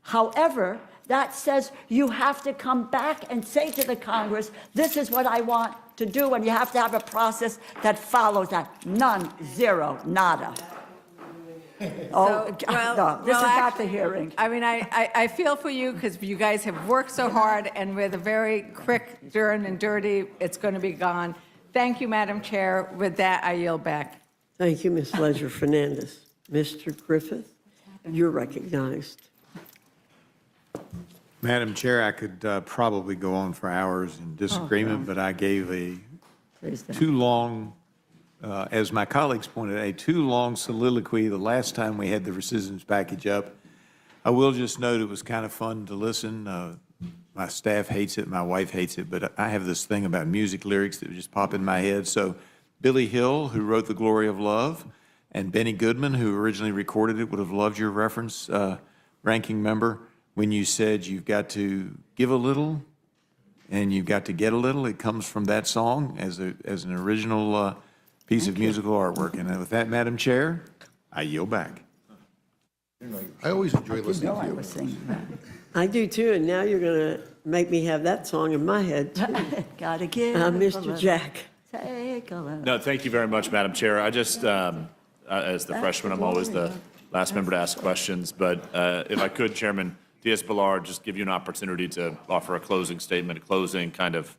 However, that says you have to come back and say to the Congress, this is what I want to do, and you have to have a process that follows that. None, zero, nada. Oh, Well, no, this is well, not the hearing. I mean, I feel for you because you guys have worked so hard, and with a very quick, darn and dirty, it's going to be gone. Thank you, Madam Chair. With that, I yield back. Thank you, Ms. Ledger Fernandez. Mr. Griffith, you're recognized. Madam Chair, I could probably go on for hours in disagreement, but I gave a Please don't. too long, as my colleagues pointed out, a too long soliloquy the last time we had the rescissions package up. I will just note it was kind of fun to listen. My staff hates it, my wife hates it, but I have this thing about music lyrics that just pop in my head. So Billy Hill, who wrote The Glory of Love, and Benny Goodman, who originally recorded it, would have loved your reference, ranking member, when you said you've got to give a little and you've got to get a little. It comes from that song as an original piece of musical artwork. And with that, Madam Chair, I yield back. I always enjoy listening No, to I you. was singing that. I do too, and now you're going to make me have that song in my head too. Gotta give a Mr. little, Jack. take a little. No, thank you very much, Madam Chair. I just, as the freshman, I'm always the last member to ask questions. But if I could, Chairman Diaz-Balart, just give you an opportunity to offer a closing statement, a closing kind of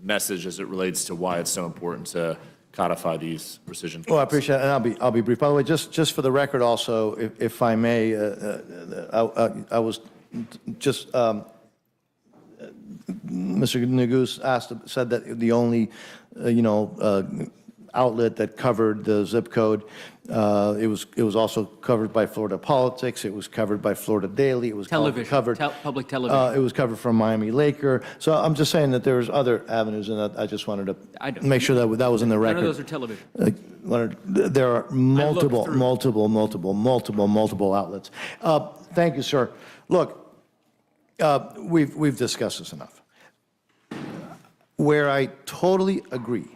message as it relates to why it's so important to codify these rescission. Well, I appreciate it, and I'll be brief. By the way, just for the record also, if I may, I was just, Mr. Neguse said that the only, outlet that covered the zip code, it was also covered by Florida Politics, it was covered by Florida Daily, it was Television, covered. public television. It was covered from Miami Laker. So I'm just saying that there's other avenues, and I just wanted I to don't- make sure that that was in the None record. of those are television. There are multiple through. outlets. Thank you, sir. Look, we've discussed this enough. Where I totally agree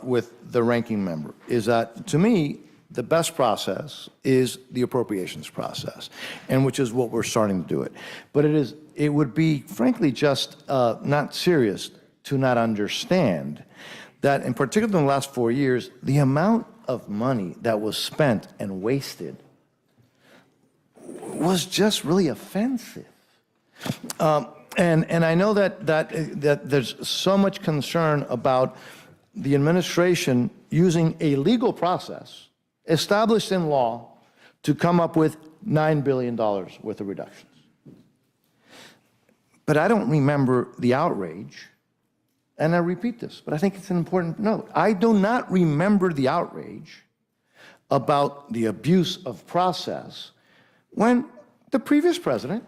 with the ranking member is that, to me, the best process is the appropriations process, and which is what we're starting to do it. But it would be, frankly, just not serious to not understand that, in particular in the last 4 years, the amount of money that was spent and wasted was just really offensive. And I know that there's so much concern about the administration using a legal process established in law to come up with $9 billion worth of reductions. But I don't remember the outrage, and I repeat this, but I think it's an important note. I do not remember the outrage about the abuse of process when the previous president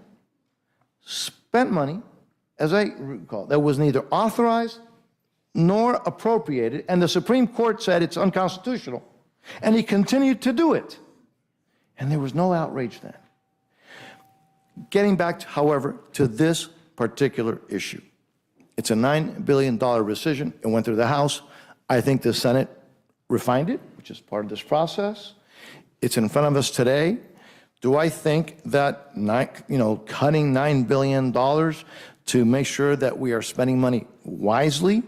spent money, as I recall, that was neither authorized nor appropriated, and the Supreme Court said it's unconstitutional, and he continued to do it. And there was no outrage then. Getting back, however, to this particular issue. It's a $9 billion rescission. It went through the House. I think the Senate refined it, which is part of this process. It's in front of us today. Do I think that cutting $9 billion to make sure that we are spending money wisely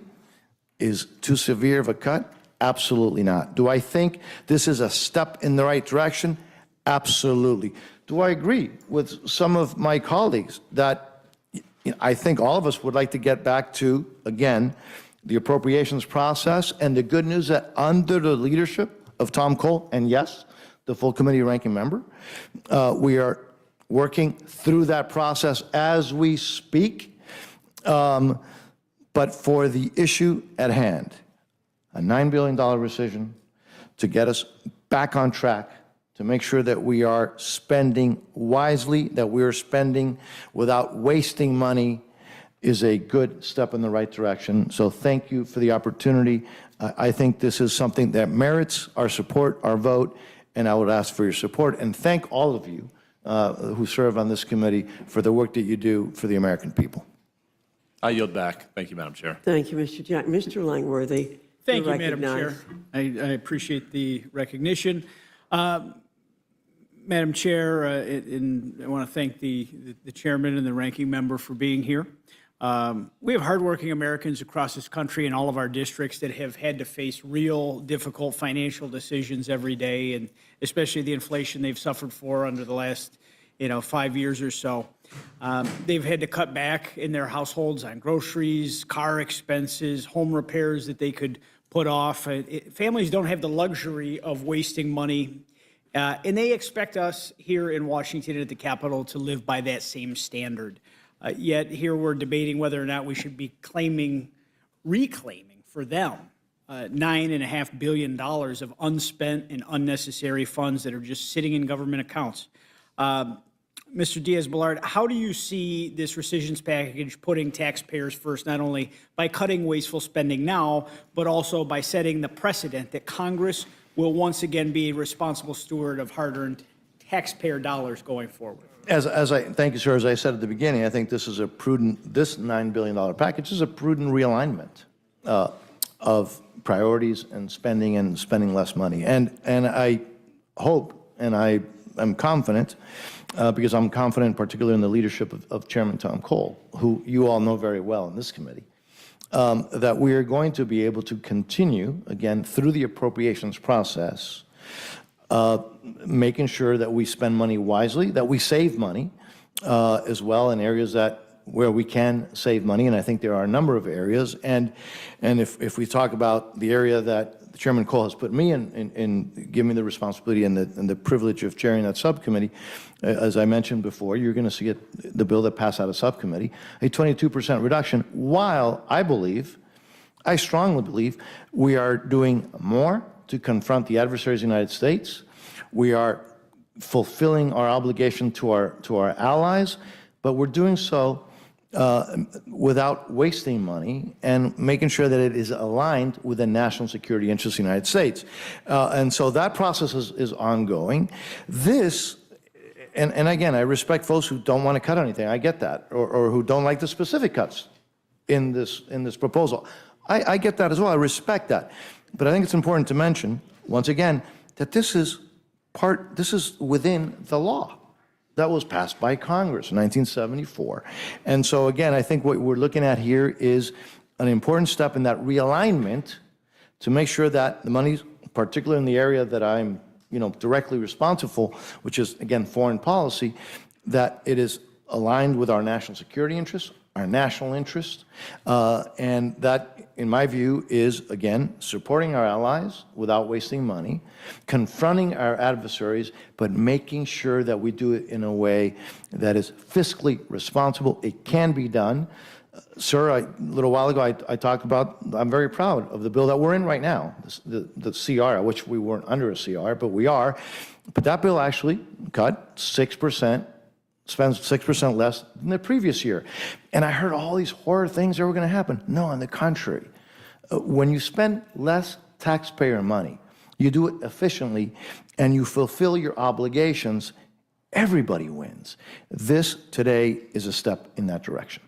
is too severe of a cut? Absolutely not. Do I think this is a step in the right direction? Absolutely. Do I agree with some of my colleagues that I think all of us would like to get back to, again, the appropriations process? And the good news that under the leadership of Tom Cole, and yes, the full committee ranking member, we are working through that process as we speak. But for the issue at hand, a $9 billion rescission to get us back on track, to make sure that we are spending wisely, that we are spending without wasting money, is a good step in the right direction. So thank you for the opportunity. I think this is something that merits our support, our vote, and I would ask for your support. And thank all of you who serve on this committee for the work that you do for the American people. I yield back. Thank you, Madam Chair. Thank you, Mr. Jack. Mr. Langworthy. Thank you, you're Madam Chair. recognized. I appreciate the recognition. Madam Chair, and I want to thank the chairman and the ranking member for being here. We have hardworking Americans across this country in all of our districts that have had to face real difficult financial decisions every day, and especially the inflation they've suffered for under the last 5 years or so. They've had to cut back in their households on groceries, car expenses, home repairs that they could put off. Families don't have the luxury of wasting money, and they expect us here in Washington at the Capitol to live by that same standard. Yet here we're debating whether or not we should be reclaiming for them $9.5 billion of unspent and unnecessary funds that are just sitting in government accounts. Mr. Diaz-Balart, how do you see this rescissions package putting taxpayers first, not only by cutting wasteful spending now, but also by setting the precedent that Congress will once again be a responsible steward of hard-earned taxpayer dollars going forward? Thank you, sir. As I said at the beginning, I think this $9 billion package is a prudent realignment of priorities and spending less money. And I hope, and I am confident, because I'm confident particularly in the leadership of Chairman Tom Cole, who you all know very well in this committee, that we are going to be able to continue, again, through the appropriations process, making sure that we spend money wisely, that we save money as well in areas where we can save money, and I think there are a number of areas. And if we talk about the area that Chairman Cole has put me in giving me the responsibility and the privilege of chairing that subcommittee, as I mentioned before, you're going to see the bill that passed out of subcommittee, a 22% reduction, while I strongly believe we are doing more to confront the adversaries of the United States. We are fulfilling our obligation to our allies, but we're doing so without wasting money and making sure that it is aligned with the national security interests of the United States. And so that process is ongoing. And again, I respect folks who don't want to cut anything. I get that, or who don't like the specific cuts in this proposal. I get that as well. I respect that. But I think it's important to mention, once again, that this is within the law that was passed by Congress in 1974. And so again, I think what we're looking at here is an important step in that realignment to make sure that the money, particularly in the area that I'm directly responsible, which is, again, foreign policy, that it is aligned with our national security interests, our national interests, and that, in my view, is, again, supporting our allies without wasting money, confronting our adversaries, but making sure that we do it in a way that is fiscally responsible. It can be done. Sir, a little while ago, I talked about, I'm very proud of the bill that we're in right now, the CR, which we weren't under a CR, but we are. But that bill actually cut 6%, spends 6% less than the previous year. And I heard all these horror things that were going to happen. No, on the contrary. When you spend less taxpayer money, you do it efficiently, and you fulfill your obligations, everybody wins. This today is a step in that direction.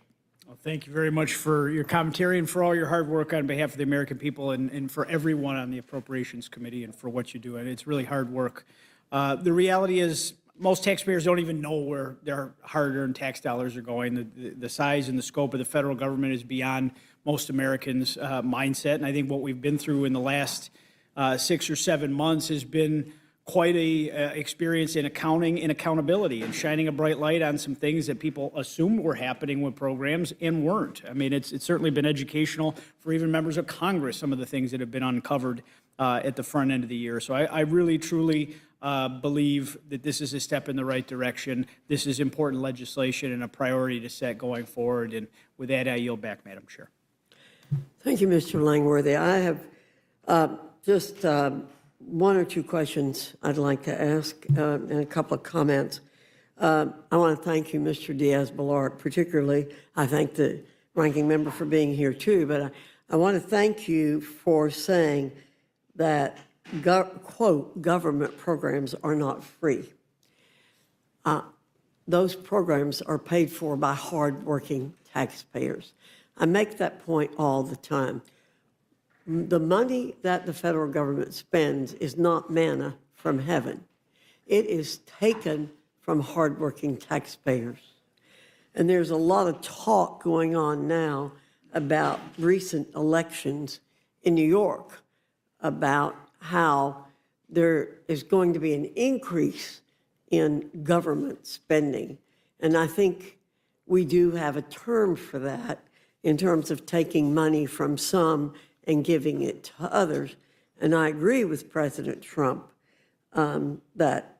Well, thank you very much for your commentary and for all your hard work on behalf of the American people and for everyone on the Appropriations Committee and for what you do. And it's really hard work. The reality is most taxpayers don't even know where their hard-earned tax dollars are going. The size and the scope of the federal government is beyond most Americans' mindset. And I think what we've been through in the last 6 or 7 months has been quite a experience in accounting and accountability and shining a bright light on some things that people assumed were happening with programs and weren't. I mean, it's certainly been educational for even members of Congress, some of the things that have been uncovered at the front end of the year. So I really, truly believe that this is a step in the right direction. This is important legislation and a priority to set going forward. And with that, I yield back, Madam Chair. Thank you, Mr. Langworthy. I have just one or two questions I'd like to ask and a couple of comments. I want to thank you, Mr. Diaz-Balart, particularly. I thank the ranking member for being here too, but I want to thank you for saying that, quote, government programs are not free. Those programs are paid for by hardworking taxpayers. I make that point all the time. The money that the federal government spends is not manna from heaven. It is taken from hardworking taxpayers. And there's a lot of talk going on now about recent elections in New York, about how there is going to be an increase in government spending. And I think we do have a term for that in terms of taking money from some and giving it to others. And I agree with President Trump that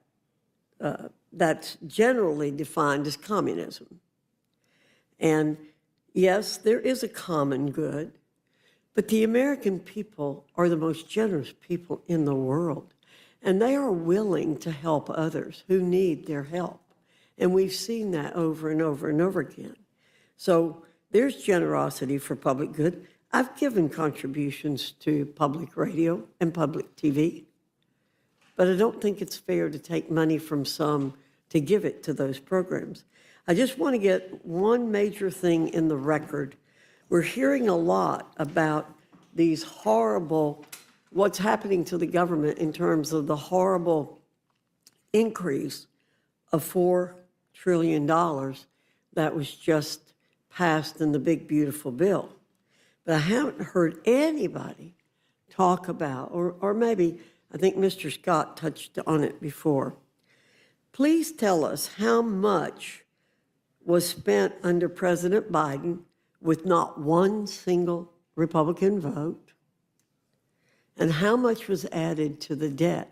that's generally defined as communism. And yes, there is a common good, but the American people are the most generous people in the world, and they are willing to help others who need their help. And we've seen that over and over and over again. So there's generosity for public good. I've given contributions to public radio and public TV, but I don't think it's fair to take money from some to give it to those programs. I just want to get one major thing in the record. We're hearing a lot about these horrible, what's happening to the government in terms of the horrible increase of $4 trillion that was just passed in the big, beautiful bill. But I haven't heard anybody talk about, or maybe I think Mr. Scott touched on it before. Please tell us how much was spent under President Biden with not one single Republican vote, and how much was added to the debt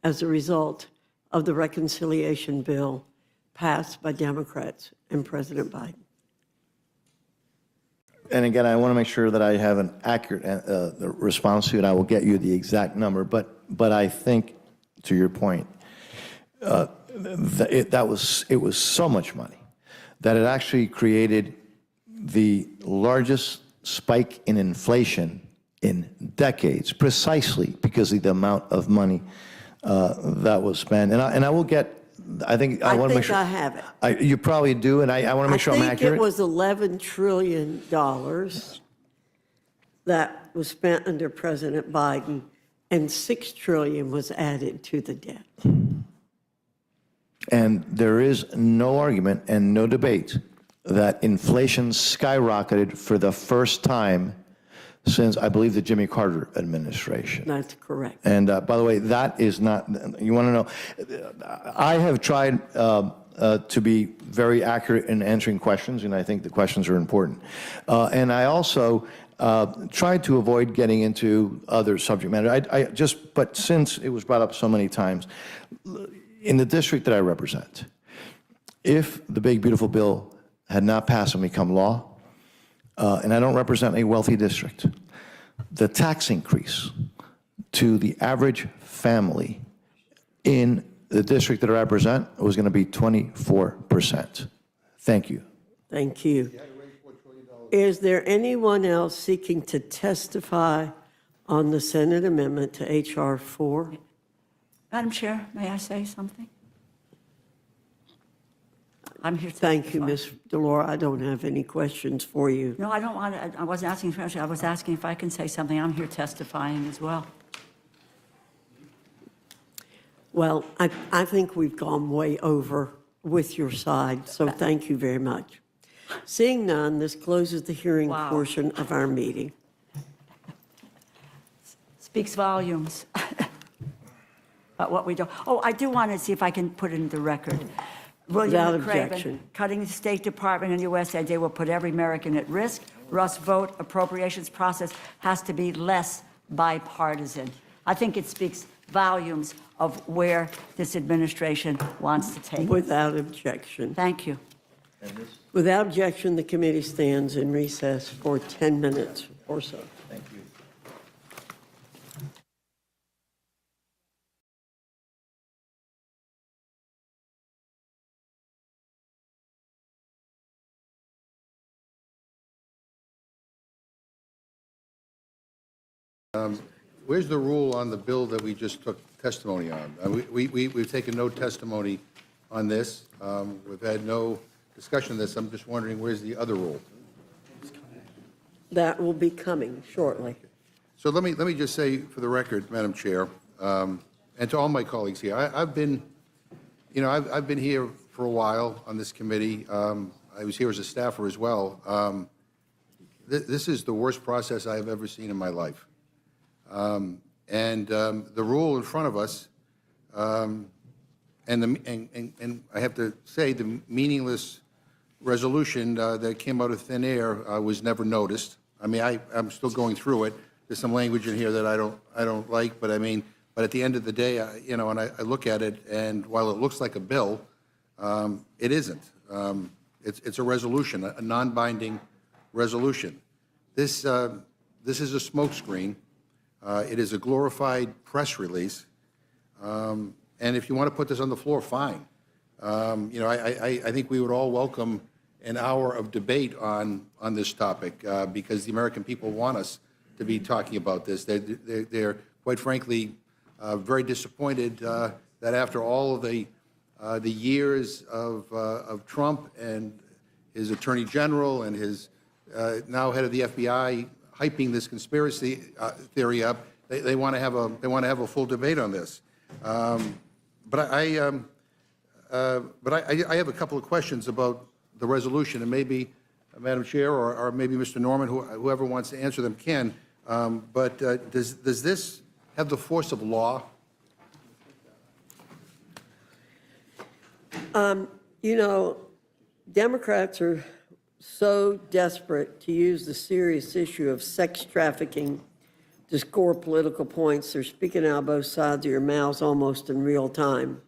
as a result of the reconciliation bill passed by Democrats and President Biden. And again, I want to make sure that I have an accurate response to it. I will get you the exact number, but I think, to your point, it was so much money that it actually created the largest spike in inflation in decades, precisely because of the amount of money that was spent. And I will get. I think I want to make sure. I have it. You probably do, and I want to make sure I'm accurate. I think it was $11 trillion that was spent under President Biden, and $6 trillion was added to the debt. And there is no argument and no debate that inflation skyrocketed for the first time since, I believe, the Jimmy Carter administration. That's correct. And by the way, that is not, you want to know, I have tried to be very accurate in answering questions, and I think the questions are important. And I also tried to avoid getting into other subject matter. But since it was brought up so many times, in the district that I represent, if the big, beautiful bill had not passed and become law, and I don't represent a wealthy district, the tax increase to the average family in the district that I represent was going to be 24%. Thank you. Thank you. Is there anyone else seeking to testify on the Senate amendment to H.R. 4? Madam Chair, may I say something? I'm here to Thank you, testify. Ms. DeLauro. I don't have any questions for you. No, I don't want to, I wasn't asking for question. I was asking if I can say something. I'm here testifying as well. Well, I think we've gone way over with your side, so thank you very much. Seeing none, this closes the hearing Wow. portion of our meeting. Speaks volumes about what we do. Oh, I do want to see if I can put it in the record. William Without McRaven, objection. cutting the State Department and USAID will put every American at risk. Russ vote appropriations process has to be less bipartisan. I think it speaks volumes of where this administration wants to take. Without objection. Thank you. Without objection, the committee stands in recess for 10 minutes or so. Thank you. Where's the rule on the bill that we just took testimony on? We've taken no testimony on this. We've had no discussion of this. I'm just wondering, where's the other rule? That will be coming shortly. So let me just say for the record, Madam Chair, and to all my colleagues here, I've been here for a while on this committee. I was here as a staffer as well. This is the worst process I have ever seen in my life. The rule in front of us, and I have to say the meaningless resolution that came out of thin air was never noticed. I mean, I'm still going through it. There's some language in here that I don't like, but at the end of the day, and I look at it, and while it looks like a bill, it isn't. It's a resolution, a non-binding resolution. This is a smokescreen. It is a glorified press release. And if you want to put this on the floor, fine. I think we would all welcome an hour of debate on this topic because the American people want us to be talking about this. They're quite frankly, very disappointed that after all of the years of Trump and his Attorney General and his now head of the FBI hyping this conspiracy theory up, they want to have a full debate on this. But I have a couple of questions about the resolution, and maybe Madam Chair or maybe Mr. Norman, whoever wants to answer them can. But does this have the force of law? Democrats are so desperate to use the serious issue of sex trafficking to score political points. They're speaking out both sides of your mouths almost in real time.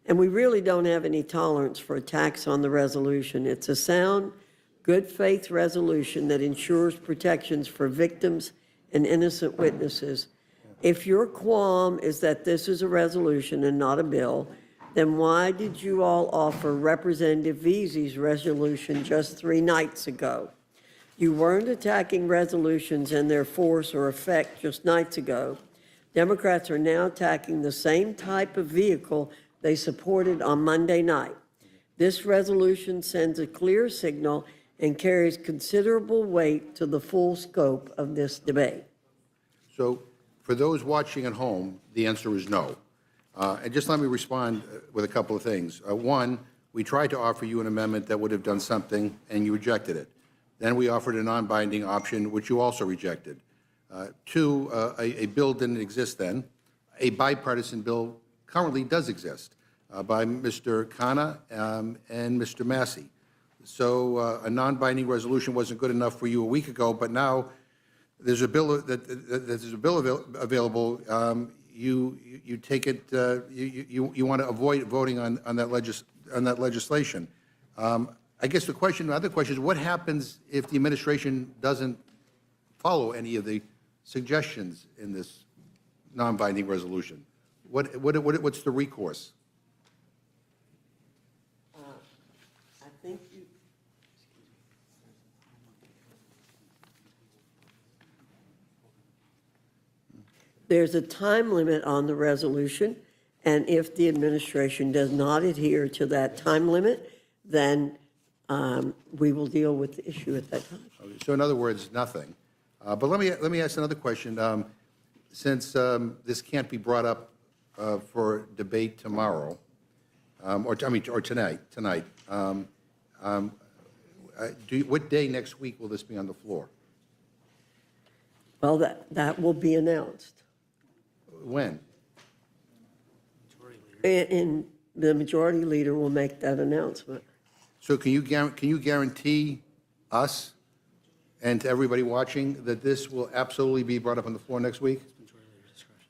And we really don't have any tolerance for attacks on the resolution. It's a sound, good faith resolution that ensures protections for victims and innocent witnesses. If your qualm is that this is a resolution and not a bill, then why did you all offer Representative Veazey's resolution just 3 nights ago? You weren't attacking resolutions and their force or effect just nights ago. Democrats are now attacking the same type of vehicle they supported on Monday night. This resolution sends a clear signal and carries considerable weight to the full scope of this debate. So for those watching at home, the answer is no. And just let me respond with a couple of things. One, we tried to offer you an amendment that would have done something, and you rejected it. Then we offered a non-binding option, which you also rejected. Two, a bill didn't exist then. A bipartisan bill currently does exist by Mr. Khanna and Mr. Massey. So a non-binding resolution wasn't good enough for you a week ago, but now there's a bill available. You take it. You want to avoid voting on that legislation. I guess the other question is, what happens if the administration doesn't follow any of the suggestions in this non-binding resolution? What's the recourse? I think There's a time limit on the resolution, and if the administration does not adhere to that time limit, then we will deal with the issue at that time. So in other words, nothing. But let me ask another question. Since this can't be brought up for debate tomorrow, or tonight, what day next week will this be on the floor? Well, that will be announced. When? And the majority leader will make that announcement. So can you guarantee us and to everybody watching that this will absolutely be brought up on the floor next week?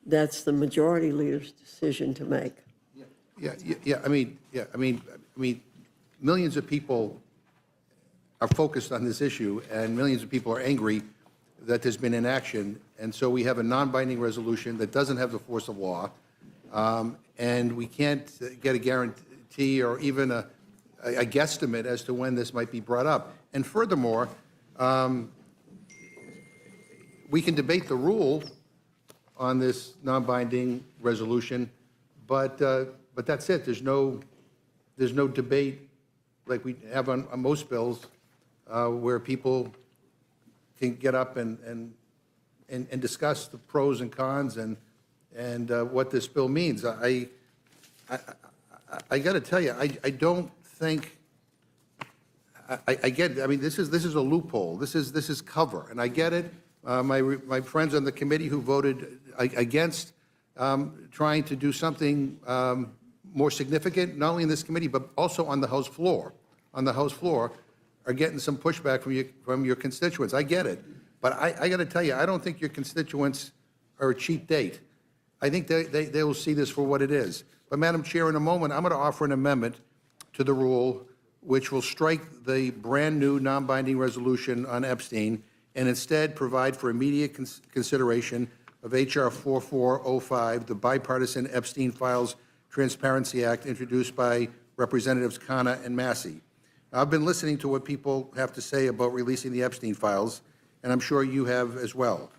That's the majority leader's decision to make. Yeah. I mean, millions of people are focused on this issue, and millions of people are angry that there's been inaction, and so we have a non-binding resolution that doesn't have the force of law, and we can't get a guarantee or even a guesstimate as to when this might be brought up. And furthermore, we can debate the rule on this non-binding resolution, but that's it. There's no debate like we have on most bills where people can get up and discuss the pros and cons and what this bill means. I got to tell you, I don't think. I get it. I mean, this is a loophole. This is cover, and I get it. My friends on the committee who voted against trying to do something more significant, not only in this committee but also on the House floor, are getting some pushback from your constituents. I get it, but I got to tell you, I don't think your constituents are a cheap date. I think they will see this for what it is. But Madam Chair, in a moment, I'm going to offer an amendment to the rule which will strike the brand-new non-binding resolution on Epstein and instead provide for immediate consideration of H.R. 4405, the Bipartisan Epstein Files Transparency Act introduced by Representatives Khanna and Massey. I've been listening to what people have to say about releasing the Epstein files, and I'm sure you have as well.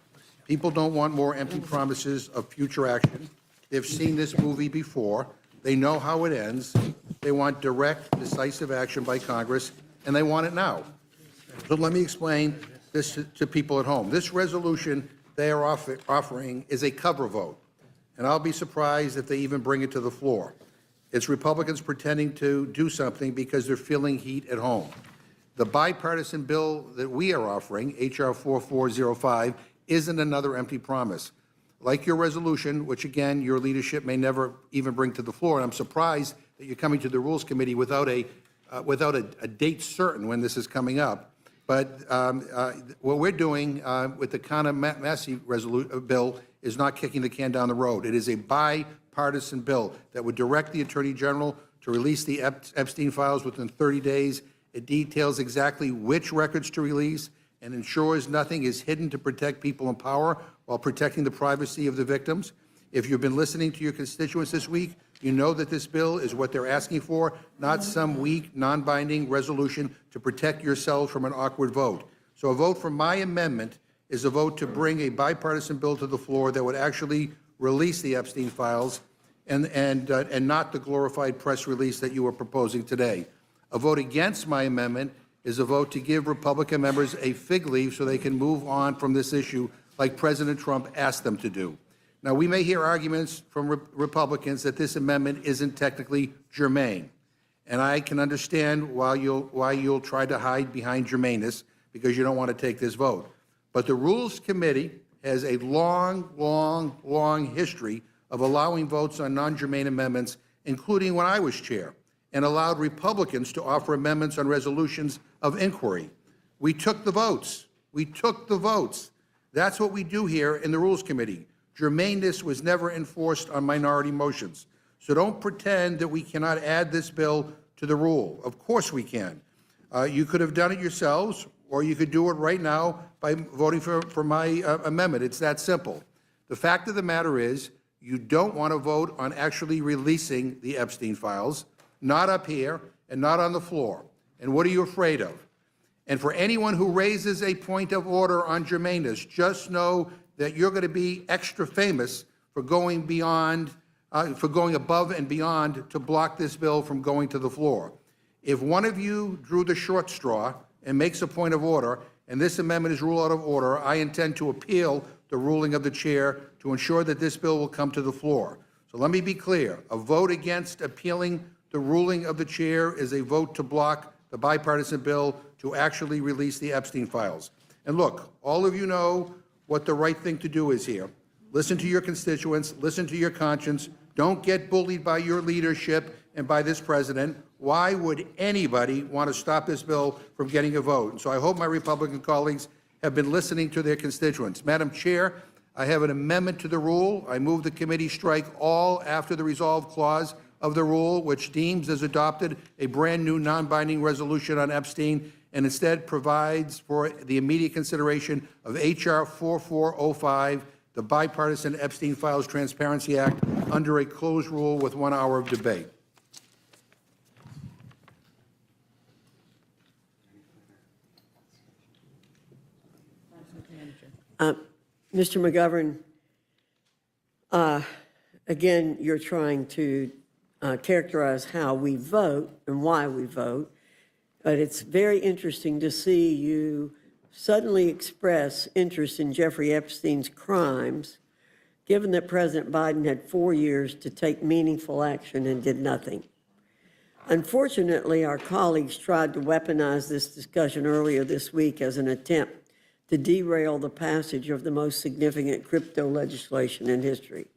People don't want more empty promises of future action. They've seen this movie before. They know how it ends. They want direct, decisive action by Congress, and they want it now. So let me explain this to people at home. This resolution they are offering is a cover vote, and I'll be surprised if they even bring it to the floor. It's Republicans pretending to do something because they're feeling heat at home. The bipartisan bill that we are offering, H.R. 4405, isn't another empty promise. Like your resolution, which again, your leadership may never even bring to the floor, and I'm surprised that you're coming to the Rules Committee without a date certain when this is coming up. But what we're doing with the Khanna-Massey bill is not kicking the can down the road. It is a bipartisan bill that would direct the Attorney General to release the Epstein files within 30 days. It details exactly which records to release and ensures nothing is hidden to protect people in power while protecting the privacy of the victims. If you've been listening to your constituents this week, you know that this bill is what they're asking for, not some weak, non-binding resolution to protect yourselves from an awkward vote. So a vote for my amendment is a vote to bring a bipartisan bill to the floor that would actually release the Epstein files and not the glorified press release that you are proposing today. A vote against my amendment is a vote to give Republican members a fig leaf so they can move on from this issue like President Trump asked them to do. Now, we may hear arguments from Republicans that this amendment isn't technically germane, and I can understand why you'll try to hide behind germaneness because you don't want to take this vote. But the Rules Committee has a long history of allowing votes on non-germane amendments, including when I was chair, and allowed Republicans to offer amendments on resolutions of inquiry. We took the votes. That's what we do here in the Rules Committee. Germaneness was never enforced on minority motions. So don't pretend that we cannot add this bill to the rule. Of course we can. You could have done it yourselves, or you could do it right now by voting for my amendment. It's that simple. The fact of the matter is, you don't want to vote on actually releasing the Epstein files, not up here and not on the floor. And what are you afraid of? And for anyone who raises a point of order on germaneness, just know that you're going to be extra famous for going beyond, for going above and beyond to block this bill from going to the floor. If one of you drew the short straw and makes a point of order, and this amendment is ruled out of order, I intend to appeal the ruling of the chair to ensure that this bill will come to the floor. So let me be clear. A vote against appealing the ruling of the chair is a vote to block the bipartisan bill to actually release the Epstein files. And look, all of you know what the right thing to do is here. Listen to your constituents, listen to your conscience. Don't get bullied by your leadership and by this president. Why would anybody want to stop this bill from getting a vote? And so I hope my Republican colleagues have been listening to their constituents. Madam Chair, I have an amendment to the rule. I move the committee strike all after the resolve clause of the rule, which deems as adopted a brand-new non-binding resolution on Epstein, and instead provides for the immediate consideration of H.R. 4405, the Bipartisan Epstein Files Transparency Act, under a closed rule with 1 hour of debate. Mr. McGovern, again, you're trying to characterize how we vote and why we vote, but it's very interesting to see you suddenly express interest in Jeffrey Epstein's crimes, given that President Biden had 4 years to take meaningful action and did nothing. Unfortunately, our colleagues tried to weaponize this discussion earlier this week as an attempt to derail the passage of the most significant crypto legislation in history.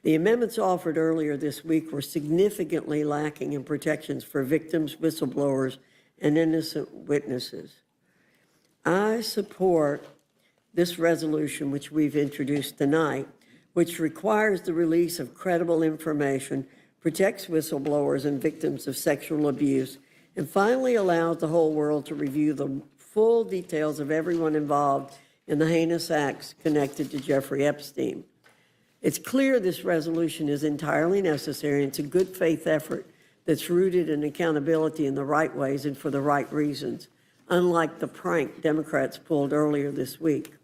The amendments offered earlier this week were significantly lacking in protections for victims, whistleblowers, and innocent witnesses. I support this resolution, which we've introduced tonight, which requires the release of credible information, protects whistleblowers and victims of sexual abuse, and finally allows the whole world to review the full details of everyone involved in the heinous acts connected to Jeffrey Epstein. It's clear this resolution is entirely necessary, and it's a good faith effort that's rooted in accountability in the right ways and for the right reasons, unlike the prank Democrats pulled earlier this week.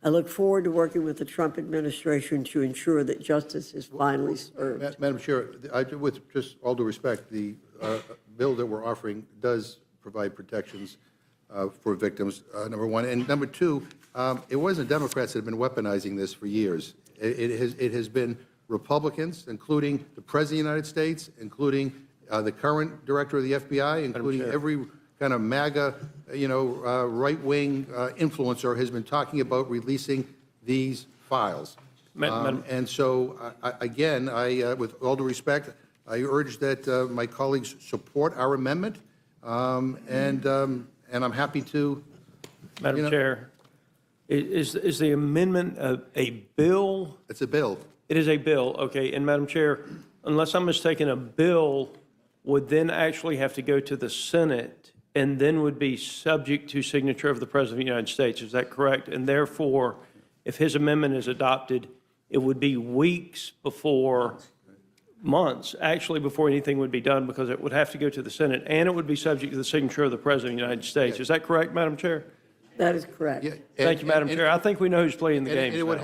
I look forward to working with the Trump administration to ensure that justice is finally served. Madam Chair, with just all due respect, the bill that we're offering does provide protections for victims, number one. And number two, it wasn't Democrats that have been weaponizing this for years. It has been Republicans, including the President of the United States, including the current director of the FBI, including every kind of MAGA, right-wing influencer has been talking about releasing these files. And so, again, with all due respect, I urge that my colleagues support our amendment, and I'm happy to. Madam Chair, is the amendment a bill? It's a bill. It is a bill, okay. And Madam Chair, unless I'm mistaken, a bill would then actually have to go to the Senate and then would be subject to signature of the President of the United States. Is that correct? And therefore, if his amendment is adopted, it would be weeks before, months, actually, before anything would be done, because it would have to go to the Senate, and it would be subject to the signature of the President of the United States. Is that correct, Madam Chair? That is correct. Thank you, Madam Chair. I think we know who's playing the game. And it would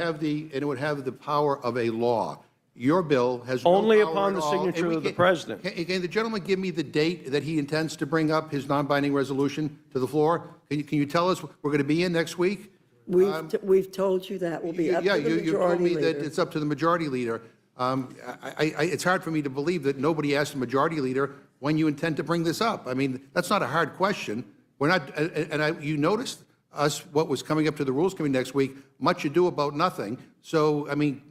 have the power of a law. Your bill has only no power upon the at all. signature of the President. Can the gentleman give me the date that he intends to bring up his non-binding resolution to the floor? Can you tell us we're going to be in next week? We've told you that will be up to the majority you told me leader. that it's up to the majority leader. It's hard for me to believe that nobody asked the majority leader when you intend to bring this up. I mean, that's not a hard question. We're not, you noticed us what was coming up to the Rules Committee next week. Much ado about nothing. So, I mean,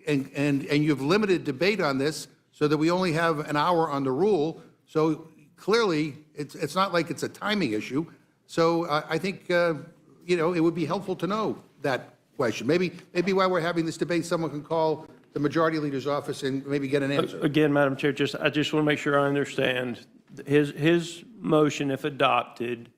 and you've limited debate on this so that we only have an hour on the rule. So clearly, it's not like it's a timing issue. So I think it would be helpful to know that question. Maybe while we're having this debate, someone can call the majority leader's office and maybe get an answer. Again, Madam Chair, I just want to make sure I understand. His motion, if adopted,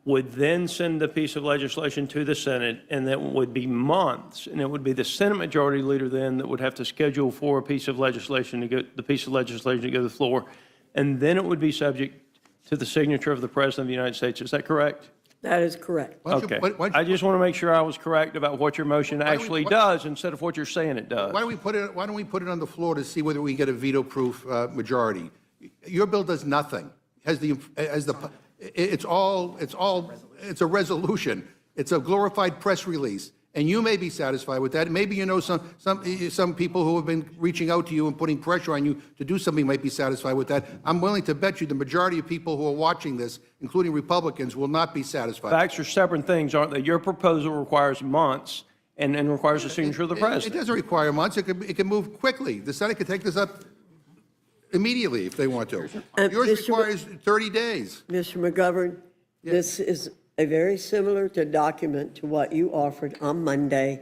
would then send the piece of legislation to the Senate, and that would be months, and it would be the Senate majority leader then that would have to schedule for a piece of legislation to go, the piece of legislation to go to the floor, and then it would be subject to the signature of the President of the United States. Is that correct? That is correct. Okay. I just want to make sure I was correct about what your motion actually does instead of what you're saying it does. Why don't we put it on the floor to see whether we get a veto-proof majority? Your bill does nothing. It's a resolution. It's a glorified press release. And you may be satisfied with that. Maybe you know some people who have been reaching out to you and putting pressure on you to do something might be satisfied with that. I'm willing to bet you the majority of people who are watching this, including Republicans, will not be satisfied. Facts are separate things, aren't they? Your proposal requires months and requires the signature of the It president. doesn't require months. It can move quickly. The Senate could take this up immediately if they want to. Yours requires 30 days. Mr. McGovern, this is a very similar document to what you offered on Monday,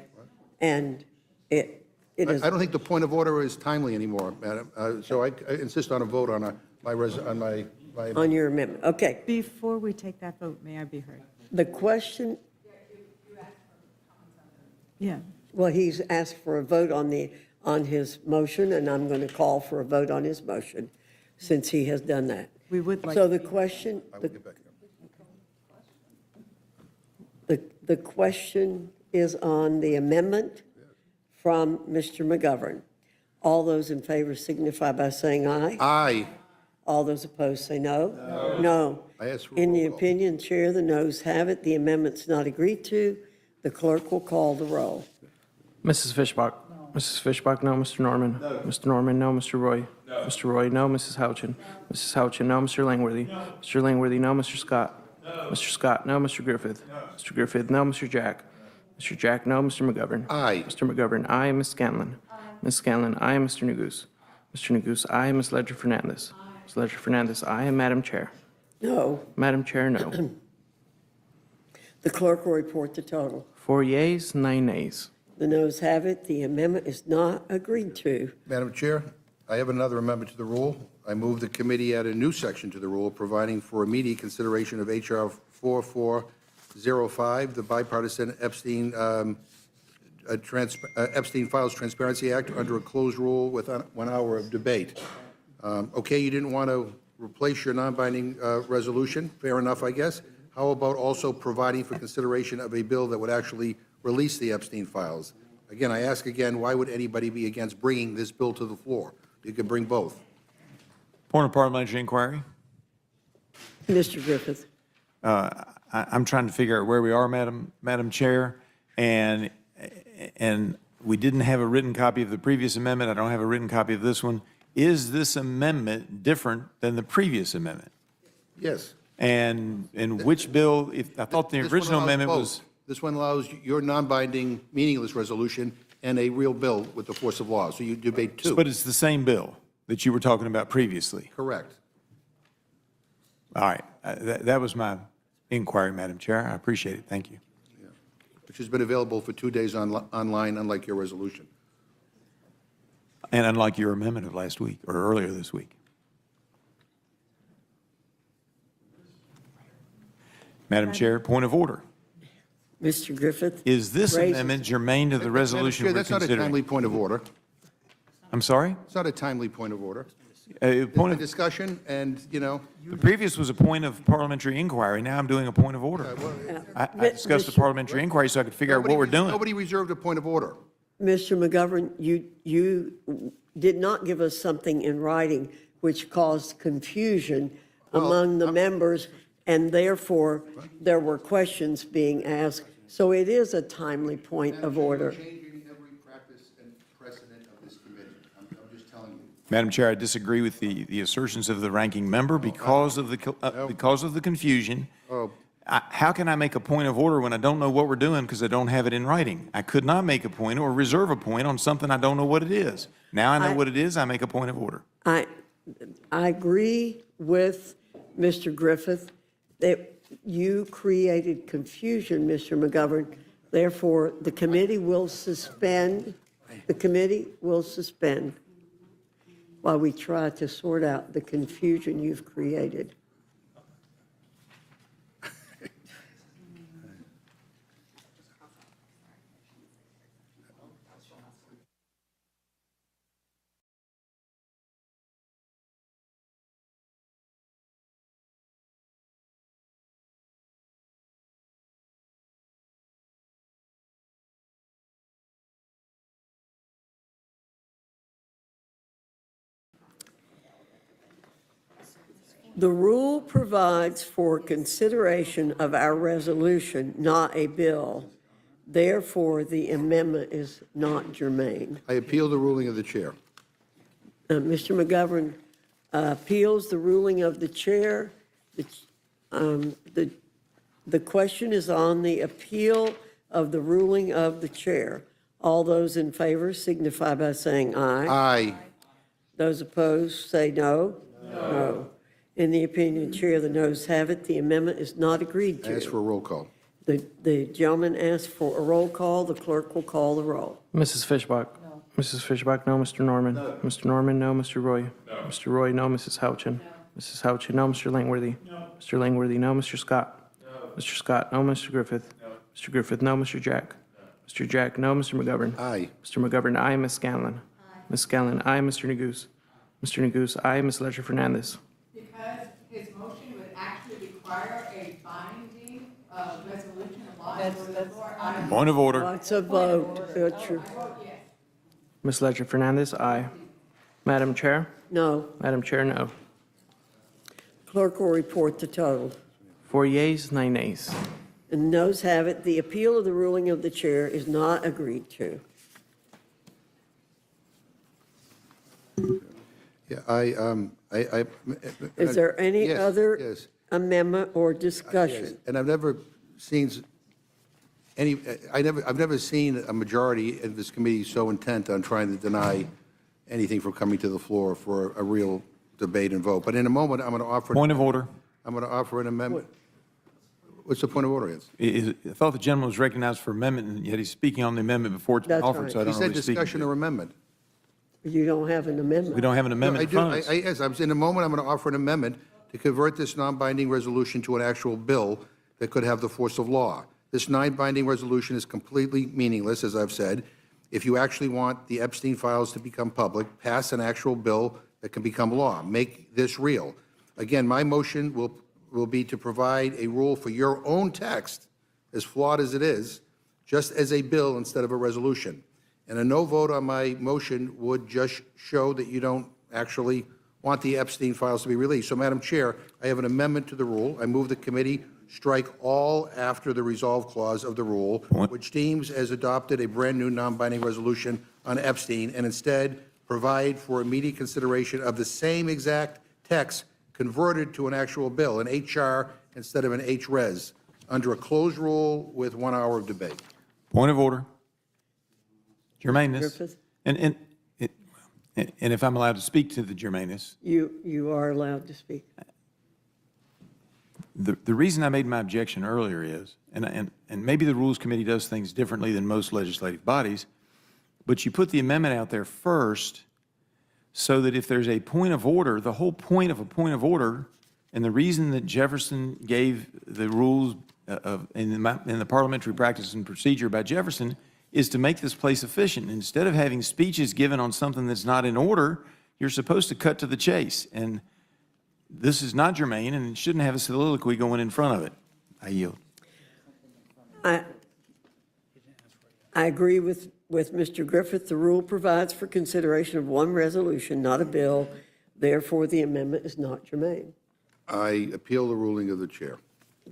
and it is. I don't think the point of order is timely anymore, Madam. So I insist on a vote on my. On your amendment. Okay. Before we take that vote, may I be heard? The question. Yeah. Well, he's asked for a vote on his motion, and I'm going to call for a vote on his motion since he has done that. We would like. So the question. The question is on the amendment from Mr. McGovern. All those in favor signify by saying aye. Aye. All those opposed say no. No. I asked for a In the roll call. opinion, Chair, the noes have it. The amendment's not agreed to. The clerk will call the roll. Mrs. Fishbach. Mrs. Fishbach, no. Mr. Norman. No. Mr. Norman, no. Mr. Roy. No. Mr. Roy, no. Mrs. Houchin. Mrs. Houchin, no. Mr. Langworthy. No. Mr. Langworthy, no. Mr. Scott. No. Mr. Scott, no. Mr. Griffith. No. Mr. Griffith, no. Mr. Jack. Mr. Jack, no. Mr. McGovern. Aye. Mr. McGovern, aye. Ms. Scanlon. Aye. Ms. Scanlon, aye. Mr. Neguse. Mr. Neguse, aye. Ms. Ledger Fernandez. Ms. Ledger Fernandez, aye. And Madam Chair. No. Madam Chair, no. The clerk will report the total. 4 yeas, 9 nays. The noes have it. The amendment is not agreed to. Madam Chair, I have another amendment to the rule. I move the committee add a new section to the rule providing for immediate consideration of H.R. 4405, the bipartisan Epstein Epstein Files Transparency Act under a closed rule with 1 hour of debate. Okay, you didn't want to replace your non-binding resolution. Fair enough, I guess. How about also providing for consideration of a bill that would actually release the Epstein files? Again, I ask again, why would anybody be against bringing this bill to the floor? You could bring both. Point of parliamentary inquiry. Mr. Griffith. I'm trying to figure out where we are, Madam Chair, and we didn't have a written copy of the previous amendment. I don't have a written copy of this one. Is this amendment different than the previous amendment? Yes. And in which bill? I thought the original amendment was. This one allows your non-binding, meaningless resolution and a real bill with the force of law. So you debate two. But it's the same bill that you were talking about previously. Correct. All right. That was my inquiry, Madam Chair. I appreciate it. Thank you. Yeah. Which has been available for 2 days online, unlike your resolution. And unlike your amendment of last week or earlier this week. Madam Chair, point of order. Mr. Griffith. Is this amendment germane to the resolution we're That's not a considering? timely point of order. I'm sorry? It's not a timely point of order. Point of discussion, and, you know. The previous was a point of parliamentary inquiry. Now I'm doing a point of order. I discussed the parliamentary inquiry so I could figure out what we're doing. Nobody reserved a point of order. Mr. McGovern, you did not give us something in writing which caused confusion among the members, and therefore there were questions being asked. So it is a timely point of order. Changing every practice and precedent of this committee. I'm just telling you. Madam Chair, I disagree with the assertions of the ranking member because of the confusion. How can I make a point of order when I don't know what we're doing because I don't have it in writing? I could not make a point or reserve a point on something I don't know what it is. Now I know what it is, I make a point of order. I agree with Mr. Griffith that you created confusion, Mr. McGovern. Therefore, the committee will suspend. The committee will suspend while we try to sort out the confusion you've created. The rule provides for consideration of our resolution, not a bill. Therefore, the amendment is not germane. I appeal the ruling of the chair. Mr. McGovern appeals the ruling of the chair. The question is on the appeal of the ruling of the chair. All those in favor signify by saying aye. Aye. Those opposed say no. No. In the opinion of the chair, the noes have it. The amendment is not agreed I ask to. for a roll call. The gentleman asked for a roll call. The clerk will call the roll. Mrs. Fishbach? No. Mrs. Fishbach, no. Mr. Norman? No. Mr. Norman, no. Mr. Roy? No. Mr. Roy, no. Mrs. Houchin? No. Mrs. Houchin, no. Mr. Langworthy? No. Mr. Langworthy, no. Mr. Scott? No. Mr. Scott, no. Mr. Griffith? No. Mr. Griffith, no. Mr. Jack? No. Mr. Jack, no. Mr. McGovern? Aye. Mr. McGovern, aye. Ms. Scanlon? Aye. Ms. Scanlon, aye. Mr. Neguse? Mr. Neguse, aye. Ms. Ledger Fernandez? Because his motion would actually require a binding resolution of law. Point of order. It's a vote. Ms. Ledger Fernandez, aye. Madam Chair? No. Madam Chair, no. Clerk will report the total. 4 yeas, 9 nays. And the noes have it. The appeal of the ruling of the chair is not agreed to. Yeah, Is there any yes, other yes. amendment or Yes, discussion? and I've never seen I've never seen a majority in this committee so intent on trying to deny anything from coming to the floor for a real debate and vote. But in a moment, I'm going to offer. Point of order. I'm going to offer an amendment. What's the point of order? I thought the gentleman was recognized for amendment, and yet he's speaking on the amendment before it's been That's offered, right. so I He don't know said what he's speaking discussion to. or amendment. You don't have an amendment. We don't have an amendment in front of us. Yes, in a moment, I'm going to offer an amendment to convert this non-binding resolution to an actual bill that could have the force of law. This non-binding resolution is completely meaningless, as I've said. If you actually want the Epstein files to become public, pass an actual bill that can become law. Make this real. Again, my motion will be to provide a rule for your own text, as flawed as it is, just as a bill instead of a resolution. And a no vote on my motion would just show that you don't actually want the Epstein files to be released. So, Madam Chair, I have an amendment to the rule. I move the committee strike all after the resolve clause of the rule, which deems as adopted a brand-new non-binding resolution on Epstein, and instead provide for immediate consideration of the same exact text converted to an actual bill, an HR instead of an HRES, under a closed rule with 1 hour of debate. Point of order. Germaneness. Griffith? And if I'm allowed to speak to the germaneness, You are allowed to speak. the reason I made my objection earlier is, and maybe the Rules Committee does things differently than most legislative bodies, but you put the amendment out there first so that if there's a point of order, the whole point of a point of order, and the reason that Jefferson gave the rules in the parliamentary practice and procedure by Jefferson is to make this place efficient. Instead of having speeches given on something that's not in order, you're supposed to cut to the chase. And this is not germane, and it shouldn't have a soliloquy going in front of it. I yield. I agree with Mr. Griffith. The rule provides for consideration of one resolution, not a bill. Therefore, the amendment is not germane. I appeal the ruling of the chair.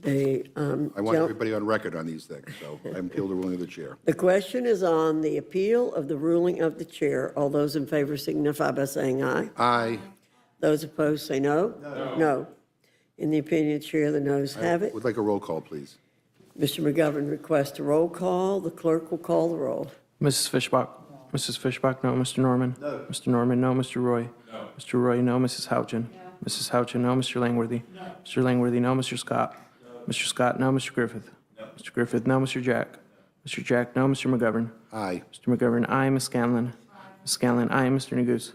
I want everybody on record on these things, so I appeal the ruling of the chair. The question is on the appeal of the ruling of the chair. All those in favor signify by saying aye. Aye. Those opposed say no. No. In the opinion of the chair, the noes have it. Would like a roll call, please. Mr. McGovern requests a roll call. The clerk will call the roll. Mrs. Fishbach? Mrs. Fishbach, no. Mr. Norman? No. Mr. Norman, no. Mr. Roy? No. Mr. Roy, no. Mrs. Houchin? No. Mrs. Houchin, no. Mr. Langworthy? No. Mr. Langworthy, no. Mr. Scott? No. Mr. Scott, no. Mr. Griffith? No. Mr. Griffith, no. Mr. Jack? No. Mr. Jack, no. Mr. McGovern? Aye. Mr. McGovern, aye. Ms. Scanlon? Aye. Ms. Scanlon, aye. Mr. Neguse?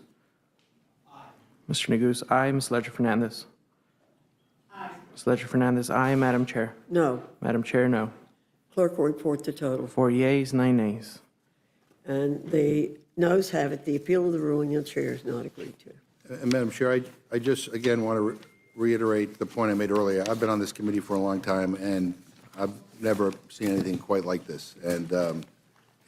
Aye. Mr. Neguse, aye. Ms. Ledger Fernandez? Aye. Ms. Ledger Fernandez, aye. Madam Chair? No. Madam Chair, no. Clerk will report the total. 4 yeas, 9 nays. And the noes have it. The appeal of the ruling of the chair is not agreed to. And Madam Chair, I just, again, want to reiterate the point I made earlier. I've been on this committee for a long time, and I've never seen anything quite like this. And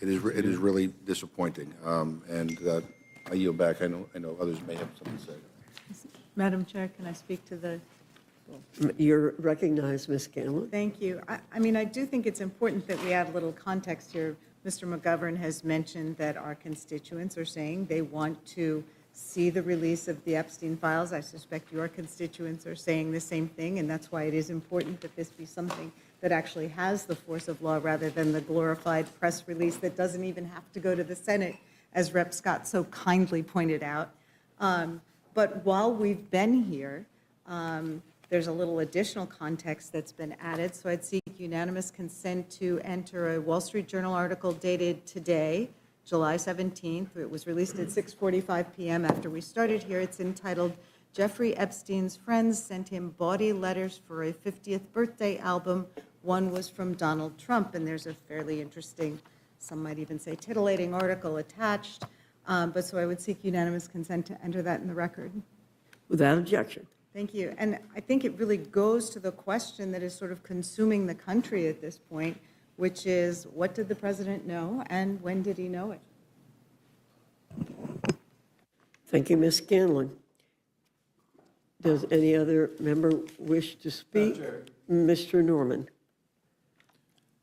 it is really disappointing. I yield back. I know others may have something to say. Madam Chair, can I speak to the? You're recognized, Ms. Scanlon. Thank you. I mean, I do think it's important that we add a little context here. Mr. McGovern has mentioned that our constituents are saying they want to see the release of the Epstein files. I suspect your constituents are saying the same thing, and that's why it is important that this be something that actually has the force of law rather than the glorified press release that doesn't even have to go to the Senate, as Rep. Scott so kindly pointed out. But while we've been here, there's a little additional context that's been added. So I'd seek unanimous consent to enter a Wall Street Journal article dated today, July 17th. It was released at 6:45 p.m. after we started here. It's entitled, "Jeffrey Epstein's Friends Sent Him Bawdy Letters for a 50th Birthday Album. One was from Donald Trump." And there's a fairly interesting, some might even say titillating article attached. But so I would seek unanimous consent to enter that in the record. Without objection. Thank you. And I think it really goes to the question that is sort of consuming the country at this point, which is, what did the president know and when did he know it? Thank you, Ms. Scanlon. Does any other member wish to speak? Mr. Norman.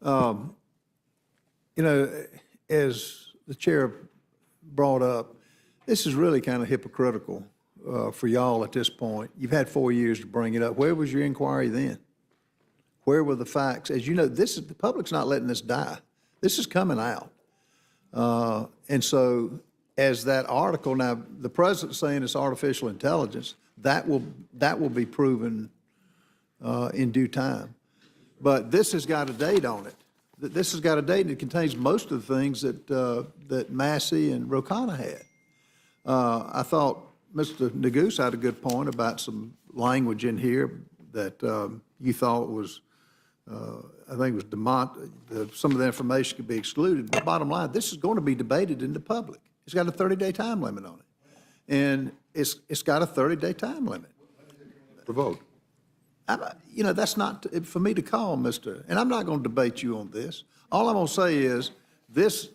You know, as the chair brought up, this is really kind of hypocritical for y'all at this point. You've had 4 years to bring it up. Where was your inquiry then? Where were the facts? As you know, the public's not letting this die. This is coming out. And so as that article, now the president's saying it's artificial intelligence, that will be proven in due time. But this has got a date on it. This has got a date, and it contains most of the things that Massey and Rokana had. I thought Mr. Neguse had a good point about some language in here that you thought was, I think it was some of the information could be excluded. But bottom line, this is going to be debated in the public. It's got a 30-day time limit on it. And it's got a 30-day time limit. For vote. You know, that's not for me to call, Mr. And I'm not going to debate you on this. All I'm going to say is this,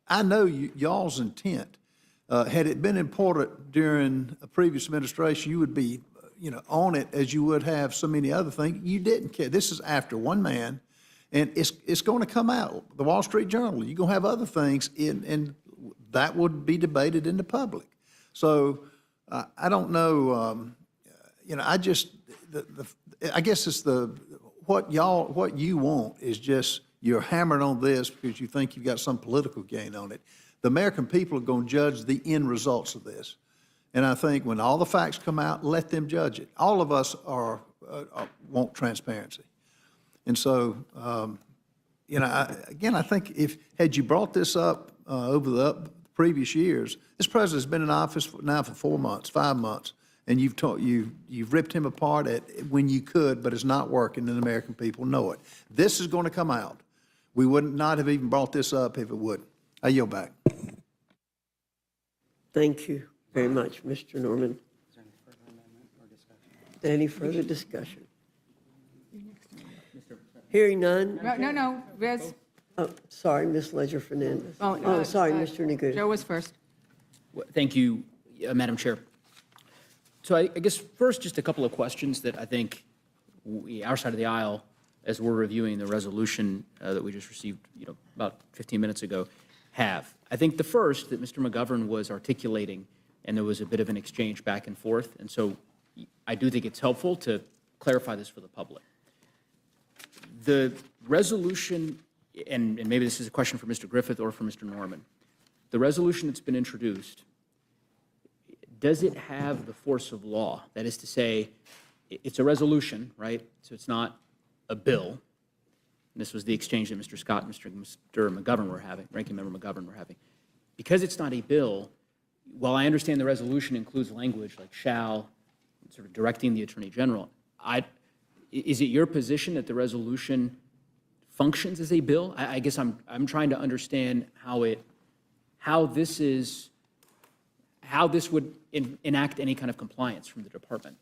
I know y'all's intent. Had it been important during a previous administration, you would be, on it as you would have so many other things. You didn't care. This is after one man, and it's going to come out. The Wall Street Journal, you're going to have other things, and that would be debated in the public. So I don't know, I just, I guess it's what you want is just you're hammering on this because you think you've got some political gain on it. The American people are going to judge the end results of this. And I think when all the facts come out, let them judge it. All of us want transparency. And so, I think had you brought this up over the previous years, this president's been in office now for 4 months, 5 months, and you've ripped him apart when you could, but it's not working, and the American people know it. This is going to come out. We would not have even brought this up if it wouldn't. I yield back. Thank you very much, Mr. Norman. Any further discussion? Hearing none. No, Res. Oh, sorry, Ms. Ledger-Fernandez. Oh, sorry, Mr. Neguse. Joe was first. Thank you, Madam Chair. So I guess first, just a couple of questions that I think our side of the aisle, as we're reviewing the resolution that we just received, about 15 minutes ago, have. I think the first that Mr. McGovern was articulating, and there was a bit of an exchange back and forth, and so I do think it's helpful to clarify this for the public. The resolution, and maybe this is a question for Mr. Griffith or for Mr. Norman, the resolution that's been introduced, does it have the force of law? That is to say, it's a resolution, right? So it's not a bill. And this was the exchange that Mr. Scott and Mr. McGovern were having, Ranking Member McGovern were having. Because it's not a bill, while I understand the resolution includes language like shall, sort of directing the Attorney General, is it your position that the resolution functions as a bill? I guess I'm trying to understand how this would enact any kind of compliance from the department.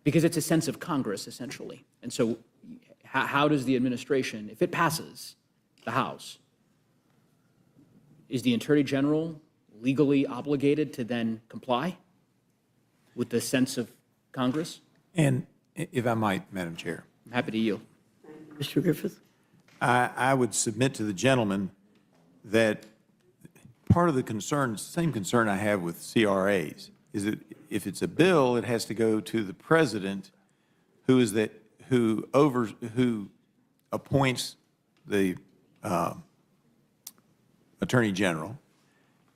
Because it's a sense of Congress, essentially. And so how does the administration, if it passes the House, is the Attorney General legally obligated to then comply? with the sense of Congress. And if I might, Madam Chair, I'm happy to yield. Mr. Griffith? I would submit to the gentleman that part of the concern, same concern I have with CRAs, is that if it's a bill, it has to go to the president, who appoints the attorney general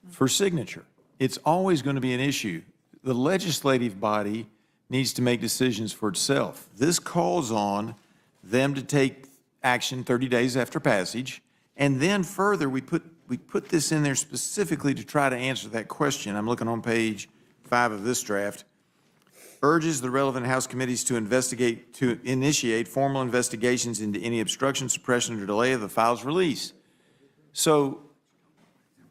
for signature. It's always going to be an issue. The legislative body needs to make decisions for itself. This calls on them to take action 30 days after passage, and then further, we put this in there specifically to try to answer that question. I'm looking on page 5 of this draft. Urges the relevant House committees to initiate formal investigations into any obstruction, suppression, or delay of the file's release. So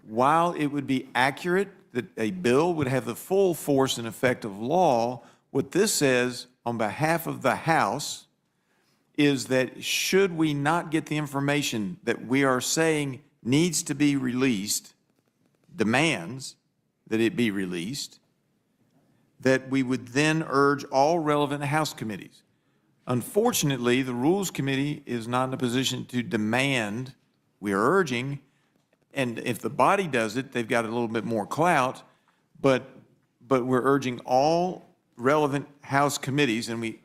while it would be accurate that a bill would have the full force and effect of law, what this says on behalf of the House is that should we not get the information that we are saying needs to be released, demands that it be released, that we would then urge all relevant House committees. Unfortunately, the Rules Committee is not in a position to demand. We are urging, and if the body does it, they've got a little bit more clout, but we're urging all relevant House committees, and we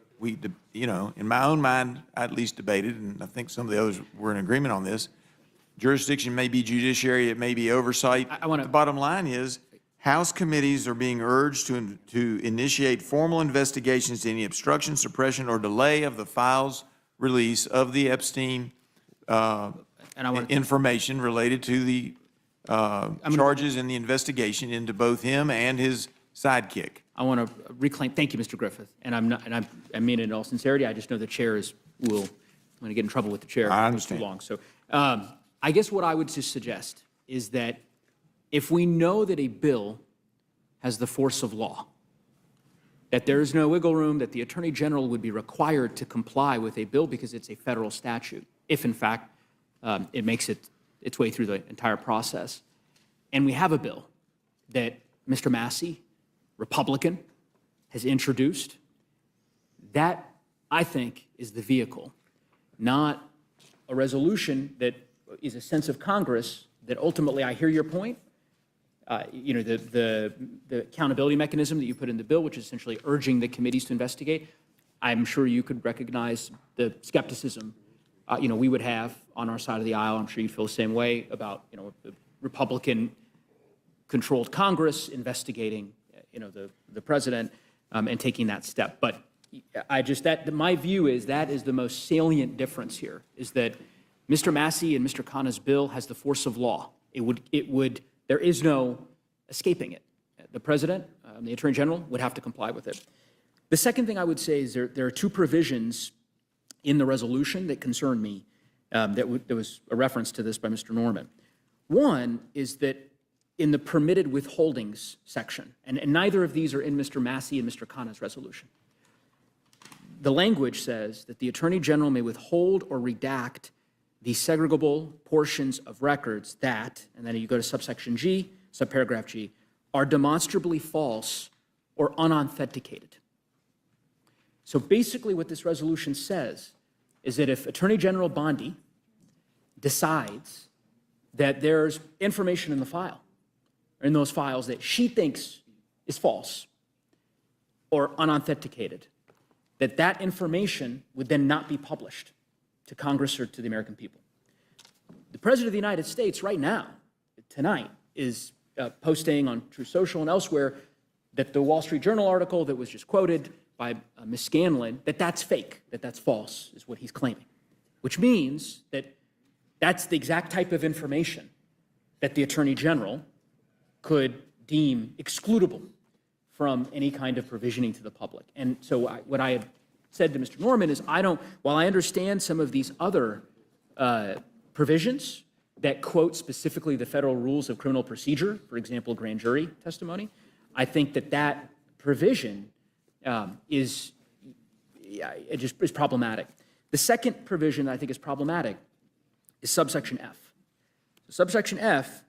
you know, in my own mind, I at least debated, and I think some of the others were in agreement on this. Jurisdiction may be judiciary, it may be oversight. The bottom line is, House committees are being urged to initiate formal investigations to any obstruction, suppression, or delay of the file's release of the Epstein information related to the charges in the investigation into both him and his sidekick. I want to reclaim, thank you, Mr. Griffith, and I mean it in all sincerity. I just know the chair I'm going to get in trouble with the chair. I if understand. Too long. So I guess what I would just suggest is that if we know that a bill has the force of law, that there is no wiggle room, that the Attorney General would be required to comply with a bill because it's a federal statute, if in fact it makes its way through the entire process. And we have a bill that Mr. Massey, Republican, has introduced. That, I think, is the vehicle, not a resolution that is a sense of Congress that ultimately, I hear your point, you know, the accountability mechanism that you put in the bill, which is essentially urging the committees to investigate. I'm sure you could recognize the skepticism, you know, we would have on our side of the aisle. I'm sure you'd feel the same way about, you know, the Republican-controlled Congress investigating, you know, the president and taking that step. But my view is that is the most salient difference here, is that Mr. Massey and Mr. Khanna's bill has the force of law. There is no escaping it. The president, the Attorney General, would have to comply with it. The second thing I would say is there are two provisions in the resolution that concern me. There was a reference to this by Mr. Norman. One is that in the permitted withholdings section, and neither of these are in Mr. Massey and Mr. Khanna's resolution, the language says that the Attorney General may withhold or redact the segregable portions of records that, and then you go to subsection G, subparagraph G, are demonstrably false or unauthenticated. So basically what this resolution says is that if Attorney General Bondi decides that there's information in the file, or in those files that she thinks is false or unauthenticated, that information would then not be published to Congress or to the American people. The President of the United States right now, tonight, is posting on Truth Social and elsewhere that the Wall Street Journal article that was just quoted by Ms. Scanlon, that's fake, that's false, is what he's claiming, which means that that's the exact type of information that the Attorney General could deem excludable from any kind of provisioning to the public. And so what I have said to Mr. Norman is while I understand some of these other provisions that quote specifically the federal rules of criminal procedure, for example, grand jury testimony, I think that provision is problematic. The second provision that I think is problematic is subsection F. So subsection F,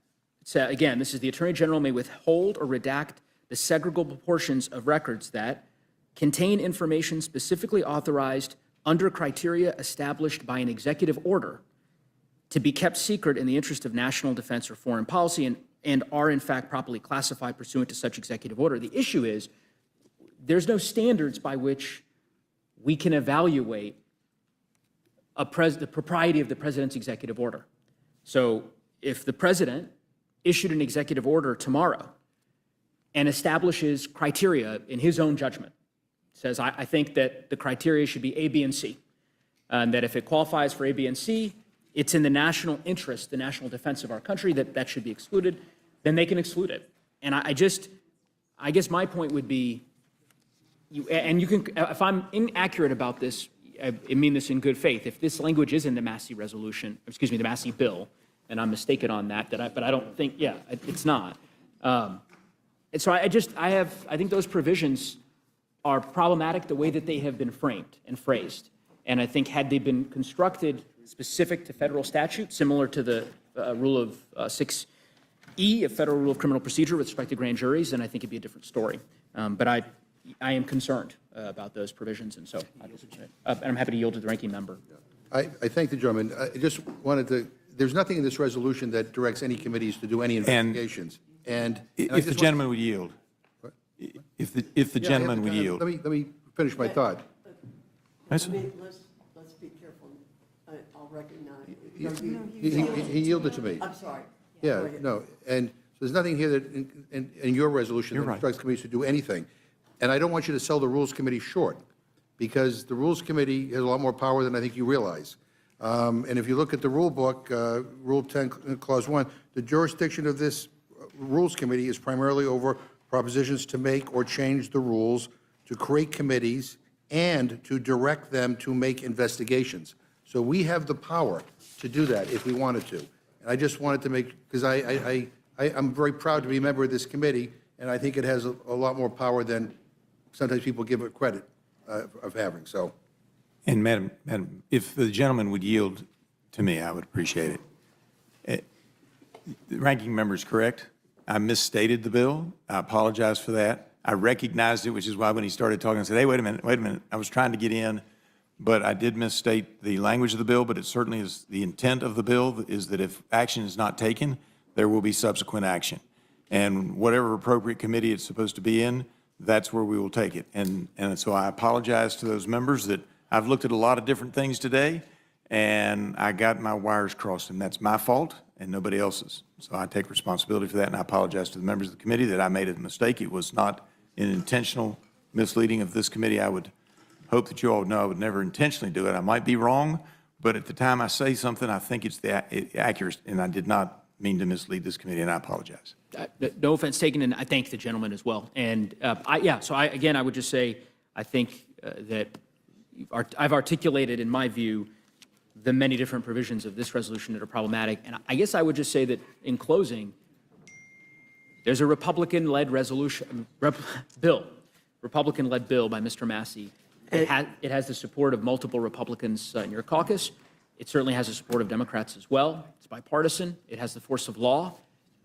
again, this is the Attorney General may withhold or redact the the segregable portions of records that contain information specifically authorized under criteria established by an executive order to be kept secret in the interest of national defense or foreign policy and are in fact properly classified pursuant to such executive order. The issue is there's no standards by which we can evaluate the propriety of the president's executive order. So if the president issued an executive order tomorrow and establishes criteria in his own judgment, says, I think that the criteria should be A, B, and C, and that if it qualifies for A, B, and C, it's in the national interest, the national defense of our country, that should be excluded, then they can exclude it. And I guess my point would be, if I'm inaccurate about this, I mean this in good faith. If this language is in the Massey resolution, excuse me, the Massey bill, and I'm mistaken on that, but I don't think, it's not. And so I think those provisions are problematic the way that they have been framed and phrased. And I think had they been constructed specific to federal statute, similar to the rule of 6E of Federal Rule of Criminal Procedure with respect to grand juries, then I think it'd be a different story. But I am concerned about those provisions, and so and I'm happy to yield to the ranking member. I thank the gentleman. I just wanted to, there's nothing in this resolution that directs any committees to do any investigations. And if the gentleman would yield. If the gentleman would yield. Let me finish my thought. Let's be careful. I'll recognize. He yielded to me. I'm sorry. Yeah, no, and there's nothing here that, in your resolution that instructs committees to do anything. And I don't want you to sell the Rules Committee short, because the Rules Committee has a lot more power than I think you realize. And if you look at the rule book, Rule 10, Clause 1, the jurisdiction of this Rules Committee is primarily over propositions to make or change the rules, to create committees, and to direct them to make investigations. So we have the power to do that if we wanted to. And I just wanted to make, because I'm very proud to be a member of this committee, and I think it has a lot more power than sometimes people give it credit of having, so. And Madam, if the gentleman would yield to me, I would appreciate it. The ranking member is correct. I misstated the bill. I apologize for that. I recognized it, which is why when he started talking, I said, hey, wait a minute. I was trying to get in, but I did misstate the language of the bill, but it certainly is the intent of the bill is that if action is not taken, there will be subsequent action. And whatever appropriate committee it's supposed to be in, that's where we will take it. And so I apologize to those members that I've looked at a lot of different things today, and I got my wires crossed, and that's my fault and nobody else's. So I take responsibility for that, and I apologize to the members of the committee that I made a mistake. It was not an intentional misleading of this committee. I would hope that you all know I would never intentionally do it. I might be wrong, but at the time I say something, I think it's accurate, and I did not mean to mislead this committee, and I apologize. No offense taken, and I thank the gentleman as well. And I would just say, I think that I've articulated, in my view, the many different provisions of this resolution that are problematic. And I guess I would just say that in closing, there's a Republican-led bill by Mr. Massey. It has the support of multiple Republicans in your caucus. It certainly has the support of Democrats as well. It's bipartisan. It has the force of law.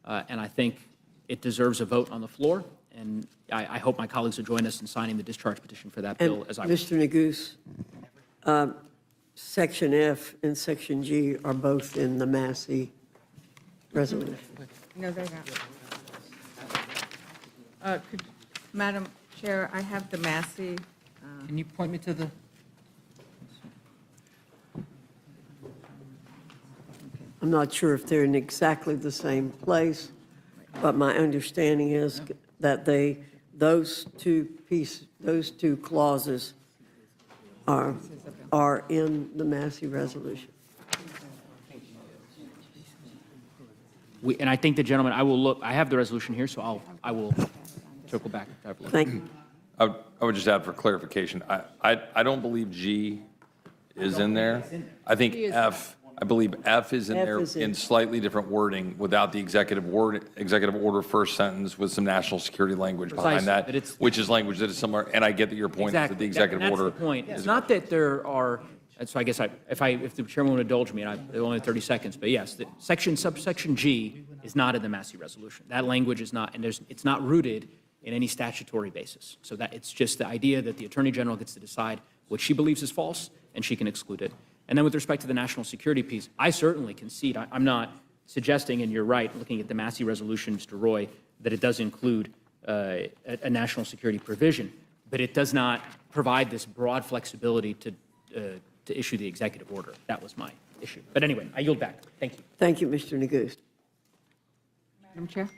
And I think it deserves a vote on the floor. And I hope my colleagues will join us in signing the discharge petition for that bill as I will. Mr. Neguse, Section F and Section G are both in the Massey resolution. No, they're not. Madam Chair, I have the Massey. Can you point me to the? I'm not sure if they're in exactly the same place, but my understanding is that those two clauses are in the Massey resolution. And I think the gentleman, I will look, I have the resolution here, so I will circle back. Thank you. I would just add for clarification, I don't believe G is in there. I think F, I believe F is in there in slightly different wording without the executive order first sentence with some national security language behind that, which is language that is similar. And I get that your point is that the executive order. That's the point. It's not that there are, so I guess if the chairman would indulge me, and I only 30 seconds, but yes, subsection G is not in the Massey resolution. That language is not, and it's not rooted in any statutory basis. So that it's just the idea that the Attorney General gets to decide what she believes is false, and she can exclude it. And then with respect to the national security piece, I certainly concede. I'm not suggesting, and you're right, looking at the Massey resolution, Mr. Roy, that it does include a national security provision, but it does not provide this broad flexibility to issue the executive order. That was my issue. But anyway, I yield back. Thank you. Thank you, Mr. Neguse. Madam Chair?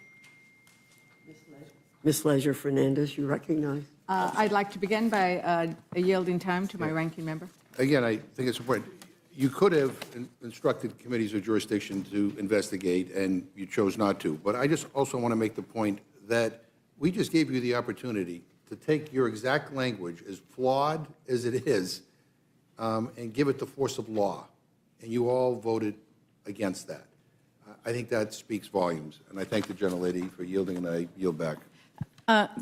Ms. Leisure Fernandez, you recognize. I'd like to begin by yielding time to my ranking member. Again, I think it's important. You could have instructed committees of jurisdiction to investigate, and you chose not to. But I just also want to make the point that we just gave you the opportunity to take your exact language, as flawed as it is, and give it the force of law. And you all voted against that. I think that speaks volumes. And I thank the gentlelady for yielding, and I yield back.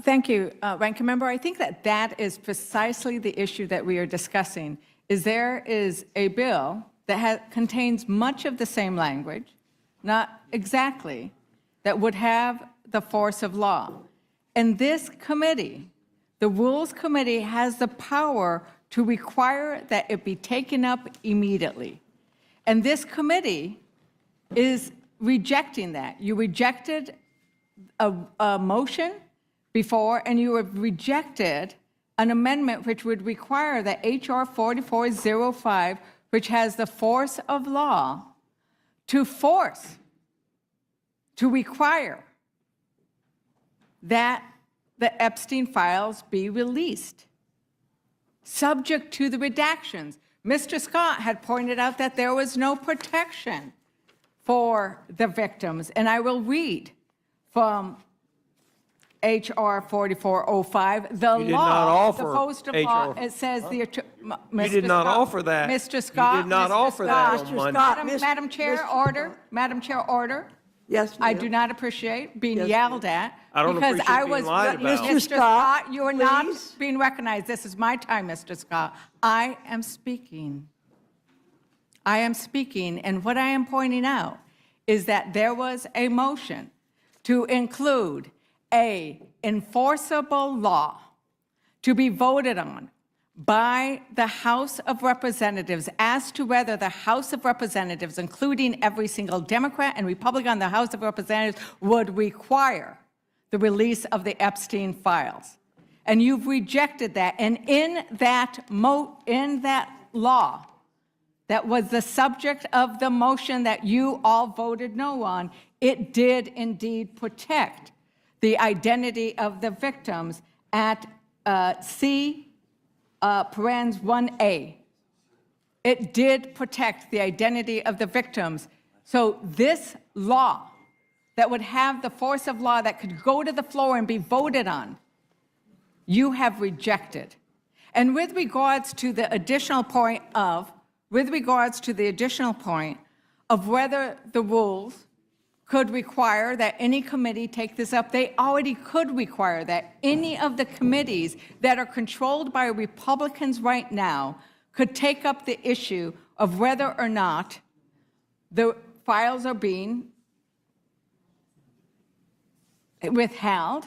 Thank you, Ranking Member. I think that is precisely the issue that we are discussing. There is a bill that contains much of the same language, not exactly, that would have the force of law. And this committee, the Rules Committee, has the power to require that it be taken up immediately. And this committee is rejecting that. You rejected a motion before, and you have rejected an amendment which would require that H.R. 4405, which has the force of law, to require that the Epstein files be released, subject to the redactions. Mr. Scott had pointed out that there was no protection for the victims, and I will read from H.R. 4405, the law, the post of law, it says the... You did not offer that. Mr. Scott. You did not offer that on Monday. Madam Chair, order. Madam Chair, order. Yes, I do not appreciate being yelled at. I don't because appreciate I being was, lied about. Mr. Scott, you are not please. being recognized. This is my time, Mr. Scott. I am speaking. I am speaking, and what I am pointing out is that there was a motion to include a enforceable law to be voted on by the House of Representatives as to whether the House of Representatives, including every single Democrat and Republican on the House of Representatives, would require the release of the Epstein files. And you've rejected that. And in that law that was the subject of the motion that you all voted no on, it did indeed protect the identity of the victims at C parens 1A. It did protect the identity of the victims. So this law that would have the force of law that could go to the floor and be voted on, you have rejected. And with regards to the additional point of, whether the rules could require that any committee take this up, they already could require that any of the committees that are controlled by Republicans right now could take up the issue of whether or not the files are being withheld,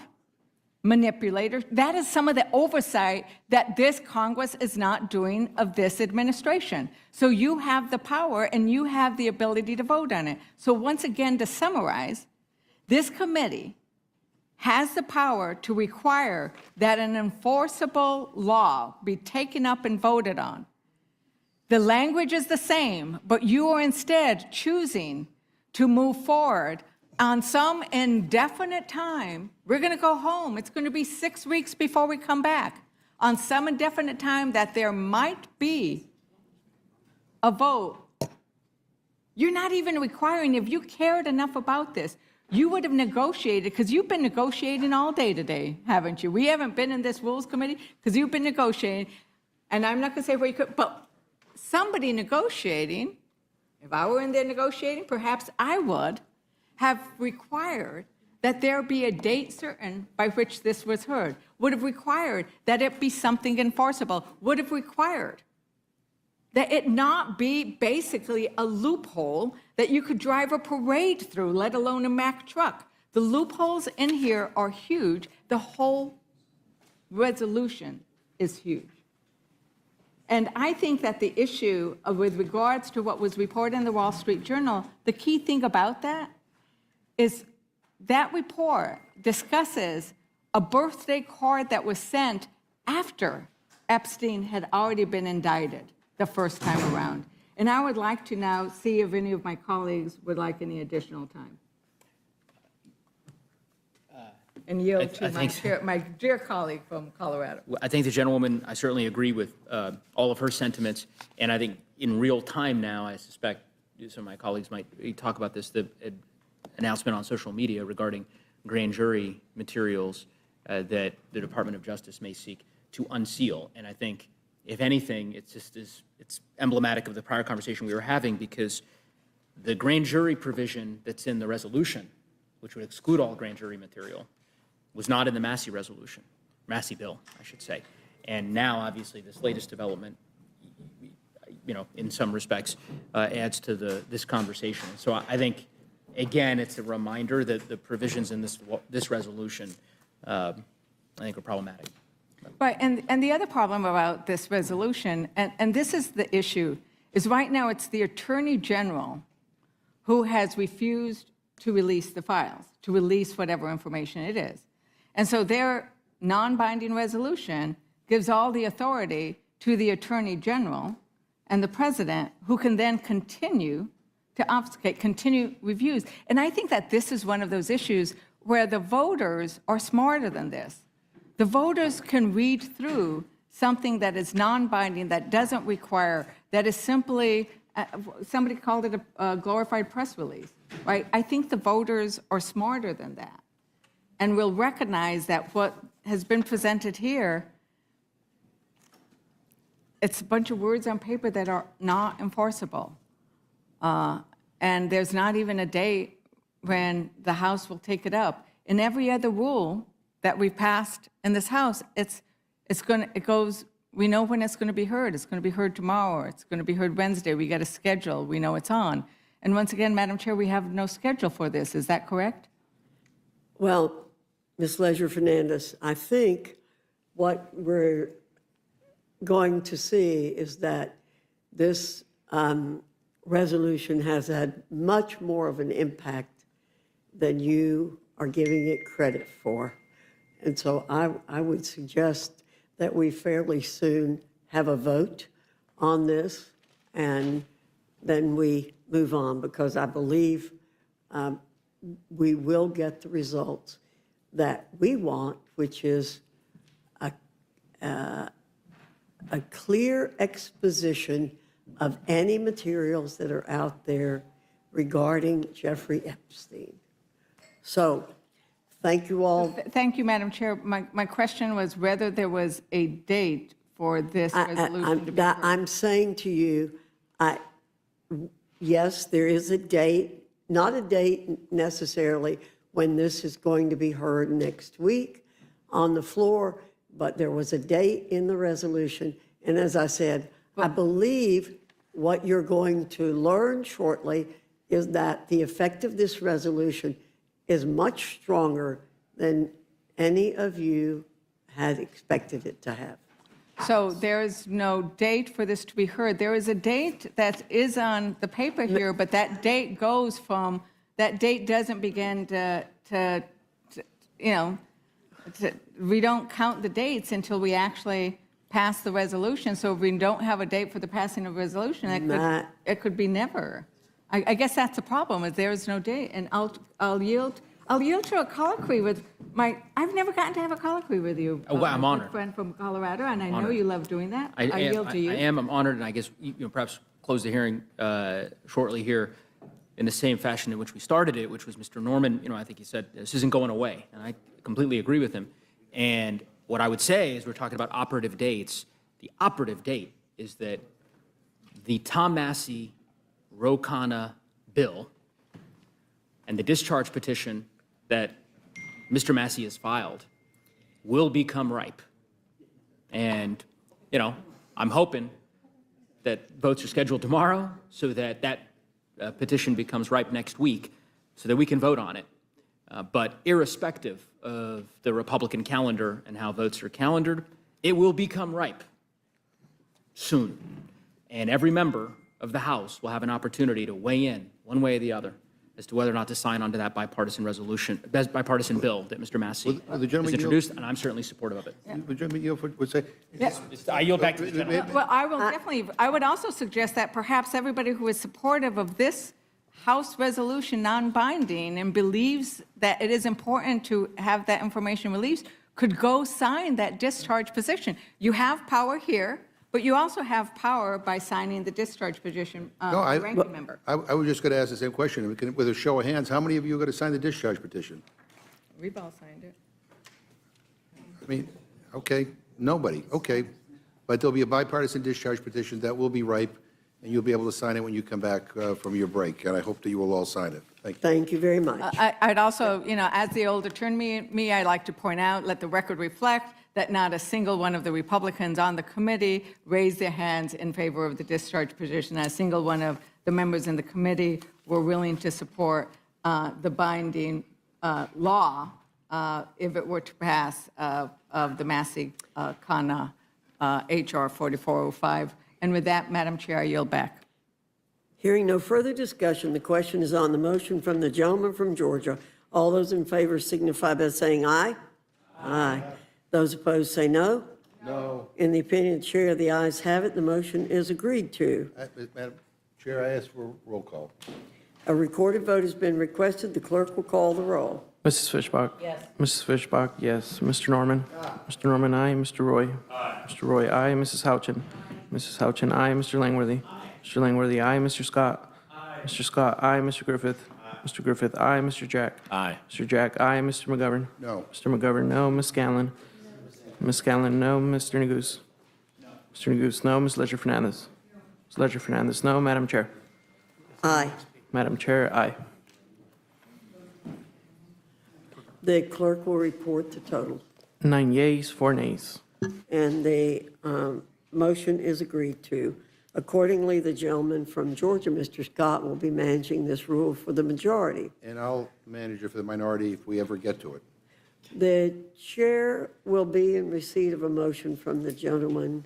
manipulated. That is some of the oversight that this Congress is not doing of this administration. So you have the power and you have the ability to vote on it. So once again, to summarize, this committee has the power to require that an enforceable law be taken up and voted on. The language is the same, but you are instead choosing to move forward on some indefinite time. We're going to go home. It's going to be 6 weeks before we come back. On some indefinite time that there might be a vote. You're not even requiring, if you cared enough about this, you would have negotiated, because you've been negotiating all day today, haven't you? We haven't been in this Rules Committee because you've been negotiating. And I'm not going to say where you could, but somebody negotiating, if I were in there negotiating, perhaps I would have required that there be a date certain by which this was heard, would have required that it be something enforceable, would have required that it not be basically a loophole that you could drive a parade through, let alone a Mack truck. The loopholes in here are huge. The whole resolution is huge. And I think that the issue with regards to what was reported in the Wall Street Journal, the key thing about that is that report discusses a birthday card that was sent after Epstein had already been indicted the first time around. And I would like to now see if any of my colleagues would like any additional time. And yield to my dear colleague from Colorado. I think the gentlewoman, I certainly agree with all of her sentiments, and I think in real time now, I suspect some of my colleagues might talk about this, the announcement on social media regarding grand jury materials that the Department of Justice may seek to unseal. And I think, if anything, it's emblematic of the prior conversation we were having, because the grand jury provision that's in the resolution, which would exclude all grand jury material, was not in the Massey resolution, Massey bill, I should say. And now, obviously, this latest development, in some respects, adds to this conversation. So I think, again, it's a reminder that the provisions in this resolution, I think, are problematic. Right, and the other problem about this resolution, and this is the issue, is right now it's the Attorney General who has refused to release the files, to release whatever information it is. And so their non-binding resolution gives all the authority to the Attorney General and the President, who can then continue to obfuscate, continue reviews. And I think that this is one of those issues where the voters are smarter than this. The voters can read through something that is non-binding, that doesn't require, that is simply, somebody called it a glorified press release, right? I think the voters are smarter than that and will recognize that what has been presented here, it's a bunch of words on paper that are not enforceable. And there's not even a date when the House will take it up. In every other rule that we've passed in this House, it goes, we know when it's going to be heard. It's going to be heard tomorrow. It's going to be heard Wednesday. We get a schedule. We know it's on. And once again, Madam Chair, we have no schedule for this. Is that correct? Well, Ms. Leisure-Fernandez, I think what we're going to see is that this resolution has had much more of an impact than you are giving it credit for. And so I would suggest that we fairly soon have a vote on this, and then we move on, because I believe we will get the results that we want, which is a clear exposition of any materials that are out there regarding Jeffrey Epstein. So, thank you all. Thank you, Madam Chair. My question was whether there was a date for this resolution to be heard. I'm saying to you, yes, there is a date, not a date necessarily when this is going to be heard next week on the floor, but there was a date in the resolution. And as I said, I believe what you're going to learn shortly is that the effect of this resolution is much stronger than any of you had expected it to have. So there is no date for this to be heard. There is a date that is on the paper here, but that date goes from, that date doesn't begin we don't count the dates until we actually pass the resolution. So if we don't have a date for the passing of resolution, it could be never. I guess that's the problem, is there is no date. And I'll yield to a colloquy with I've never gotten to have a colloquy with you. Oh, wow, I'm honored. Friend from Colorado, and I know you love doing that. I yield to you. I'm honored, and I guess perhaps close the hearing shortly here in the same fashion in which we started it, which was Mr. Norman. I think he said this isn't going away, and I completely agree with him. And what I would say is, we're talking about operative dates. The operative date is that the Tom Massey Ro Khanna bill and the discharge petition that Mr. Massey has filed will become ripe. And, I'm hoping that votes are scheduled tomorrow so that petition becomes ripe next week so that we can vote on it. But irrespective of the Republican calendar and how votes are calendared, it will become ripe soon. And every member of the House will have an opportunity to weigh in one way or the other as to whether or not to sign onto that bipartisan bill that Mr. Massey has introduced, and I'm certainly supportive of it. The gentleman would say, I yield back to the gentleman. Well, I would also suggest that perhaps everybody who is supportive of this House resolution non-binding and believes that it is important to have that information released could go sign that discharge petition. You have power here, but you also have power by signing the discharge petition, ranking member. I was just going to ask the same question. With a show of hands, how many of you are going to sign the discharge petition? We've all signed it. I mean, okay, nobody, okay. But there'll be a bipartisan discharge petition that will be ripe, and you'll be able to sign it when you come back from your break, and I hope that you will all sign it. Thank you. Thank you very much. I'd also, as the old attorney me, I'd like to point out, let the record reflect that not a single one of the Republicans on the committee raised their hands in favor of the discharge petition. Not a single one of the members in the committee were willing to support the binding law if it were to pass of the Massey-Khanna H.R. 4405. And with that, Madam Chair, I yield back. Hearing no further discussion, the question is on the motion from the gentleman from Georgia. All those in favor signify by saying aye. Aye. Those opposed say no. No. In the opinion of the chair, the ayes have it. The motion is agreed to. Madam Chair, I ask for roll call. A recorded vote has been requested. The clerk will call the roll. Mrs. Fishbach? Yes. Mrs. Fishbach, yes. Mr. Norman? Aye. Mr. Norman, aye. Mr. Roy? Aye. Mr. Roy, aye. Mrs. Houchin? Mrs. Houchin, aye. Mr. Langworthy? Aye. Mr. Langworthy, aye. Mr. Scott? Aye. Mr. Scott, aye. Mr. Griffith? Aye. Mr. Griffith, aye. Mr. Jack? Aye. Mr. Jack, aye. Mr. McGovern? No. Mr. McGovern, no. Ms. Scanlon? Ms. Scanlon, no. Mr. Neguse? No. Mr. Neguse, no. Ms. Ledger Fernandez? Ms. Ledger Fernandez, no. Madam Chair? Aye. Madam Chair, aye. The clerk will report the total. 9 yeas, 4 nays. And the motion is agreed to. Accordingly, the gentleman from Georgia, Mr. Scott, will be managing this rule for the majority. And I'll manage it for the minority if we ever get to it. The chair will be in receipt of a motion from the gentleman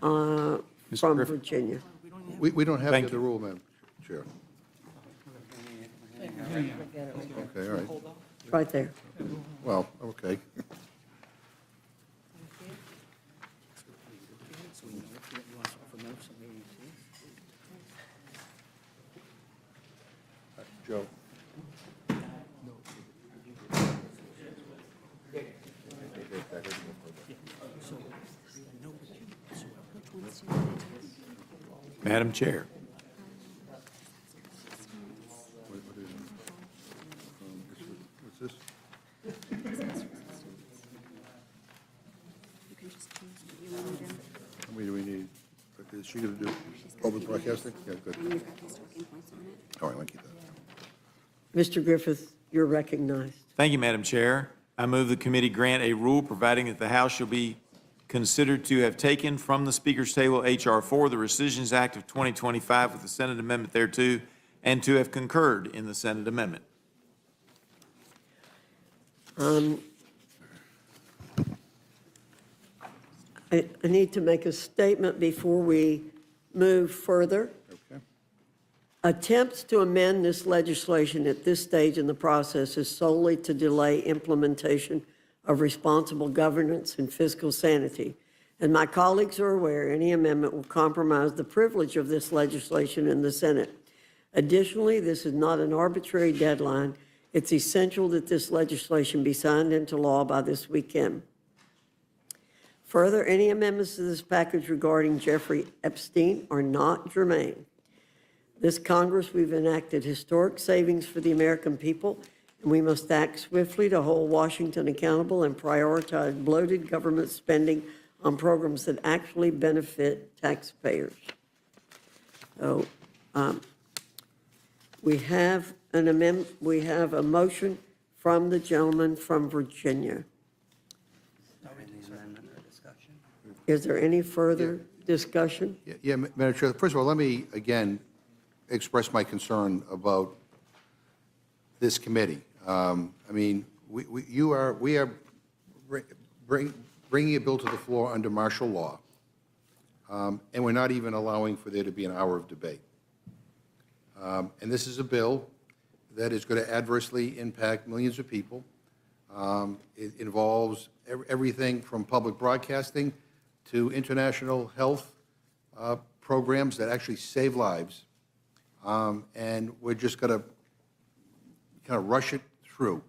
from Virginia. We don't have the rule, Madam Chair. Okay, all right. Right there. Well, okay. Joe. Madam Chair. What's this? How many do we need? Is she going to do public broadcasting? Yeah, good. All right, I'll keep that. Mr. Griffith, you're recognized. Thank you, Madam Chair. I move the committee grant a rule providing that the House shall be considered to have taken from the Speaker's table H.R. 4, the Rescissions Act of 2025 with the Senate amendment thereto, and to have concurred in the Senate amendment. I need to make a statement before we move further. Okay. Attempts to amend this legislation at this stage in the process is solely to delay implementation of responsible governance and fiscal sanity. And my colleagues are aware any amendment will compromise the privilege of this legislation in the Senate. Additionally, this is not an arbitrary deadline. It's essential that this legislation be signed into law by this weekend. Further, any amendments to this package regarding Jeffrey Epstein are not germane. This Congress, we've enacted historic savings for the American people, and we must act swiftly to hold Washington accountable and prioritize bloated government spending on programs that actually benefit taxpayers. So we have an amendment. We have a motion from the gentleman from Virginia. Is there any further discussion? Yeah, Madam Chair, first of all, let me again express my concern about this committee. I mean, we are bringing a bill to the floor under martial law, and we're not even allowing for there to be an hour of debate. And this is a bill that is going to adversely impact millions of people. It involves everything from public broadcasting to international health programs that actually save lives. And we're just going to kind of rush it through.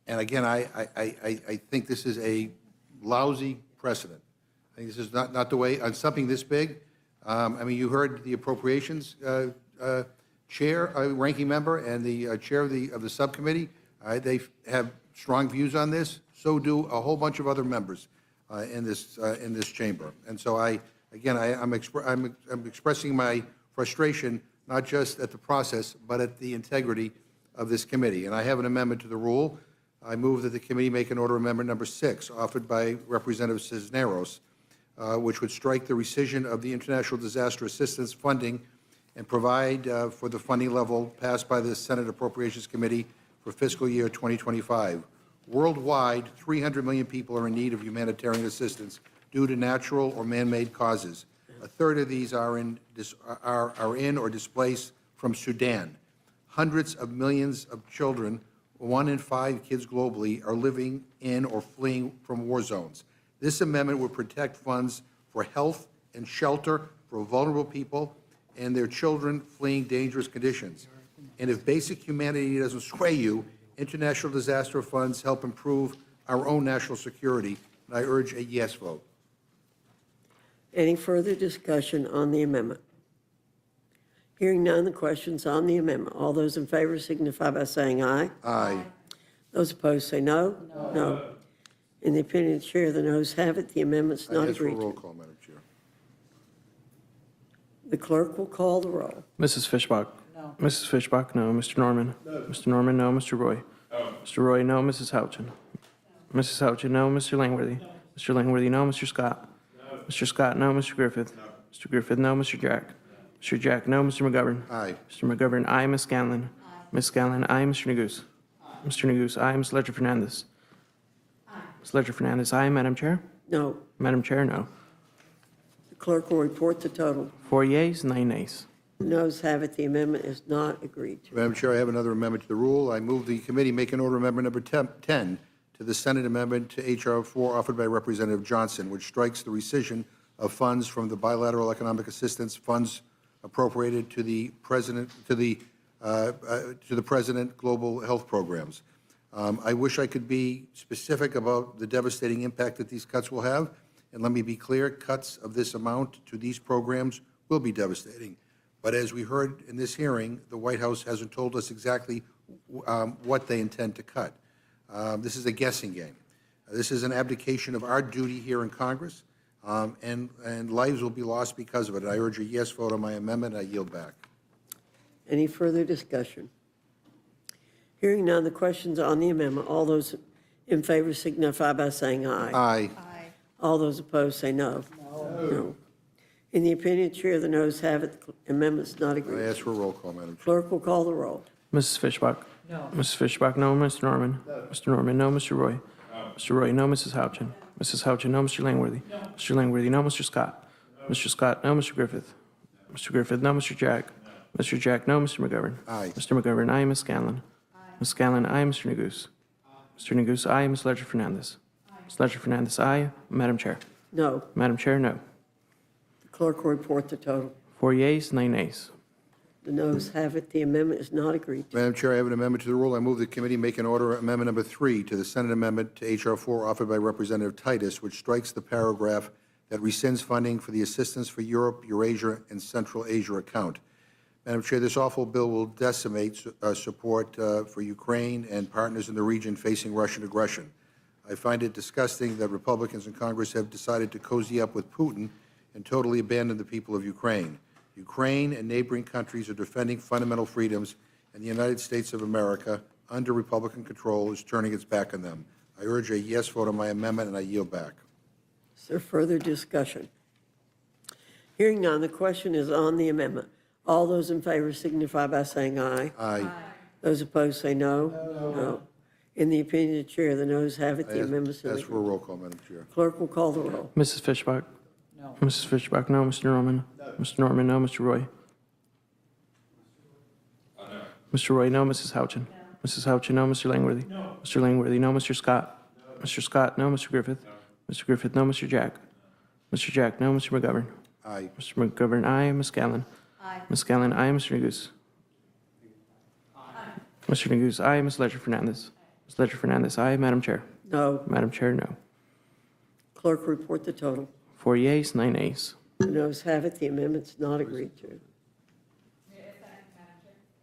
And again, I think this is a lousy precedent. I think this is not the way, on something this big. I mean, you heard the Appropriations chair, ranking member, and the chair of the subcommittee. They have strong views on this. So do a whole bunch of other members in this chamber. And so I'm expressing my frustration, not just at the process, but at the integrity of this committee. And I have an amendment to the rule. I move that the committee make an order amendment number 6, offered by Representative Cisneros, which would strike the rescission of the International Disaster Assistance funding and provide for the funding level passed by the Senate Appropriations Committee for fiscal year 2025. Worldwide, 300 million people are in need of humanitarian assistance due to natural or man-made causes. A third of these are in or displaced from Sudan. Hundreds of millions of children, 1 in 5 kids globally, are living in or fleeing from war zones. This amendment would protect funds for health and shelter for vulnerable people and their children fleeing dangerous conditions. And if basic humanity doesn't sway you, international disaster funds help improve our own national security. And I urge a yes vote. Any further discussion on the amendment? Hearing none, the question's on the amendment. All those in favor signify by saying aye. Aye. Those opposed say no. No. In the opinion of the chair, the noes have it. The amendment's not I ask for a agreed roll to. call, Madam Chair. The clerk will call the roll. Mrs. Fishbach? No. Mrs. Fishbach, no. Mr. Norman? No. Mr. Norman, no. Mr. Roy? No. Mr. Roy, no. Mrs. Houchin? No. Mrs. Houchin, no. Mr. Langworthy? No. Mr. Langworthy, no. Mr. Scott? No. Mr. Scott, no. Mr. Griffith? No. Mr. Griffith, no. Mr. Jack? Mr. Jack, no. Mr. McGovern? Aye. Mr. McGovern, aye. Ms. Scanlon? Aye. Ms. Scanlon, aye. Mr. Neguse? Aye. Mr. Neguse, aye. Ms. Ledger Fernandez? Aye. Ms. Ledger Fernandez, aye. Madam Chair? No. Madam Chair, no. The clerk will report the total. 4 yeas, 9 nays. The noes have it. The amendment is not agreed to. Madam Chair, I have another amendment to the rule. I move the committee make an order amendment number 10 to the Senate amendment to H.R. 4 offered by Representative Johnson, which strikes the rescission of funds from the bilateral economic assistance funds appropriated to the President global health programs. I wish I could be specific about the devastating impact that these cuts will have. And let me be clear, cuts of this amount to these programs will be devastating. But as we heard in this hearing, the White House hasn't told us exactly what they intend to cut. This is a guessing game. This is an abdication of our duty here in Congress, and lives will be lost because of it. I urge a yes vote on my amendment. I yield back. Any further discussion? Hearing none, the question's on the amendment. All those in favor signify by saying aye. Aye. All those opposed say no. No. In the opinion of the chair, the noes have it. The amendment's not I agreed. ask for a roll call, Madam Chair. Clerk will call the roll. Mrs. Fishbach? No. Mrs. Fishbach, no. Mr. Norman? No. Mr. Norman, no. Mr. Roy? No. Mr. Roy, no. Mrs. Houchin? Mrs. Houchin, no. Mr. Langworthy? No. Mr. Langworthy, no. Mr. Scott? No. Mr. Scott, no. Mr. Griffith? No. Mr. Griffith, no. Mr. Jack? No. Mr. Jack, no. Mr. McGovern? Aye. Mr. McGovern, aye. Ms. Scanlon? Aye. Ms. Scanlon, aye. Mr. Neguse? Mr. Neguse, aye. Ms. Ledger Fernandez? Ms. Ledger Fernandez, aye. Madam Chair? No. Madam Chair, no. The clerk will report the total. 4 yeas, 9 nays. The noes have it. The amendment is not agreed to. Madam Chair, I have an amendment to the rule. I move the committee make an order amendment number 3 to the Senate amendment to H.R. 4 offered by Representative Titus, which strikes the paragraph that rescinds funding for the Assistance for Europe, Eurasia, and Central Asia account. Madam Chair, this awful bill will decimate support for Ukraine and partners in the region facing Russian aggression. I find it disgusting that Republicans in Congress have decided to cozy up with Putin and totally abandon the people of Ukraine. Ukraine and neighboring countries are defending fundamental freedoms, and the United States of America, under Republican control, is turning its back on them. I urge a yes vote on my amendment, and I yield back. Is there further discussion? Hearing none, the question is on the amendment. All those in favor signify by saying aye. Aye. Those opposed say no. No. In the opinion of the chair, the noes have it. The amendments are Ask for a roll call, Madam Chair. Clerk will call the roll. Mrs. Fishbach? No. Mrs. Fishbach, no. Mr. Norman? Mr. Norman, no. Mr. Roy? Mr. Roy, no. Mrs. Houchin? Mrs. Houchin, no. Mr. Langworthy? No. Mr. Langworthy, no. Mr. Scott? Mr. Scott, no. Mr. Griffith? Mr. Griffith, no. Mr. Jack? Mr. Jack, no. Mr. McGovern? Aye. Mr. McGovern, aye. Ms. Scallon? Aye. Ms. Scallon, aye. Mr. Neguse? Mr. Neguse, aye. Ms. Ledger Fernandez? Ms. Ledger Fernandez, aye. Madam Chair? No. Madam Chair, no. Clerk, report the total. 4 yeas, 9 nays. The noes have it. The amendment's not agreed to.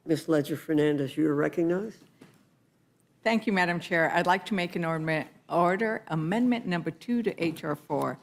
Ms. Ledger Fernandez, you are recognized. Thank you, Madam Chair. I'd like to make an order amendment number 2 to H.R. 4.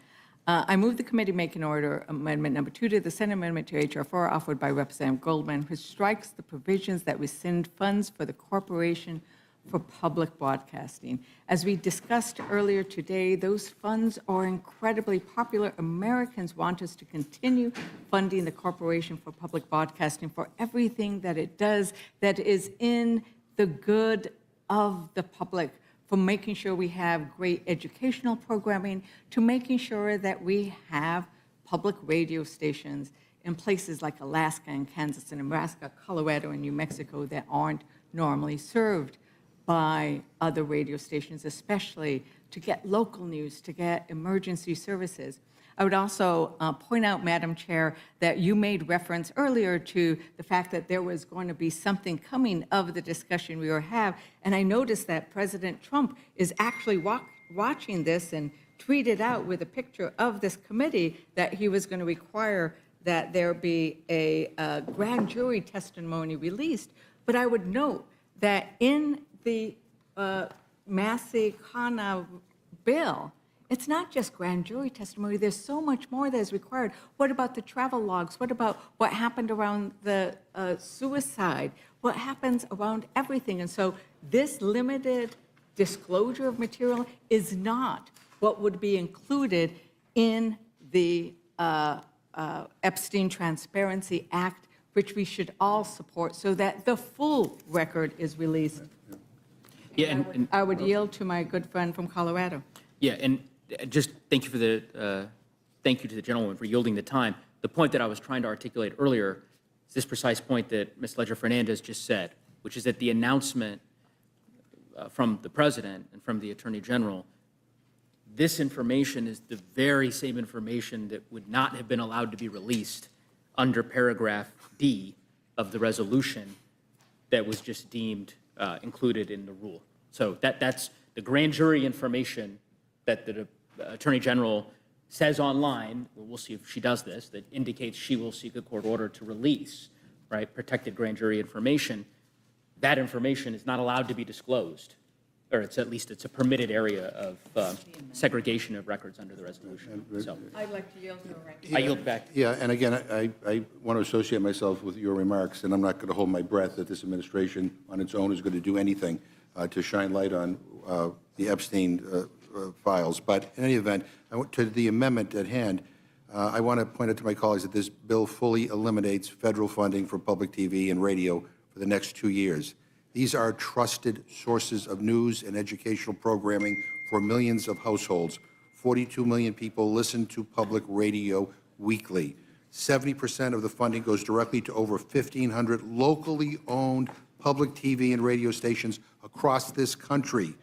I move the committee make an order amendment number 2 to the Senate amendment to H.R. 4 offered by Representative Goldman, which strikes the provisions that rescind funds for the Corporation for Public Broadcasting. As we discussed earlier today, those funds are incredibly popular. Americans want us to continue funding the Corporation for Public Broadcasting for everything that it does that is in the good of the public, from making sure we have great educational programming to making sure that we have public radio stations in places like Alaska and Kansas and Nebraska, Colorado and New Mexico that aren't normally served by other radio stations, especially to get local news, to get emergency services. I would also point out, Madam Chair, that you made reference earlier to the fact that there was going to be something coming of the discussion we were having, and I noticed that President Trump is actually watching this and tweeted out with a picture of this committee that he was going to require that there be a grand jury testimony released. But I would note that in the Massey-Khanna bill, it's not just grand jury testimony. There's so much more that is required. What about the travel logs? What about what happened around the suicide? What happens around everything? And so this limited disclosure of material is not what would be included in the Epstein Transparency Act, which we should all support so that the full record is released. Yeah, and I would yield to my good friend from Colorado. yeah, and just thank you to the gentleman for yielding the time. The point that I was trying to articulate earlier is this precise point that Ms. Ledger Fernandez just said, which is that the announcement from the president and from the attorney general, this information is the very same information that would not have been allowed to be released under paragraph D of the resolution that was just deemed included in the rule. So that's the grand jury information that the Attorney General says online, we'll see if she does this, that indicates she will seek a court order to release, right, protected grand jury information. That information is not allowed to be disclosed, or it's at least it's a permitted area of segregation of records under the resolution. So I'd like to yield to a ranking. I yield back. Yeah, and again, I want to associate myself with your remarks, and I'm not going to hold my breath that this administration on its own is going to do anything to shine light on the Epstein files. But in any event, to the amendment at hand, I want to point out to my colleagues that this bill fully eliminates federal funding for public TV and radio for the next 2 years. These are trusted sources of news and educational programming for millions of households. 42 million people listen to public radio weekly. 70% of the funding goes directly to over 1,500 locally owned public TV and radio stations across this country.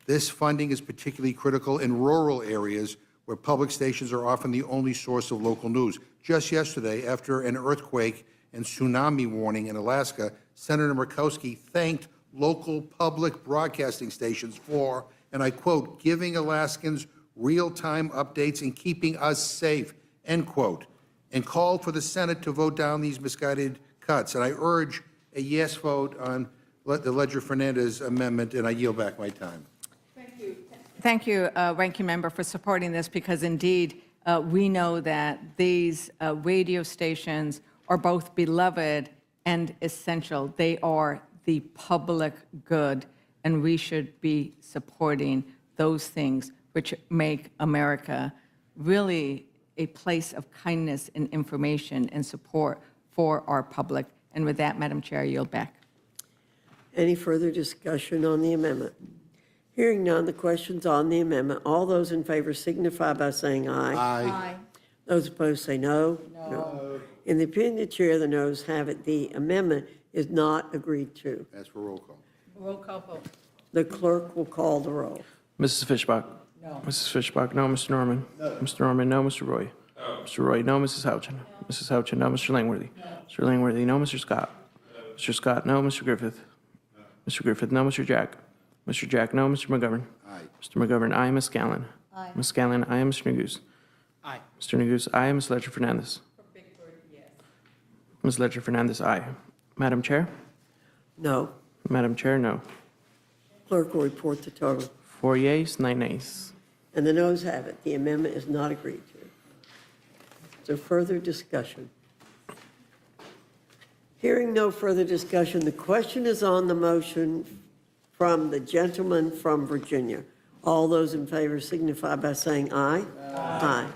This funding is particularly critical in rural areas where public stations are often the only source of local news. Just yesterday, after an earthquake and tsunami warning in Alaska, Senator Murkowski thanked local public broadcasting stations for, and I quote, giving Alaskans real-time updates and keeping us safe, end quote, and called for the Senate to vote down these misguided cuts. And I urge a yes vote on the Ledger-Fernandez amendment, and I yield back my time. Thank you, Ranking Member, for supporting this, because indeed we know that these radio stations are both beloved and essential. They are the public good, and we should be supporting those things which make America really a place of kindness and information and support for our public. And with that, Madam Chair, I yield back. Any further discussion on the amendment? Hearing none, the question's on the amendment. All those in favor signify by saying aye. Aye. Those opposed say no. No. In the opinion of the chair, the noes have it. The amendment is not agreed to. Ask for roll call. Roll call vote. The clerk will call the roll. Mrs. Fishbach? No. Mrs. Fishbach, no. Mr. Norman? No. Mr. Norman, no. Mr. Roy? No. Mr. Roy, no. Mrs. Houchin? Mrs. Houchin, no. Mr. Langworthy? Mr. Langworthy, no. Mr. Scott? Mr. Scott, no. Mr. Griffith? Mr. Griffith, no. Mr. Jack? Mr. Jack, no. Mr. McGovern? Aye. Mr. McGovern, aye. Ms. Scallon? Aye. Ms. Scallon, aye. Mr. Neguse? Aye. Mr. Neguse, aye. Ms. Ledger Fernandez? Ms. Ledger Fernandez, aye. Madam Chair? No. Madam Chair, no. Clerk will report the total. 4 yeas, 9 nays. And the noes have it. The amendment is not agreed to. Is there further discussion? Hearing no further discussion, the question is on the motion from the gentleman from Virginia. All those in favor signify by saying aye. Aye.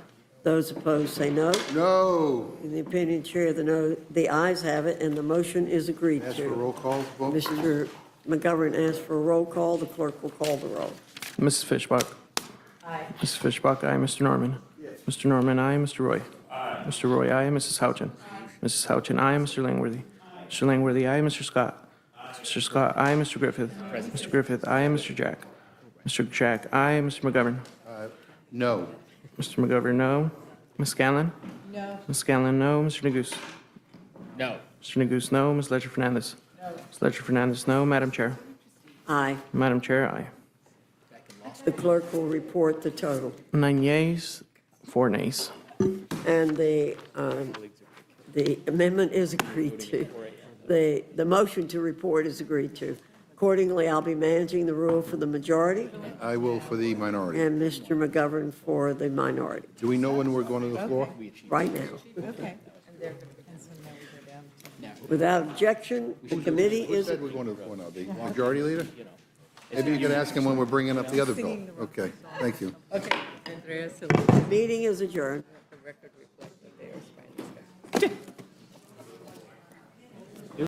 Those opposed say no. No. In the opinion of the chair, the ayes have it, and the motion is agreed Ask for to. roll call vote. Mr. McGovern asked for a roll call. The clerk will call the roll. Mrs. Fishbach? Aye. Mrs. Fishbach, aye. Mr. Norman? Mr. Norman, aye. Mr. Roy? Aye. Mr. Roy, aye. Mrs. Houchin? Mrs. Houchin, aye. Mr. Langworthy? Mr. Langworthy, aye. Mr. Scott? Mr. Scott, aye. Mr. Griffith? Mr. Griffith, aye. Mr. Jack? Mr. Jack, aye. Mr. McGovern? No. Mr. McGovern, no. Ms. Scallon? No. Ms. Scallon, no. Mr. Neguse? No. Mr. Neguse, no. Ms. Ledger Fernandez? No. Ms. Ledger Fernandez, no. Madam Chair? Aye. Madam Chair, aye. The clerk will report the total. 9 yeas, 4 nays. And the amendment is agreed to. The motion to report is agreed to. Accordingly, I'll be managing the rule for the majority I will for the minority. and Mr. McGovern for the minority, Do we know when we're going to the floor? right now. Okay. Without objection, the committee Who is, said we're going to the floor now? The majority leader? Maybe you could ask him when we're bringing up the other bill. Okay, thank you. meeting is adjourned. The record reflects that they are Spanish.